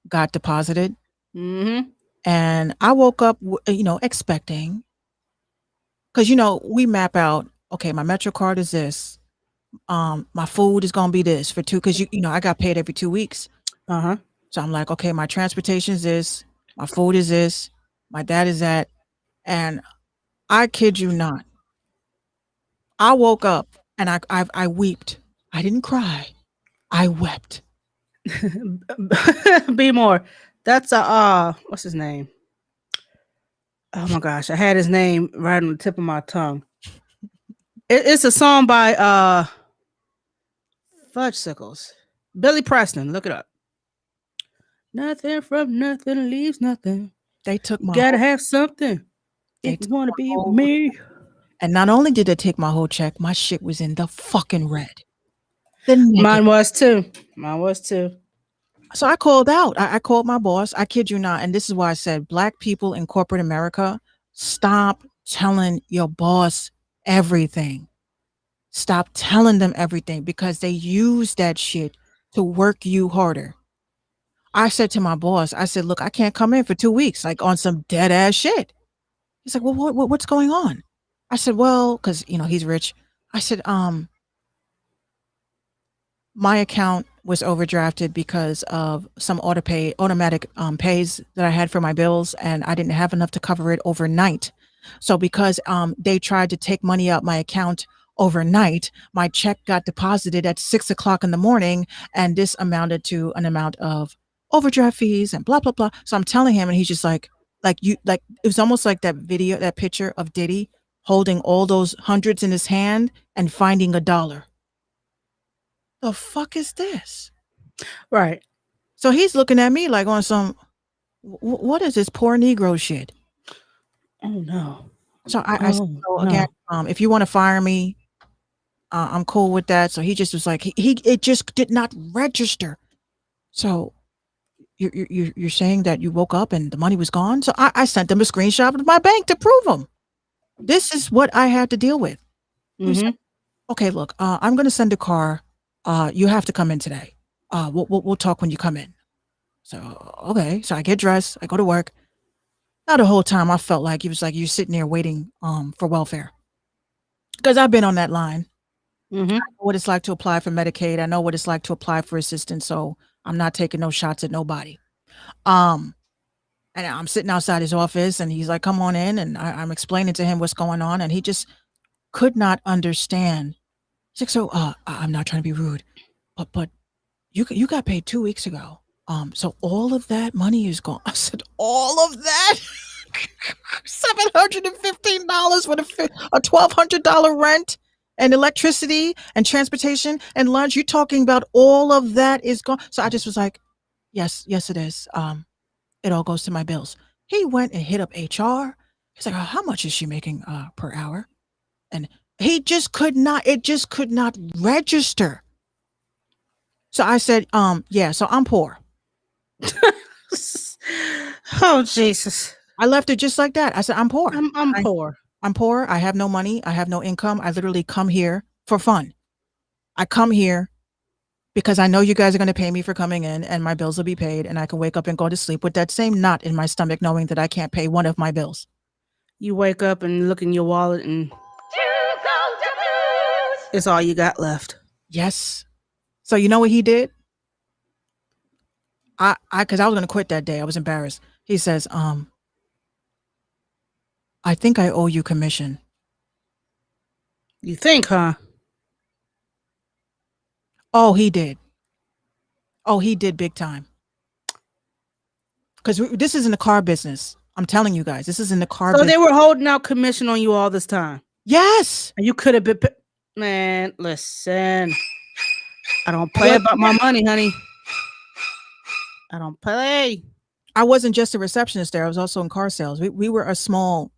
got deposited, and I woke up, expecting, because we map out. Okay, my Metro card is this. My food is gonna be this for 2, because I got paid every 2 weeks. So I'm like, okay, my transportation is this, my food is this, my dad is that, and I kid you not, I woke up and I wept. I didn't cry, I wept. Be more. That's what's his name? Oh my gosh, I had his name right on the tip of my tongue. It's a song by Fudgesicles. Billy Preston. Look it up. Nothing from nothing leaves nothing. They took my Gotta have something. They If you took want to my be whole- with me. And not only did they take my whole check, my shit was in the fucking red. Mine was too. So I called out. I called my boss. I kid you not. And this is why I said, Black people in corporate America, stop telling your boss everything. Stop telling them everything, because they use that shit to work you harder. I said to my boss, I said, look, I can't come in for 2 weeks, like on some dead ass shit. He's like, well, what's going on? I said, well, because he's rich. I said, my account was overdrafted because of some automatic pays that I had for my bills, and I didn't have enough to cover it overnight. So because they tried to take money out my account overnight, my check got deposited at 6 o'clock in the morning, and this amounted to an amount of overdraft fees and blah blah blah. So I'm telling him, and he's just like it was almost like that picture of Diddy holding all those hundreds in his hand and finding $1. The fuck is this? Right. So he's looking at me like on some, what is this poor Negro shit? Oh no. So I said, again, if you want to fire me, I'm cool with that. So he just was like, it just did not register. So you're saying that you woke up and the money was gone? So I sent them a screenshot of my bank to prove them. This is what I had to deal with. Said, okay, look, I'm going to send a car. You have to come in today. We'll talk when you come in. So, okay. So I get dressed. I go to work. Now the whole time I felt like he was like, you're sitting there waiting for welfare. Because I've been on that line. I know what it's like to apply for Medicaid. I know what it's like to apply for assistance. So I'm not taking no shots at nobody. And I'm sitting outside his office, and he's like, come on in. And I'm explaining to him what's going on. And he just could not understand. He's like, so I'm not trying to be rude, but you got paid 2 weeks ago. So all of that money is gone. I said, all of that? $715 with a $1,200 rent and electricity and transportation and lunch. You're talking about all of that is gone. So I just was like, yes, it is. It all goes to my bills. He went and hit up HR. He's like, how much is she making per hour? And it just could not register. So I said, yeah, so I'm poor. Oh Jesus. I left it just like that. I said, I'm poor. I'm poor. I'm poor. I have no money. I have no income. I literally come here for fun. I come here because I know you guys are going to pay me for coming in, and my bills will be paid, and I can wake up and go to sleep with that same knot in my stomach, knowing that I can't pay one of my bills. You wake up and look in your wallet, and it's all you got left. Yes. So you know what he did? Because I was gonna quit that day. I was embarrassed. He says, I think I owe you commission. You think, huh? Oh, he did. Oh, he did big time. Because this is in the car business. I'm telling you guys, this is in the car So business. they were holding out commission on you all this time. Yes. And you could have been, man, listen. I don't play about my money, honey. I don't play. I wasn't just a receptionist there. I was also in car sales. We were a small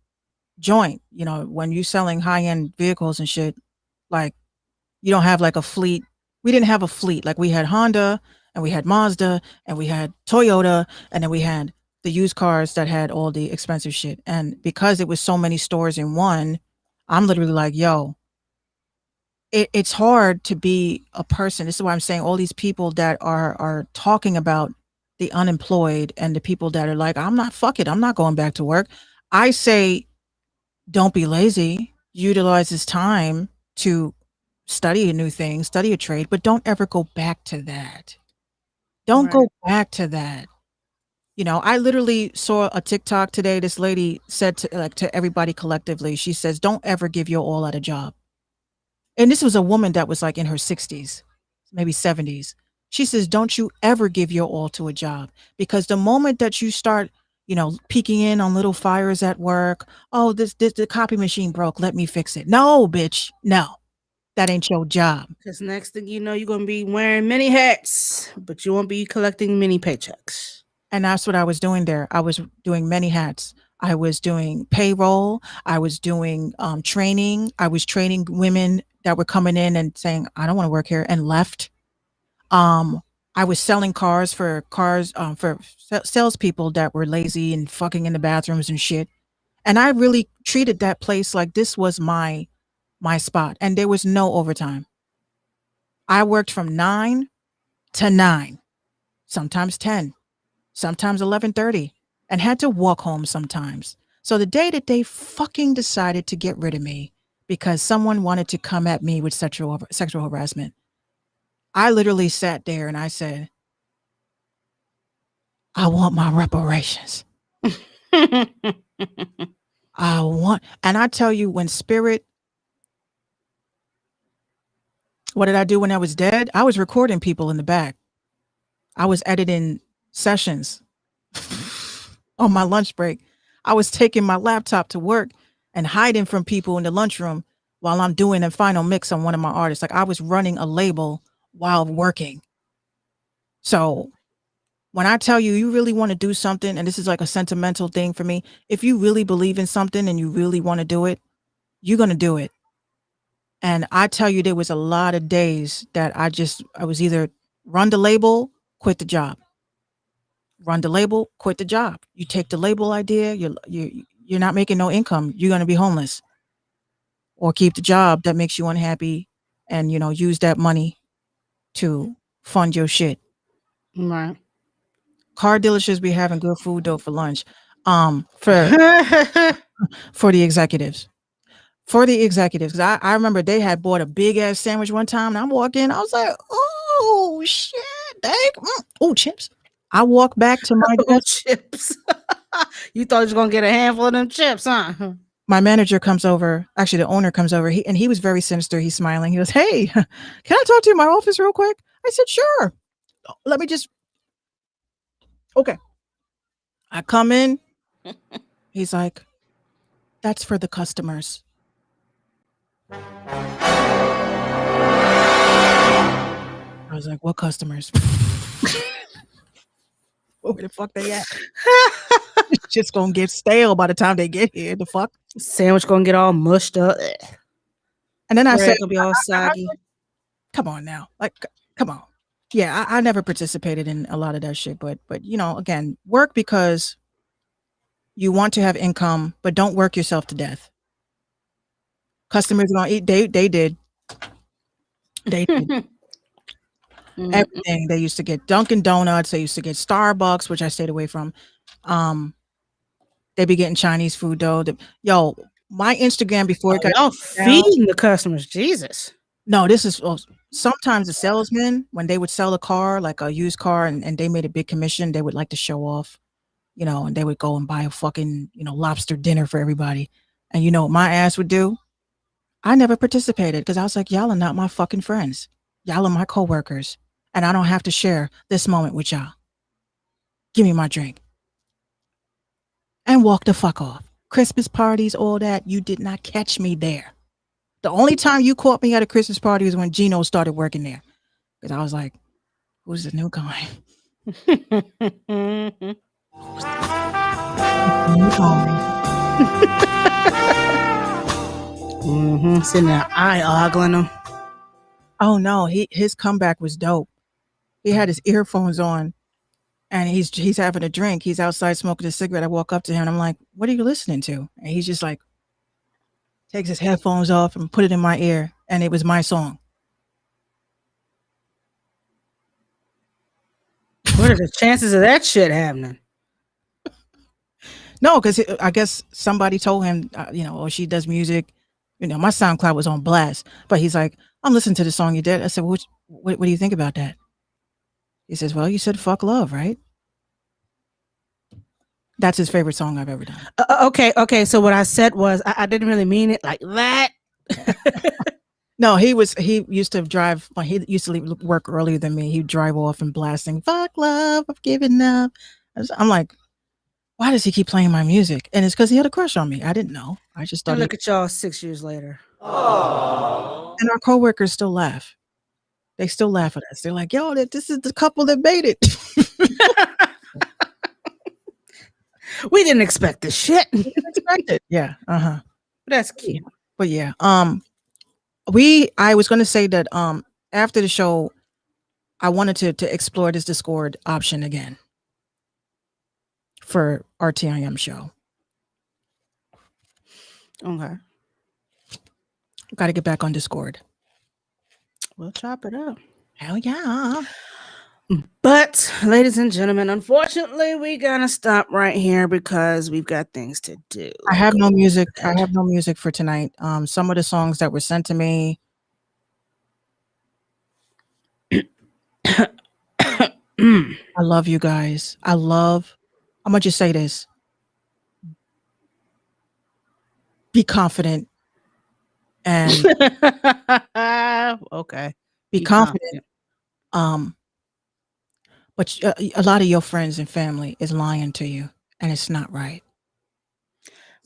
joint. You know, when you're selling high-end vehicles and shit, like you don't have like a fleet. We didn't have a fleet. Like we had Honda and we had Mazda and we had Toyota and then we had the used cars that had all the expensive shit. And because it was so many stores in one, I'm literally like, yo, it's hard to be a person. This is why I'm saying all these people that are talking about the unemployed and the people that are like, I'm not going back to work. I say, don't be lazy. Utilize this time to study a new thing, study a trade, but don't ever go back to that. Don't go back to that. You know, I literally saw a TikTok today. This lady said to everybody collectively, she says, don't ever give your all at a job. And this was a woman that was like in her 60s, maybe 70s. She says, don't you ever give your all to a job, because the moment that you start, you know, peeking in on little fires at work, oh, the copy machine broke, let me fix it. No, bitch, no, that ain't your job. Because next thing you know, you're going to be wearing many hats, but you won't be collecting many paychecks. And that's what I was doing there. I was doing many hats. I was doing payroll. I was doing training. I was training women that were coming in and saying, I don't want to work here, and left. I was selling cars for salespeople that were lazy and fucking in the bathrooms and shit. And I really treated that place like this was my spot. And there was no overtime. I worked from 9 to 9, sometimes 10, sometimes 11:30, and had to walk home sometimes. So the day that they fucking decided to get rid of me because someone wanted to come at me with sexual harassment, I literally sat there and I said, I want my reparations. And I tell you, when Spirit, what did I do when I was dead? I was recording people in the back. I was editing sessions on my lunch break. I was taking my laptop to work and hiding from people in the lunchroom while I'm doing a final mix on one of my artists. Like I was running a label while working. So when I tell you, you really want to do something, and this is like a sentimental thing for me, if you really believe in something and you really want to do it, you're going to do it. And I tell you, there was a lot of days that I was either run the label, quit the job. Run the label, quit the job. You take the label idea, you're not making no income, you're going to be homeless. Or keep the job that makes you unhappy and, you know, use that money to fund your shit. Right. Car dealerships be having good food though for lunch. For the executives. For the executives. Because I remember they had bought a big ass sandwich one time and I'm walking, I was like, oh shit, dang. Oh, chips. I walk back to my desk. Chips. You thought you was gonna get a handful of them chips, huh? My manager comes over. Actually, the owner comes over. He was very sinister. He's smiling. He goes, hey, can I talk to you in my office real quick? I said, sure. Let me just. Okay. I come in. He's like, that's for the customers. I was like, what customers? Where the fuck they at? It's just gonna get stale by the time they get here. The fuck? Sandwich gonna get all mushed up. And then I Bread said, gonna be all soggy. come on now. Like, come on. Yeah, I never participated in a lot of that shit, but you know, again, work because you want to have income, but don't work yourself to death. Customers are gonna eat. They did. They did. Everything. They used to get Dunkin' Donuts. They used to get Starbucks, which I stayed away from. They be getting Chinese food though. My Instagram before it got y'all feeding the customers. Jesus. No, this is sometimes the salesmen, when they would sell a car, like a used car, and they made a big commission, they would like to show off, and they would go and buy a fucking, lobster dinner for everybody. And you know what my ass would do? I never participated because I was like, y'all are not my fucking friends. Y'all are my coworkers. And I don't have to share this moment with y'all. Give me my drink. And walk the fuck off. Christmas parties, all that, you did not catch me there. The only time you caught me at a Christmas party was when Gino started working there. Because I was like, who's the new guy? Sitting there eye ogling him. Oh no, his comeback was dope. He had his earphones on and he's having a drink. He's outside smoking a cigarette. I walk up to him and I'm like, what are you listening to? And he's just like, takes his headphones off and put it in my ear. And it was my song. What are the chances of that shit happening? No, because I guess somebody told him, she does music. My SoundCloud was on blast. But he's like, I'm listening to the song you did. I said, what do you think about that? He says, well, you said fuck love, right? That's his favorite song I've ever done. Okay. So what I said was, I didn't really mean it like that. No, he used to drive. He used to leave work earlier than me. He'd drive off and blasting, fuck love, I've given up. I'm like, why does he keep playing my music? And it's because he had a crush on me. I didn't know. I just thought. Look at y'all 6 years later. Aww. And our coworkers still laugh. They still laugh at us. They're like, yo, this is the couple that made it. We didn't expect this shit. We didn't expect it. Yeah. Uh-huh. That's cute. But yeah. I was gonna say that after the show, I wanted to explore this Discord option again for RTIM show. Okay. Got to get back on Discord. We'll chop it up. Hell yeah. But, ladies and gentlemen, unfortunately, we gotta stop right here because we've got things to do. I have no music. I have no music for tonight. Some of the songs that were sent to me. I love you guys. I'm gonna just say this. Be confident. And okay. Be confident. But a lot of your friends and family is lying to you, and it's not right.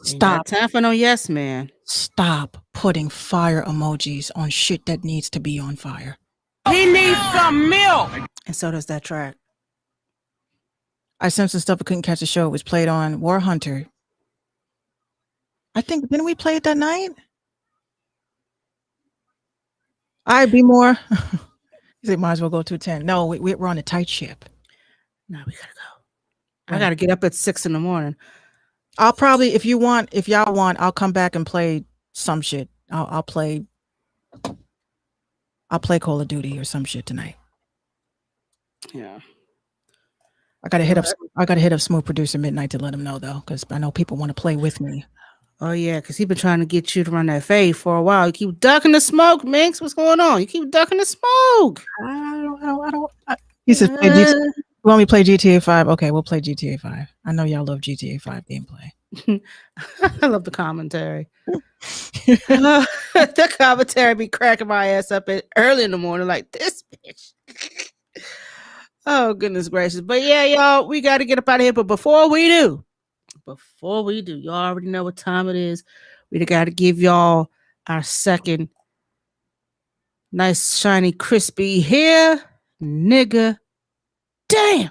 Stop. Time for no yes, man. Stop putting fire emojis on shit that needs to be on fire. He needs some milk. And so does that track. I sent some stuff I couldn't catch the show. It was played on War Hunter. I think, didn't we play it that night? I'd be more. You say might as well go to 10. No, we're on a tight ship. No, we gotta go. I gotta get up at 6 a.m. I'll probably, if y'all want, I'll come back and play some shit. I'll play Call of Duty or some shit tonight. Yeah. I gotta hit up Smooth Producer Midnight to let him know though, because I know people want to play with me. Oh yeah, because he's been trying to get you to run that fade for a while. You keep ducking the smoke, Minx. What's going on? You keep ducking the smoke. I don't. He says, you want me to play GTA 5? Okay, we'll play GTA 5. I know y'all love GTA 5 gameplay. I love the commentary. The commentary be cracking my ass up early in the morning like this bitch. Oh, goodness gracious. But yeah, y'all, we got to get up out of here. But before we do, y'all already know what time it is. We got to give y'all our second nice, shiny, crispy hair, nigga. Damn.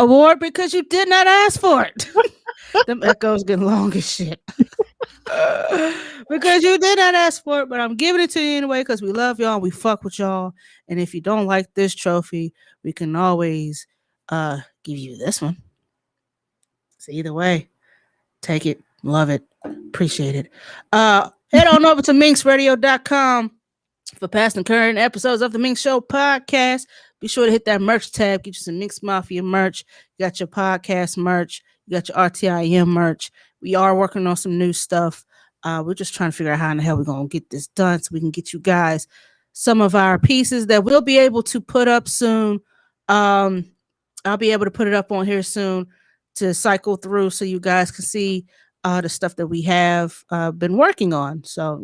Award because you did not ask for it. Them echoes getting long as shit. Because you did not ask for it, but I'm giving it to you anyway because we love y'all. We fuck with y'all. And if you don't like this trophy, we can always give you this one. So either way, take it, love it, appreciate it. Head on over to minxradio.com for past and current episodes of the Minx Show podcast. be sure to hit that merch tab. Get you some Mix Mafia merch. You got your podcast merch. You got your RTIM merch. We are working on some new stuff. We're just trying to figure out how in the hell we're going to get this done so we can get you guys some of our pieces that we'll be able to put up soon. I'll be able to put it up on here soon to cycle through so you guys can see the stuff that we have been working on. So,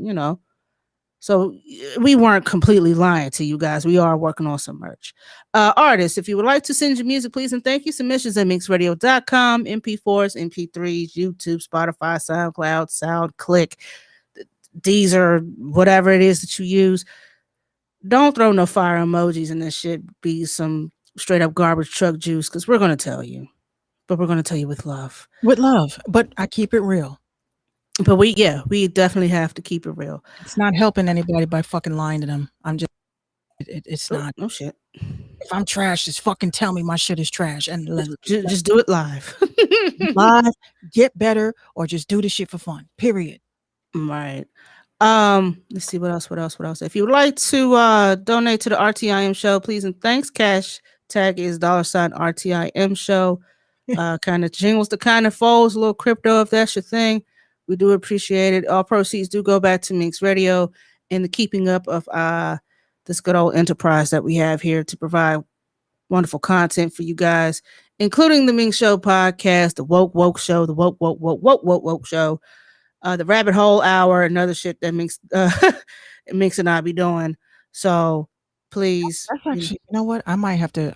so we weren't completely lying to you guys. We are working on some merch. Artists, if you would like to send your music, please and thank you. Submissions at mixradio.com, MP4s, MP3s, YouTube, Spotify, SoundCloud, SoundClick, Deezer, whatever it is that you use. Don't throw no fire emojis in this shit. Be some straight up garbage truck juice, because we're going to tell you. But we're going to tell you with love. With love, but I keep it real. But we definitely have to keep it real. It's not helping anybody by fucking lying to them. I'm just, it's not. No shit. If I'm trash, just fucking tell me my shit is trash and just do it live. live, get better, or just do the shit for fun. Period. Right. Let's see what else. If you would like to donate to the RTIM show, please and thanks. Cash tag is $RTIM show. Kind of jingles to kind of folds, a little crypto if that's your thing. We do appreciate it. All proceeds do go back to Mix Radio and the keeping up of this good old enterprise that we have here to provide wonderful content for you guys, including the Mink Show podcast, the Woke Show, the Woke Show, the Rabbit Hole Hour, and other shit that Minx and I be doing. So please, that's actually, you know what? I might have to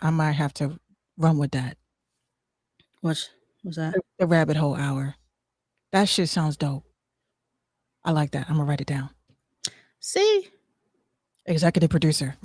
run with that. What's that? The Rabbit Hole Hour. That shit sounds dope. I like that. I'm gonna write it down. See, executive producer.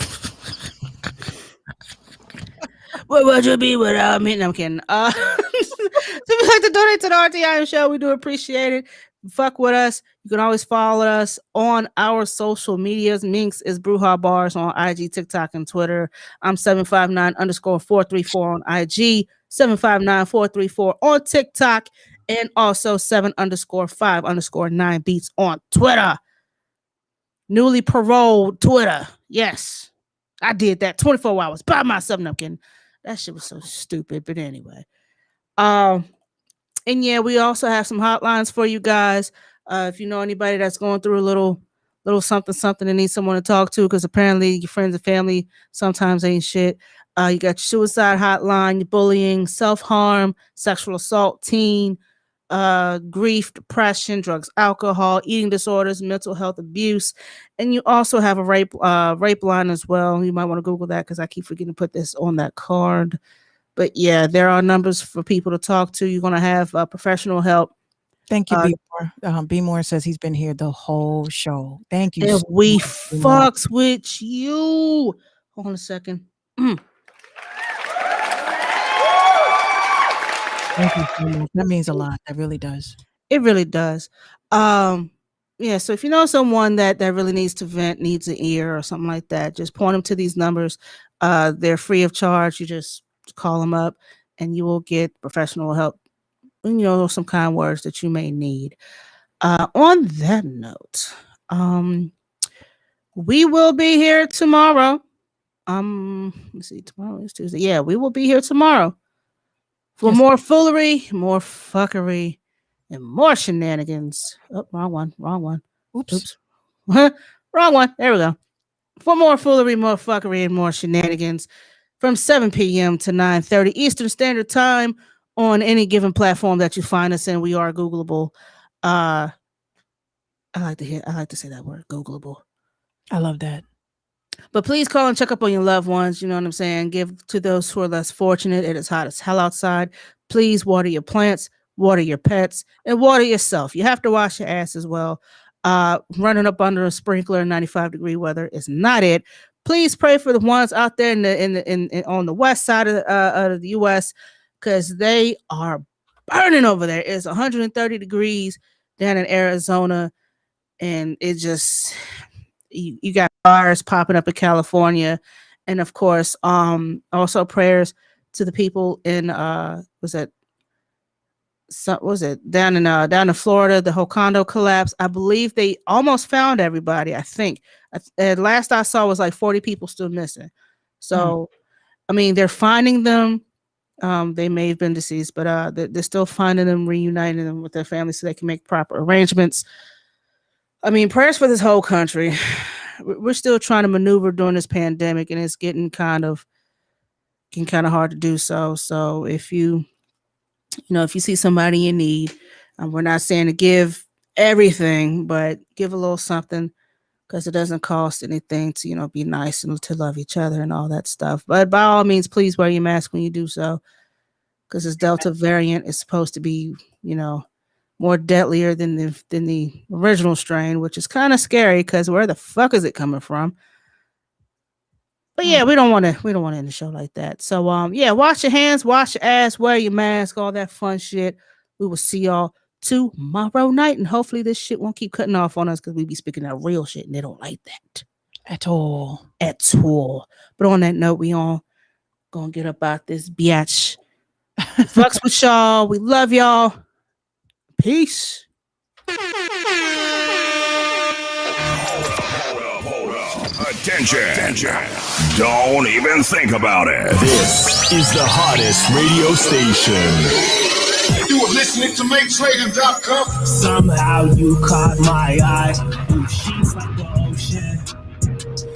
What would you be without me? No, I'm kidding. So if you'd like to donate to the RTIM show, we do appreciate it. Fuck with us. You can always follow us on our social medias. Minx is Bruja Bars on IG, TikTok, and Twitter. I'm 759_434 on IG, 759-434 on TikTok, and also 7_5_9 beats on Twitter. Newly paroled Twitter. Yes, I did that 24 hours by myself. No, I'm kidding. That shit was so stupid. But anyway, and yeah, we also have some hotlines for you guys. If you know anybody that's going through a little something and needs someone to talk to, because apparently your friends and family sometimes ain't shit. You got your suicide hotline, your bullying, self-harm, sexual assault, teen, grief, depression, drugs, alcohol, eating disorders, mental health abuse. And you also have a rape line as well. You might want to Google that because I keep forgetting to put this on that card. But yeah, there are numbers for people to talk to. You're going to have professional help. Thank you, B More. B More says he's been here the whole show. Thank you. So we fucks with you. Hold on a second. Thank you so much. That means a lot. That really does. It really does. Yeah, so if you know someone that really needs to vent, needs an ear or something like that, just point them to these numbers. They're free of charge. You just call them up and you will get professional help, some kind words that you may need. On that note, we will be here tomorrow. Let's see, tomorrow is Tuesday. Yeah, we will be here tomorrow for more foolery, more fuckery, and more shenanigans. Oh, wrong one. Oops. Wrong one. There we go. For more foolery, more fuckery, and more shenanigans from 7 p.m. to 9:30 Eastern Standard Time on any given platform that you find us in. We are Googleable. I like to say that word, Googleable. I love that. But please call and check up on your loved ones. You know what I'm saying? Give to those who are less fortunate. It is hot as hell outside. Please water your plants, water your pets, and water yourself. You have to wash your ass as well. Running up under a sprinkler in 95-degree weather is not it. Please pray for the ones out there on the west side of the U.S. because they are burning over there. It's 130 degrees down in Arizona, and it just you got fires popping up in California, and of course, also prayers to the people in down in Florida, the whole condo collapse. I believe they almost found everybody. I think at last I saw was like 40 people still missing. So I mean, they're finding them. They may have been deceased, but they're still finding them, reuniting them with their families so they can make proper arrangements. I mean, prayers for this whole country. We're still trying to maneuver during this pandemic, and it's getting kind of hard to do so. So if you see somebody in need, we're not saying to give everything, but give a little something, because it doesn't cost anything to, be nice and to love each other and all that stuff. But by all means, please wear your mask when you do so, because this Delta variant is supposed to be, more deadlier than the original strain, which is kind of scary, because where the fuck is it coming from? But yeah, we don't want to end the show like that. So yeah, wash your hands, wash your ass, wear your mask, all that fun shit. We will see y'all tomorrow night, and hopefully this shit won't keep cutting off on us, because we be speaking that real shit and they don't like that At all. But on that note, we all gonna get up out this biatch. Fucks with y'all. We love y'all. Peace. Hold up. Attention. Don't even think about it. This is the hottest radio station. You were listening to MakeTrading.com. Somehow you caught my eye.